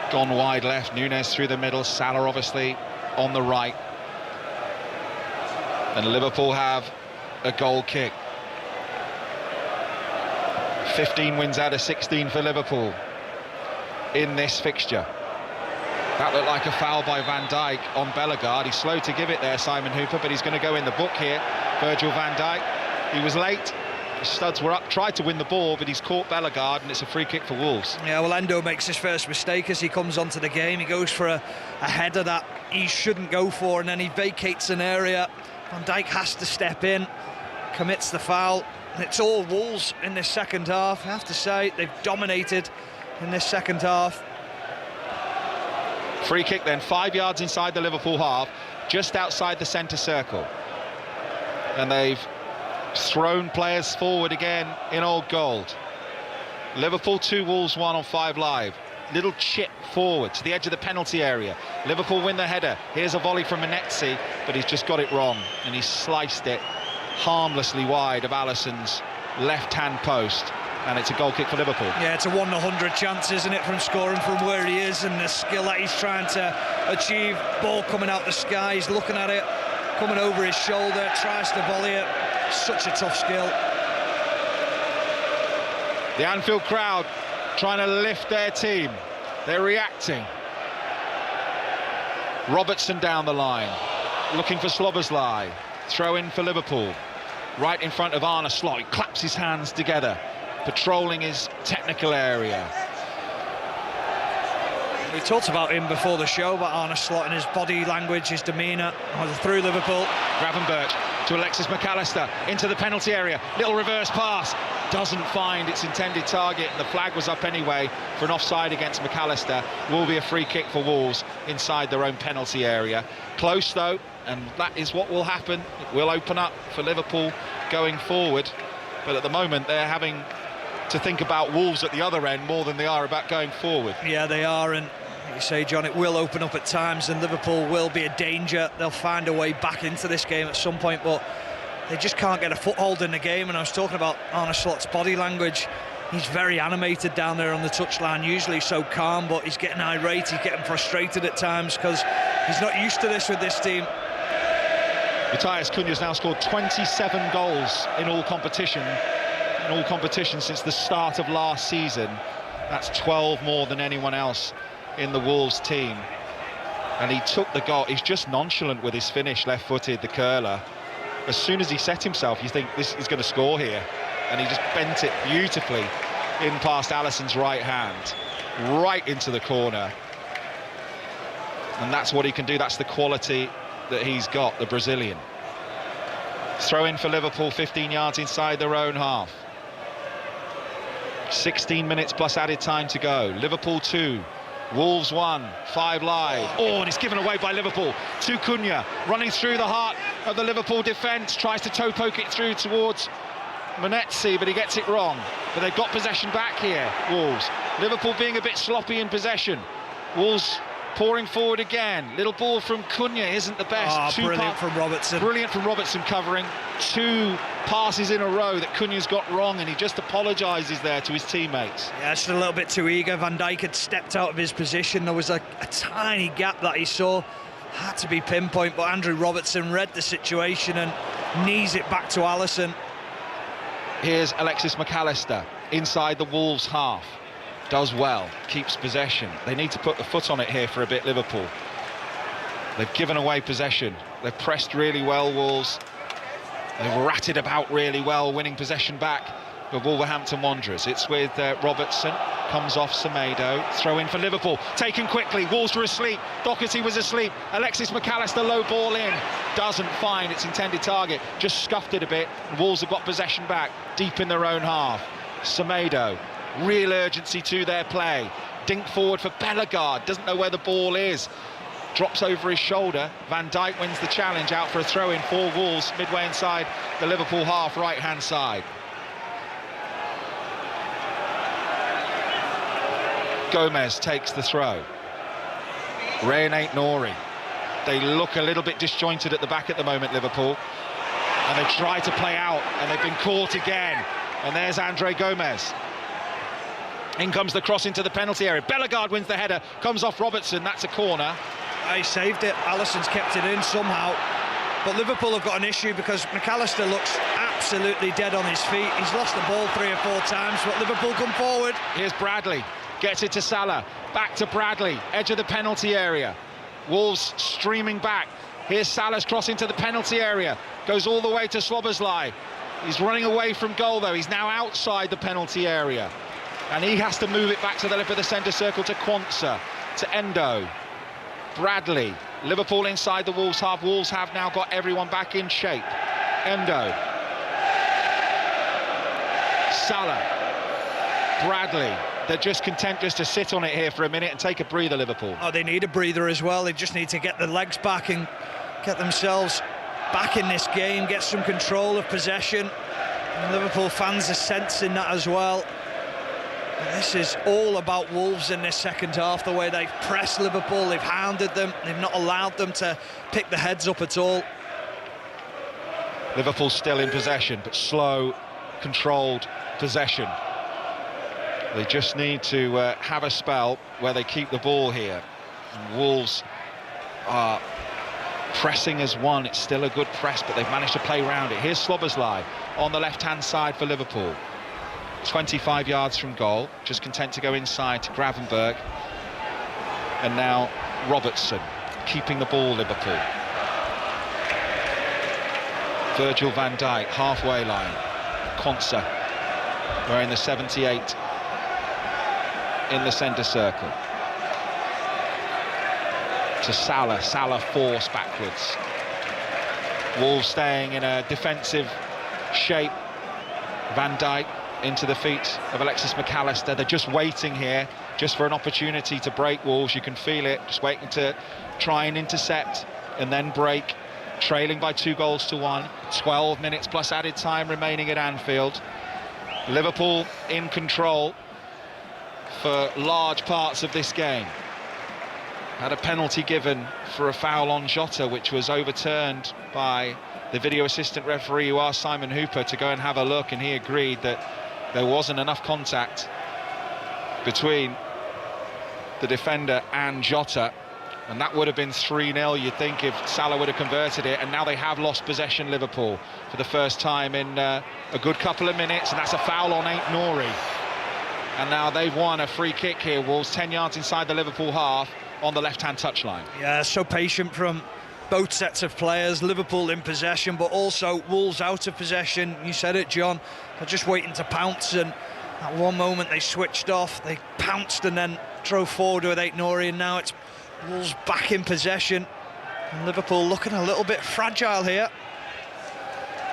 gone wide left, Núñez through the middle, Salah obviously on the right, and Liverpool have a goal kick. 15 wins out of 16 for Liverpool in this fixture. That looked like a foul by Van Dijk on Bellegarde. He's slow to give it there, Simon Hooper, but he's going to go in the book here. Virgil van Dijk, he was late. His studs were up, tried to win the ball, but he's caught Bellegarde, and it's a free kick for Wolves. Yeah, well, Endo makes his first mistake as he comes onto the game. He goes for a header that he shouldn't go for, and then he vacates an area. Van Dijk has to step in, commits the foul. It's all Wolves in this second half. I have to say, they've dominated in this second half. Free kick then, 5 yards inside the Liverpool half, just outside the centre circle. And they've thrown players forward again in old gold. Liverpool 2, Wolves 1 on 5 Live. Little chip forward to the edge of the penalty area. Liverpool win the header. Here's a volley from Menetzi, but he's just got it wrong, and he's sliced it harmlessly wide of Alisson's left-hand post, and it's a goal kick for Liverpool. Yeah, it's a 1-100 chance, isn't it, from scoring from where he is, and the skill that he's trying to achieve. Ball coming out the sky, he's looking at it, coming over his shoulder, tries to volley it. Such a tough skill. The Anfield crowd trying to lift their team. They're reacting. Robertson down the line, looking for Szoboszlai. Throw in for Liverpool. Right in front of Arne Slot. He claps his hands together, patrolling his technical area. We talked about him before the show, about Arne Slot and his body language, his demeanour. Through Liverpool. Gravenberch to Alexis McAllister into the penalty area. Little reverse pass. Doesn't find its intended target. The flag was up anyway for an offside against McAllister. Will be a free kick for Wolves inside their own penalty area. Close though, and that is what will happen. It will open up for Liverpool going forward. But at the moment, they're having to think about Wolves at the other end more than they are about going forward. Yeah, they are, and like you say, John, it will open up at times, and Liverpool will be a danger. They'll find a way back into this game at some point, but they just can't get a foothold in the game. And I was talking about Arne Slot's body language. He's very animated down there on the touchline, usually so calm, but he's getting irate, he's getting frustrated at times because he's not used to this with this team. Matthias Cunha's now scored 27 goals in all competition since the start of last season. That's 12 more than anyone else in the Wolves team. And he took the goal. He's just nonchalant with his finish, left-footed, the curler. As soon as he set himself, you think this is going to score here. And he just bent it beautifully in past Alisson's right hand, right into the corner. And that's what he can do. That's the quality that he's got, the Brazilian. Throw in for Liverpool, 15 yards inside their own half. 16 minutes plus added time to go. Liverpool 2, Wolves 1, 5 Live. Oh, and it's given away by Liverpool to Cunha, running through the heart of the Liverpool defence, tries to toe poke it through towards Monetzi, but he gets it wrong. But they've got possession back here, Wolves. Liverpool being a bit sloppy in possession. Wolves pouring forward again. Little ball from Cunha isn't the best. Brilliant from Robertson. Brilliant from Robertson, covering 2 passes in a row that Cunha's got wrong, and he just apologises there to his teammates. Yeah, just a little bit too eager. Van Dijk had stepped out of his position. There was a tiny gap that he saw. Had to be pinpoint, but Andrew Robertson read the situation and knees it back to Alisson. Here's Alexis McAllister inside the Wolves half. Does well, keeps possession. They need to put the foot on it here for a bit, Liverpool. They've given away possession. They've pressed really well, Wolves. They've ratted about really well, winning possession back for Wolverhampton Wanderers. It's with Robertson, comes off Semedo, throw in for Liverpool, taken quickly. Wolves were asleep, Doherty was asleep. Alexis McAllister, low ball in, doesn't find its intended target, just scuffed it a bit. Wolves have got possession back, deep in their own half. Semedo, real urgency to their play. Dink forward for Bellegarde, doesn't know where the ball is. Drops over his shoulder. Van Dijk wins the challenge, out for a throw-in for Wolves, midway inside the Liverpool half, right-hand side. Gomez takes the throw. Ray and Aït-Nouri. They look a little bit disjointed at the back at the moment, Liverpool. And they try to play out, and they've been caught again. And there's Andre Gomez. In comes the cross into the penalty area. Bellegarde wins the header, comes off Robertson, that's a corner. He saved it, Alisson's kept it in somehow. But Liverpool have got an issue because McAllister looks absolutely dead on his feet. He's lost the ball 3 or 4 times, but Liverpool come forward. Here's Bradley, gets it to Salah, back to Bradley, edge of the penalty area. Wolves streaming back. Here's Salah's cross into the penalty area, goes all the way to Szoboszlai. He's running away from goal though, he's now outside the penalty area. And he has to move it back to the left of the centre circle to Quansah, to Endo. Bradley, Liverpool inside the Wolves half. Wolves have now got everyone back in shape. Endo. Salah. Bradley. They're just content just to sit on it here for a minute and take a breather, Liverpool. Oh, they need a breather as well. They just need to get the legs back and get themselves back in this game, get some control of possession. And Liverpool fans are sensing that as well. This is all about Wolves in this second half, the way they've pressed Liverpool, they've hounded them, they've not allowed them to pick the heads up at all. Liverpool still in possession, but slow, controlled possession. They just need to have a spell where they keep the ball here. And Wolves are pressing as one. It's still a good press, but they've managed to play around it. Here's Szoboszlai on the left-hand side for Liverpool. 25 yards from goal, just content to go inside to Gravenberg. And now Robertson keeping the ball, Liverpool. Virgil van Dijk, halfway line. Quansah wearing the 78 in the centre circle. To Salah, Salah forced backwards. Wolves staying in a defensive shape. Van Dijk into the feet of Alexis McAllister. They're just waiting here, just for an opportunity to break Wolves. You can feel it, just waiting to try and intercept and then break. Trailing by 2-1. 12 minutes plus added time remaining at Anfield. Liverpool in control for large parts of this game. Had a penalty given for a foul on Jota, which was overturned by the video assistant referee, who asked Simon Hooper to go and have a look, and he agreed that there wasn't enough contact between the defender and Jota, and that would have been 3-0, you'd think, if Salah would have converted it. And now they have lost possession, Liverpool, for the first time in a good couple of minutes, and that's a foul on Aït-Nouri. And now they've won a free kick here, Wolves, 10 yards inside the Liverpool half on the left-hand touchline. Yeah, so patient from both sets of players. Liverpool in possession, but also Wolves out of possession. You said it, John. They're just waiting to pounce, and at one moment they switched off, they pounced and then drove forward with Aït-Nouri, and now it's Wolves back in possession. And Liverpool looking a little bit fragile here.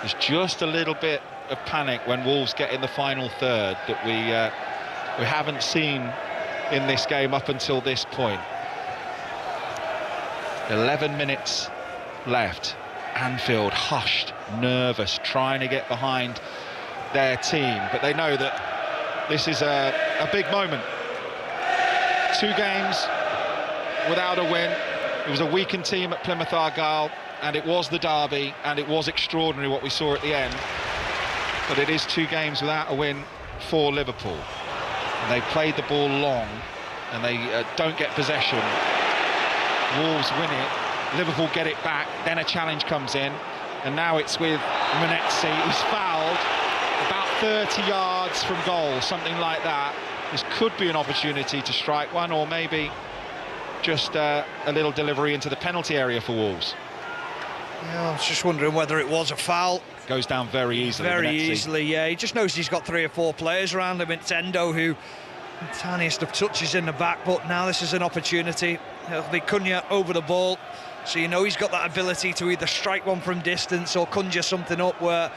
There's just a little bit of panic when Wolves get in the final third that we haven't seen in this game up until this point. 11 minutes left. Anfield hushed, nervous, trying to get behind their team, but they know that this is a big moment. 2 games without a win. It was a weakened team at Plymouth Argyle, and it was the derby, and it was extraordinary what we saw at the end. But it is 2 games without a win for Liverpool. And they played the ball long, and they don't get possession. Wolves win it, Liverpool get it back, then a challenge comes in, and now it's with Manetzi, who's fouled about 30 yards from goal, something like that. This could be an opportunity to strike one, or maybe just a little delivery into the penalty area for Wolves. Yeah, I was just wondering whether it was a foul. Goes down very easily. Very Manetzi. easily, yeah. He just knows he's got 3 or 4 players around him. It's Endo who, the tiniest of touches in the back, but now this is an opportunity. It'll be Cunha over the ball, so you know he's got that ability to either strike one from distance or conjure something up where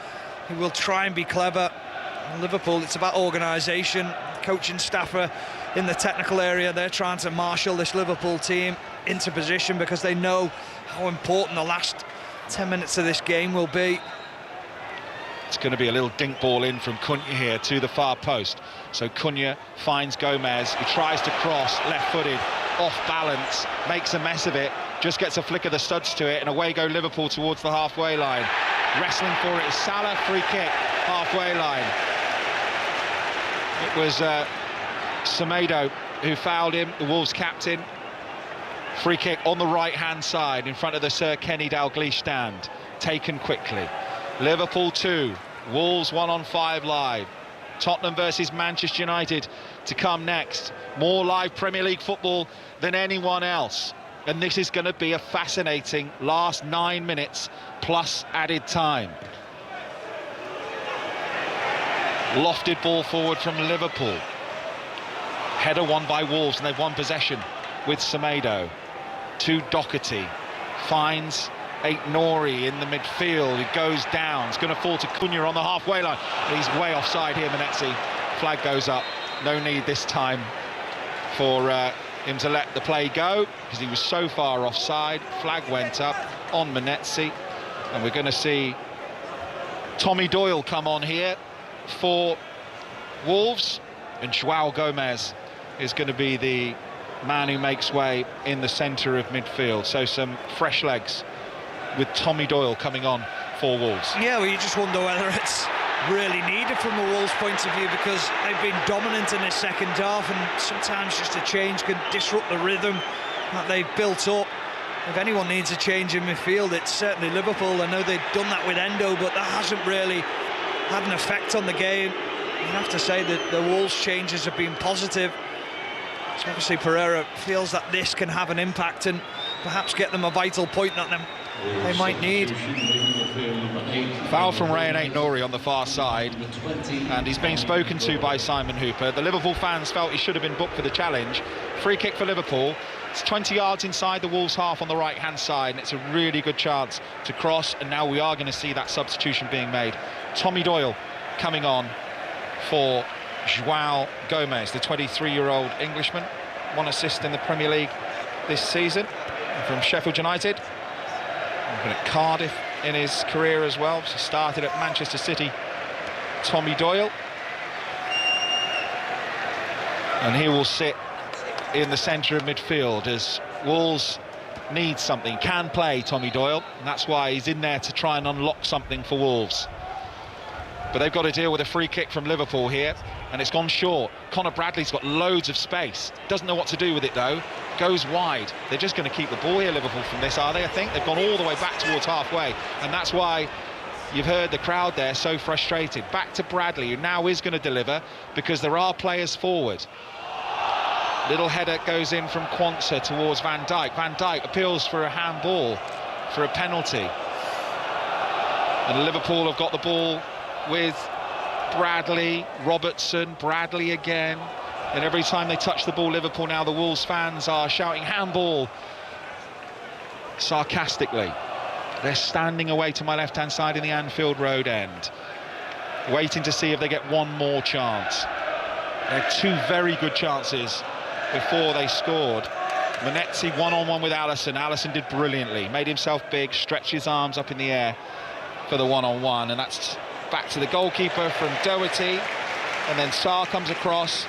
he will try and be clever. Liverpool, it's about organisation. Coaching staff are in the technical area. They're trying to marshal this Liverpool team into position because they know how important the last 10 minutes of this game will be. It's going to be a little dink ball in from Cunha here to the far post. So Cunha finds Gomez, who tries to cross, left-footed, off balance, makes a mess of it, just gets a flick of the studs to it, and away go Liverpool towards the halfway line. Wrestling for it is Salah, free kick, halfway line. It was Semedo who fouled him, the Wolves captain. Free kick on the right-hand side in front of the Sir Kenny Dalglish stand. Taken quickly. Liverpool 2, Wolves 1 on 5 live. Tottenham versus Manchester United to come next. More live Premier League football than anyone else. And this is going to be a fascinating last 9 minutes plus added time. Lofted ball forward from Liverpool. Header won by Wolves, and they've won possession with Semedo. To Doherty. Finds Aït-Nouri in the midfield. He goes down. It's going to fall to Cunha on the halfway line. He's way offside here, Manetzi. Flag goes up. No need this time for him to let the play go, because he was so far offside. Flag went up on Manetzi. And we're going to see Tommy Doyle come on here for Wolves, and João Gomez is going to be the man who makes way in the centre of midfield. So some fresh legs with Tommy Doyle coming on for Wolves. Yeah, well, you just wonder whether it's really needed from a Wolves point of view, because they've been dominant in this second half, and sometimes just a change can disrupt the rhythm that they've built up. If anyone needs a change in midfield, it's certainly Liverpool. I know they've done that with Endo, but that hasn't really had an effect on the game. You have to say that the Wolves changes have been positive. So obviously Pereira feels that this can have an impact and perhaps get them a vital point that they might need. Foul from Rayan Aït-Nouri on the far side, and he's being spoken to by Simon Hooper. The Liverpool fans felt he should have been booked for the challenge. Free kick for Liverpool. It's 20 yards inside the Wolves half on the right-hand side, and it's a really good chance to cross, and now we are going to see that substitution being made. Tommy Doyle coming on for João Gomez, the 23-year-old Englishman. 1 assist in the Premier League this season from Sheffield United. Been at Cardiff in his career as well. So started at Manchester City. Tommy Doyle. And he will sit in the centre of midfield as Wolves need something. Can play Tommy Doyle, and that's why he's in there to try and unlock something for Wolves. But they've got to deal with a free kick from Liverpool here, and it's gone short. Conor Bradley's got loads of space. Doesn't know what to do with it, though. Goes wide. They're just going to keep the ball here, Liverpool, from this, are they? I think they've gone all the way back towards halfway, and that's why you've heard the crowd there so frustrated. Back to Bradley, who now is going to deliver, because there are players forward. Little header goes in from Quansah towards Van Dijk. Van Dijk appeals for a handball, for a penalty. And Liverpool have got the ball with Bradley, Robertson, Bradley again, and every time they touch the ball, Liverpool now, the Wolves fans are shouting handball sarcastically. They're standing away to my left-hand side in the Anfield Road end, waiting to see if they get one more chance. They had 2 very good chances before they scored. Manetzi one-on-one with Alisson. Alisson did brilliantly, made himself big, stretched his arms up in the air for the one-on-one, and that's back to the goalkeeper from Doherty, and then Sarr comes across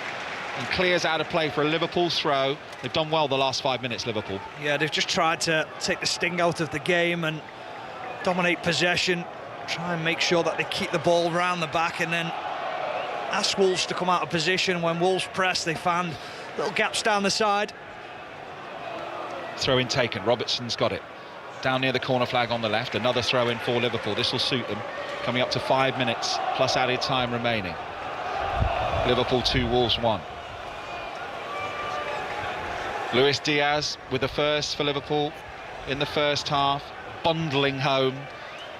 and clears out of play for a Liverpool throw. They've done well the last 5 minutes, Liverpool. Yeah, they've just tried to take the sting out of the game and dominate possession, try and make sure that they keep the ball round the back, and then ask Wolves to come out of position. When Wolves press, they found little gaps down the side. Throw in taken, Robertson's got it. Down near the corner flag on the left, another throw in for Liverpool. This will suit them, coming up to 5 minutes plus added time remaining. Liverpool 2, Wolves 1. Luis Diaz with the first for Liverpool in the first half, bundling home,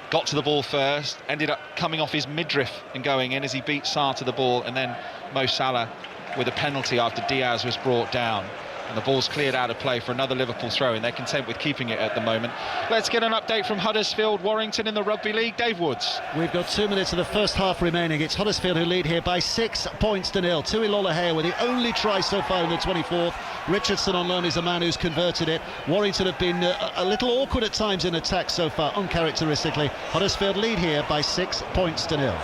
got to the ball first, ended up coming off his midriff and going in as he beat Sarr to the ball, and then Mo Salah with a penalty after Diaz was brought down. And the ball's cleared out of play for another Liverpool throw, and they're content with keeping it at the moment. Let's get an update from Huddersfield Warrington in the Rugby League. Dave Woods. We've got 2 minutes of the first half remaining. It's Huddersfield who lead here by 6 points to nil. Tuilola Hare with the only try so far in the 24th. Richardson on loan is a man who's converted it. Warrington have been a little awkward at times in attack so far, uncharacteristically. Huddersfield lead here by 6 points to nil.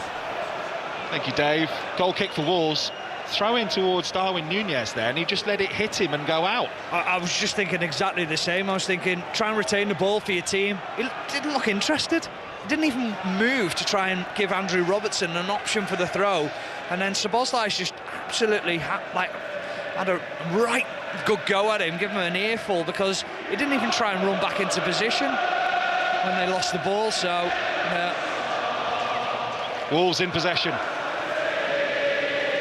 Thank you, Dave. Goal kick for Wolves. Throw in towards Darwin Núñez there, and he just let it hit him and go out. I was just thinking exactly the same. I was thinking, try and retain the ball for your team. He didn't look interested. He didn't even move to try and give Andrew Robertson an option for the throw. And then Szoboszlai's just absolutely had a right good go at him, give him an earful, because he didn't even try and run back into position when they lost the ball. So Wolves in possession.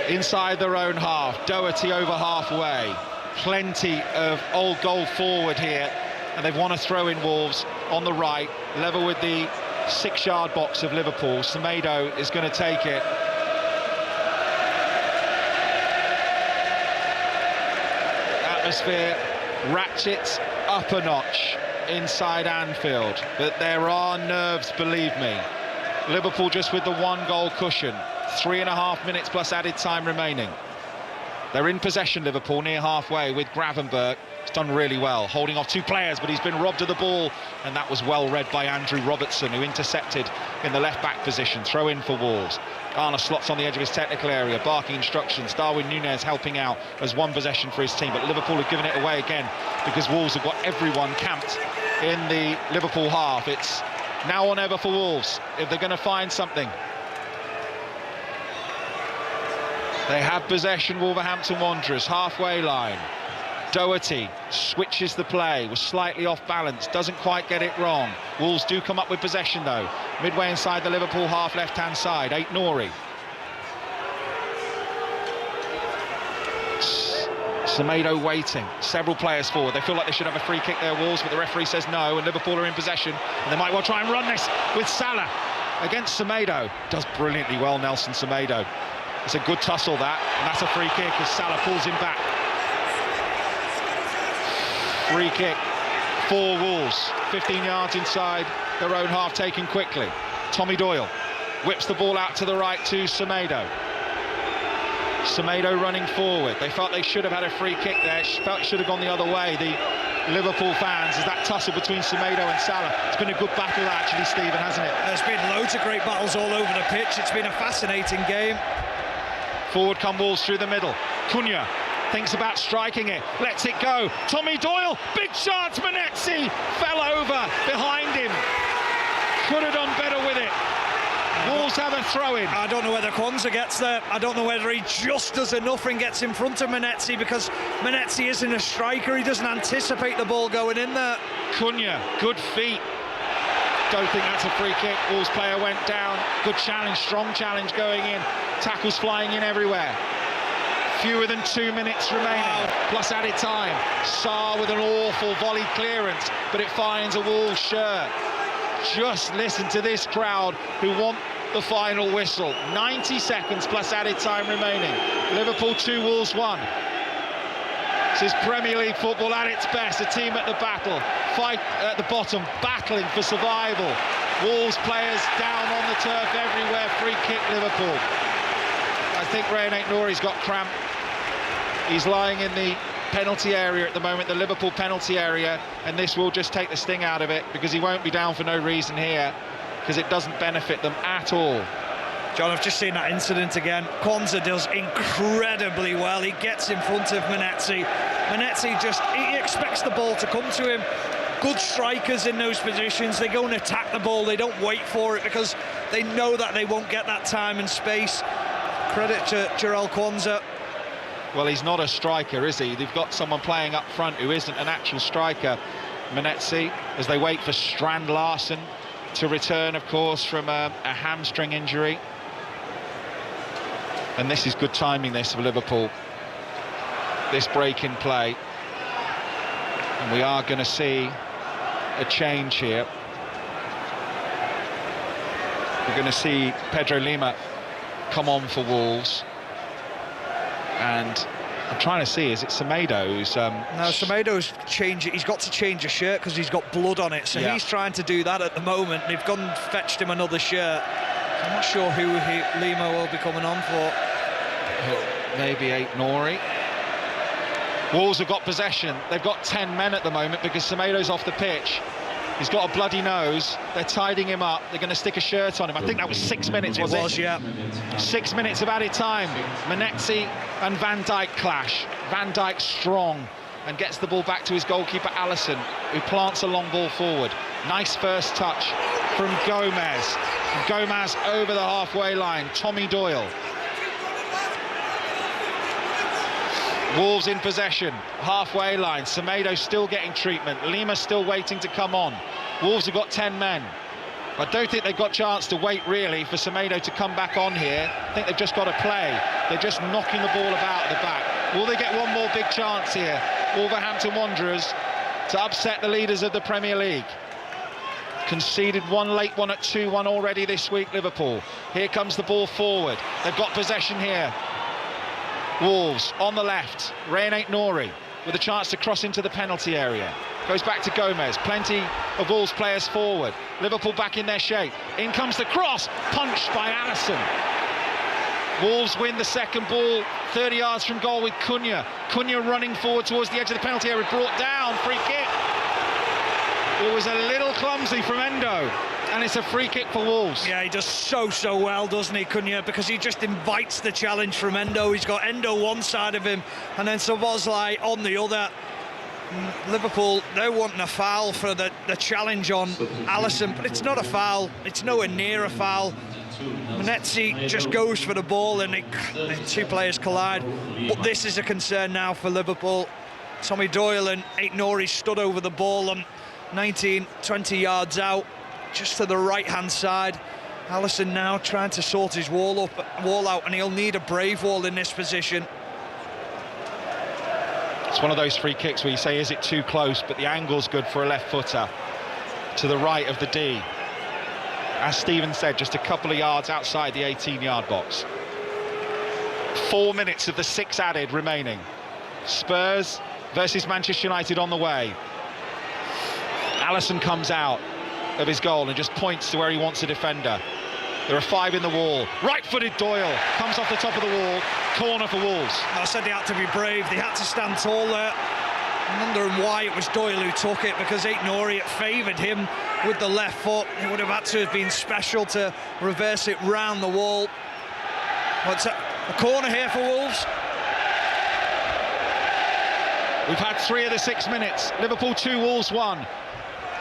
Inside their own half, Doherty over halfway. Plenty of old goal forward here, and they've won a throw in, Wolves, on the right, level with the 6-yard box of Liverpool. Semedo is going to take it. Atmosphere ratchets up a notch inside Anfield, but there are nerves, believe me. Liverpool just with the 1-goal cushion. 3.5 minutes plus added time remaining. They're in possession, Liverpool, near halfway with Gravenberch. He's done really well, holding off 2 players, but he's been robbed of the ball, and that was well read by Andrew Robertson, who intercepted in the left-back position. Throw in for Wolves. Garner slots on the edge of his technical area, barking instructions. Darwin Núñez helping out as one possession for his team, but Liverpool have given it away again because Wolves have got everyone camped in the Liverpool half. It's now or never for Wolves if they're going to find something. They have possession, Wolverhampton Wanderers, halfway line. Doherty switches the play, was slightly off balance, doesn't quite get it wrong. Wolves do come up with possession though. Midway inside the Liverpool half left-hand side, Ait-Nouri. Semedo waiting, several players forward. They feel like they should have a free kick there, Wolves, but the referee says no, and Liverpool are in possession. And they might well try and run this with Salah against Semedo. Does brilliantly well, Nelson Semedo. It's a good tussle, that, and that's a free kick as Salah pulls him back. Free kick for Wolves, 15 yards inside their own half, taken quickly. Tommy Doyle whips the ball out to the right to Semedo. Semedo running forward. They felt they should have had a free kick there. Felt it should have gone the other way. The Liverpool fans, as that tussle between Semedo and Salah. It's been a good battle, actually, Stephen, hasn't it? There's been loads of great battles all over the pitch. It's been a fascinating game. Forward come Wolves through the middle. Cunha thinks about striking it, lets it go. Tommy Doyle, big chance. Manetzi fell over behind him. Could have done better with it. Wolves have a throw-in. I don't know whether Kwanzaa gets there. I don't know whether he just does enough and gets in front of Manetzi, because Manetzi isn't a striker. He doesn't anticipate the ball going in there. Cunha, good feet. Don't think that's a free kick. Wolves player went down. Good challenge, strong challenge going in. Tackles flying in everywhere. Fewer than 2 minutes remaining, plus added time. Sarr with an awful volley clearance, but it finds a Wolves shirt. Just listen to this crowd who want the final whistle. 90 seconds plus added time remaining. Liverpool 2, Wolves 1. This is Premier League football at its best. A team at the battle, fight at the bottom, battling for survival. Wolves players down on the turf everywhere. Free kick, Liverpool. I think Rayan Ait-Nouri's got cramp. He's lying in the penalty area at the moment, the Liverpool penalty area, and this will just take the sting out of it, because he won't be down for no reason here, because it doesn't benefit them at all. John, I've just seen that incident again. Kwanzaa does incredibly well. He gets in front of Manetzi. Manetzi he expects the ball to come to him. Good strikers in those positions, they go and attack the ball, they don't wait for it because they know that they won't get that time and space. Credit to Jarell Kwanzaa. Well, he's not a striker, is he? They've got someone playing up front who isn't an actual striker. Manetzi, as they wait for Strand Larsen to return, of course, from a hamstring injury. And this is good timing, this, for Liverpool. This break in play. And we are going to see a change here. We're going to see Pedro Lima come on for Wolves. And I'm trying to see, is it Semedo who's... No, Semedo's changed it. He's got to change a shirt because he's got blood on it. So he's trying to do that at the moment. They've gone and fetched him another shirt. I'm not sure who Lima will be coming on for. Maybe Ait-Nouri. Wolves have got possession. They've got 10 men at the moment because Semedo's off the pitch. He's got a bloody nose. They're tidying him up. They're going to stick a shirt on him. I think that was 6 minutes, was it? It was, yeah. 6 minutes of added time. Manetzi and Van Dijk clash. Van Dijk strong and gets the ball back to his goalkeeper, Alisson, who plants a long ball forward. Nice first touch from Gomez. Gomez over the halfway line. Tommy Doyle. Wolves in possession, halfway line. Semedo still getting treatment. Lima still waiting to come on. Wolves have got 10 men. I don't think they've got a chance to wait, really, for Semedo to come back on here. I think they've just got to play. They're just knocking the ball about at the back. Will they get one more big chance here? Wolverhampton Wanderers to upset the leaders of the Premier League. Conceded one late one at 2-1 already this week, Liverpool. Here comes the ball forward. They've got possession here. Wolves on the left, Rayan Ait-Nouri with a chance to cross into the penalty area. Goes back to Gomez, plenty of Wolves players forward. Liverpool back in their shape. In comes the cross, punched by Alisson. Wolves win the second ball, 30 yards from goal with Cunha. Cunha running forward towards the edge of the penalty area, brought down, free kick. It was a little clumsy from Endo. And it's a free kick for Wolves. Yeah, he does so well, doesn't he, Cunha? Because he just invites the challenge from Endo. He's got Endo one side of him and then Szoboszlai on the other. Liverpool, they're wanting a foul for the challenge on Alisson, but it's not a foul. It's nowhere near a foul. Manetzi just goes for the ball and the two players collide. But this is a concern now for Liverpool. Tommy Doyle and Ait-Nouri stood over the ball on 19, 20 yards out. Just to the right-hand side. Alisson now trying to sort his wall out, and he'll need a brave wall in this position. It's one of those free kicks where you say, is it too close? But the angle's good for a left footer to the right of the D. As Stephen said, just a couple of yards outside the 18-yard box. 4 minutes of the 6 added remaining. Spurs versus Manchester United on the way. Alisson comes out of his goal and just points to where he wants a defender. There are 5 in the wall. Right-footed Doyle comes off the top of the wall. Corner for Wolves. I said they had to be brave. They had to stand tall there. I'm wondering why it was Doyle who took it, because Ait-Nouri favoured him with the left foot. It would have had to have been special to reverse it round the wall. What's a corner here for Wolves? We've had 3 of the 6 minutes. Liverpool 2, Wolves 1.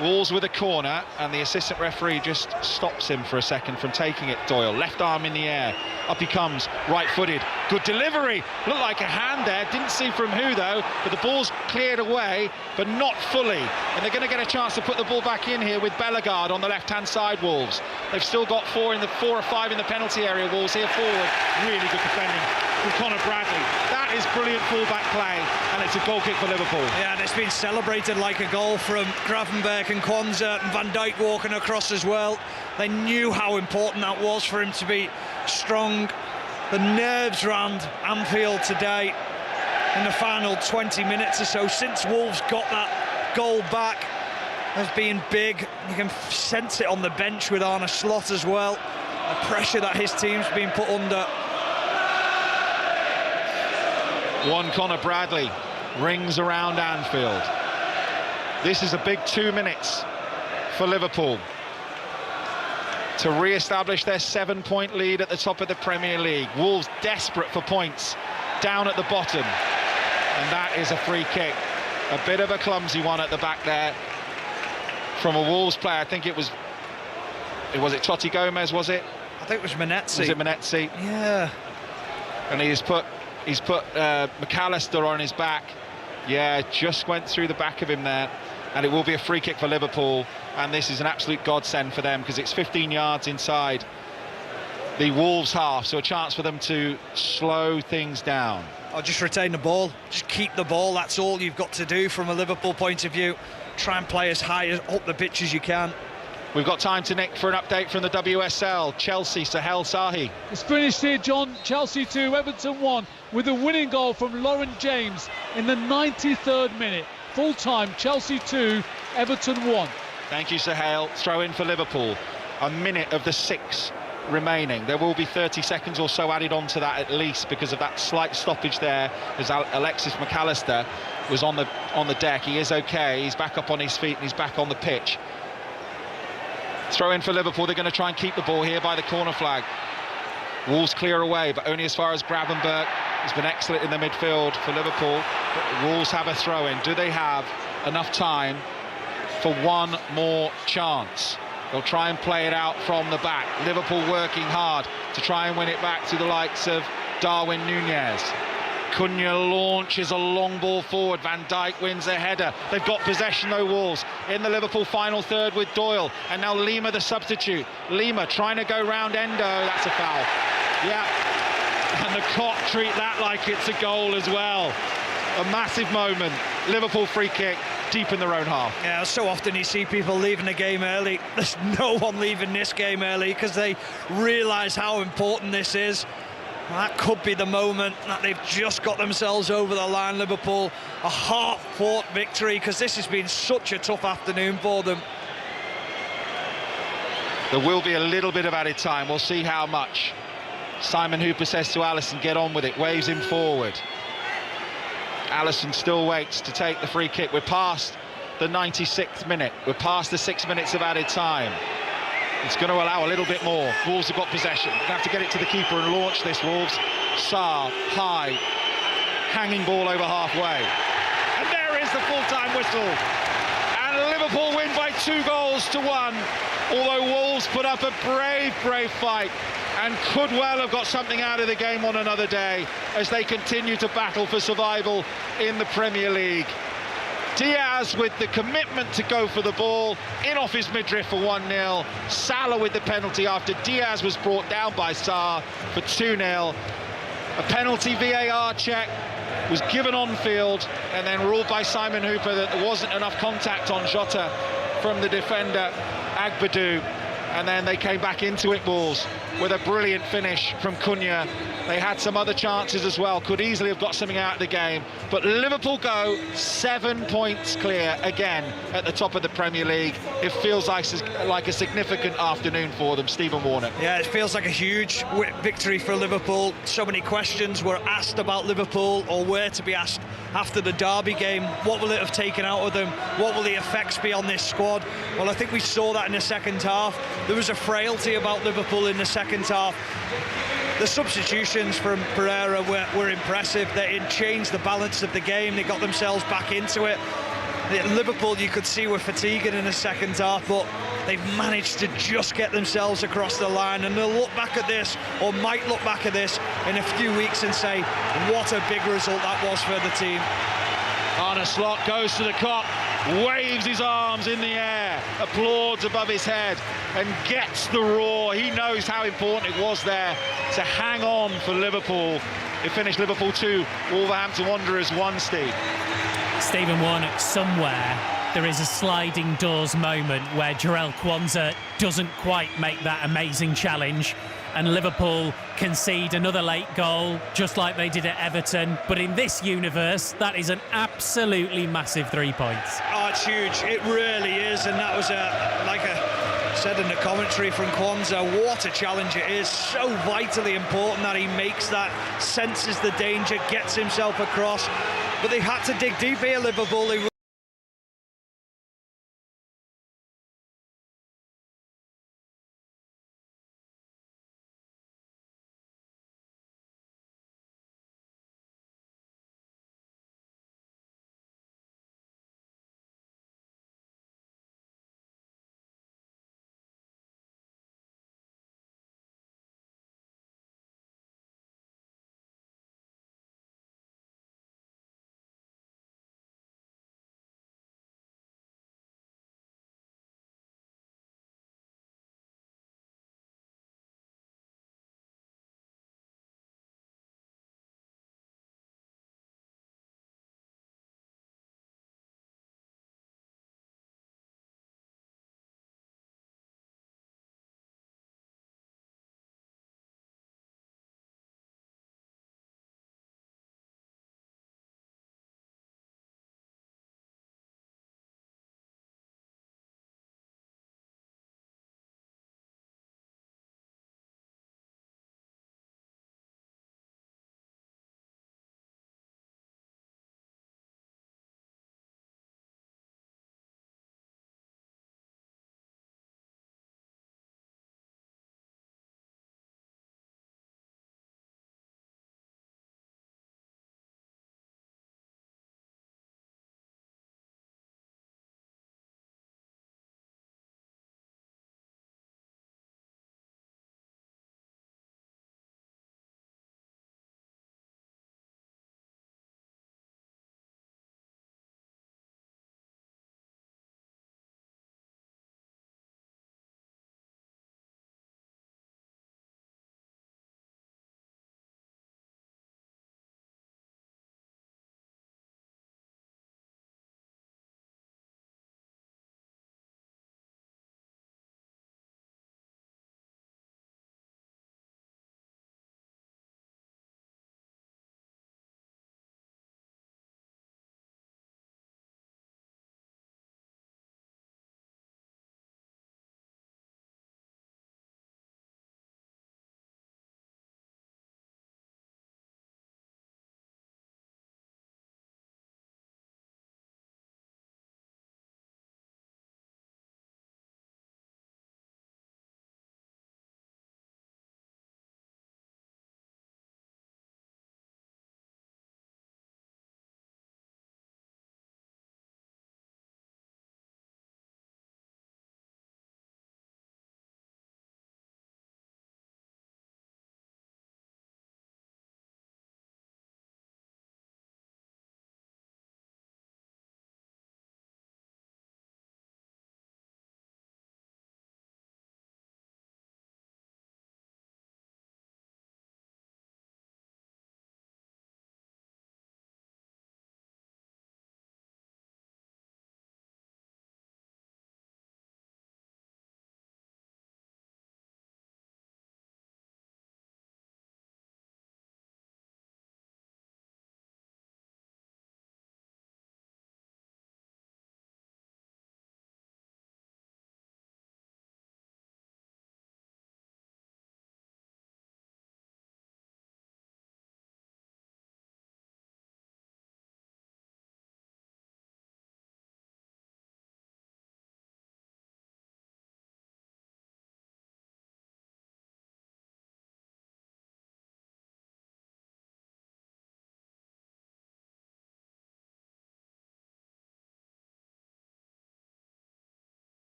Wolves with a corner, and the assistant referee just stops him for a second from taking it. Doyle, left arm in the air, up he comes, right-footed, good delivery, looked like a hand there, didn't see from who though, but the ball's cleared away, but not fully, and they're going to get a chance to put the ball back in here with Bellegarde on the left-hand side. Wolves, they've still got 4 or 5 in the penalty area. Wolves here forward, really good defending from Conor Bradley. That is brilliant full-back play, and it's a goal kick for Liverpool. Yeah, and it's been celebrated like a goal from Gravenberch and Kwanzaa, and Van Dijk walking across as well. They knew how important that was for him to be strong. The nerves round Anfield today in the final 20 minutes or so since Wolves got that goal back has been big. You can sense it on the bench with Arne Slot as well. The pressure that his team's been put under. One Conor Bradley rings around Anfield. This is a big 2 minutes for Liverpool to re-establish their 7-point lead at the top of the Premier League. Wolves desperate for points down at the bottom, and that is a free kick. A bit of a clumsy one at the back there from a Wolves player. I think it was it Totti Gomez, was it? I think it was Menezzi. Was it Menezzi? Yeah. And he's put McAllister on his back. Yeah, just went through the back of him there. And it will be a free kick for Liverpool, and this is an absolute godsend for them because it's 15 yards inside the Wolves half, so a chance for them to slow things down. Or just retain the ball, just keep the ball. That's all you've got to do from a Liverpool point of view. Try and play as high up the pitch as you can. We've got time to Nick for an update from the WSL. Chelsea, Sahel Sahi. It's finished here, John. Chelsea 2, Everton 1, with a winning goal from Lauren James in the 93rd minute. Full time, Chelsea 2, Everton 1. Thank you, Sahel. Throw in for Liverpool. A minute of the 6 remaining. There will be 30 seconds or so added on to that at least because of that slight stoppage there as Alexis McAllister was on the deck. He is okay. He's back up on his feet and he's back on the pitch. Throw in for Liverpool. They're going to try and keep the ball here by the corner flag. Wolves clear away, but only as far as Gravenberg. He's been excellent in the midfield for Liverpool. But Wolves have a throw-in. Do they have enough time for one more chance? They'll try and play it out from the back. Liverpool working hard to try and win it back to the likes of Darwin Núñez. Cunha launches a long ball forward. Van Dijk wins a header. They've got possession though, Wolves, in the Liverpool final third with Doyle. And now Lima, the substitute. Lima trying to go round Endo. That's a foul. Yeah. And the Cop treat that like it's a goal as well. A massive moment. Liverpool free kick deep in their own half. Yeah, so often you see people leaving the game early. There's no one leaving this game early because they realise how important this is. That could be the moment that they've just got themselves over the line, Liverpool. A hard-fought victory because this has been such a tough afternoon for them. There will be a little bit of added time. We'll see how much. Simon Hooper says to Alisson, get on with it, waves him forward. Alisson still waits to take the free kick. We're past the 96th minute. We're past the 6 minutes of added time. It's going to allow a little bit more. Wolves have got possession. They have to get it to the keeper and launch this, Wolves. Sarr, high, hanging ball over halfway. And there is the full-time whistle. And Liverpool win by 2-1. Although Wolves put up a brave fight and could well have got something out of the game on another day as they continue to battle for survival in the Premier League. Diaz with the commitment to go for the ball, in off his midriff for 1-0. Salah with the penalty after Diaz was brought down by Sarr for 2-0. A penalty VAR check was given on field and then ruled by Simon Hooper that there wasn't enough contact on Jota from the defender Agbadou. And then they came back into it, Wolves, with a brilliant finish from Cunha. They had some other chances as well, could easily have got something out of the game. But Liverpool go 7 points clear again at the top of the Premier League. It feels like a significant afternoon for them. Stephen Warner. Yeah, it feels like a huge victory for Liverpool. So many questions were asked about Liverpool, or were to be asked after the Derby game. What will it have taken out of them? What will the effects be on this squad? Well, I think we saw that in the second half. There was a frailty about Liverpool in the second half. The substitutions from Pereira were impressive. They changed the balance of the game. They got themselves back into it. Liverpool, you could see, were fatiguing in the second half, but they've managed to just get themselves across the line, and they'll look back at this, or might look back at this in a few weeks and say, what a big result that was for the team. Arne Slot goes to the Kop, waves his arms in the air, applauds above his head and gets the roar. He knows how important it was there to hang on for Liverpool. It finished Liverpool 2, Wolverhampton Wanderers 1, Steve. Stephen Warner, somewhere there is a sliding doors moment where Jarell Quansah doesn't quite make that amazing challenge, and Liverpool concede another late goal, just like they did at Everton. But in this universe, that is an absolutely massive 3 points. Oh, it's huge. It really is. And that was like a Said in the commentary from Kwanzaa, what a challenge it is. So vitally important that he makes that, senses the danger, gets himself across. But they had to dig deep here, Liverpool. They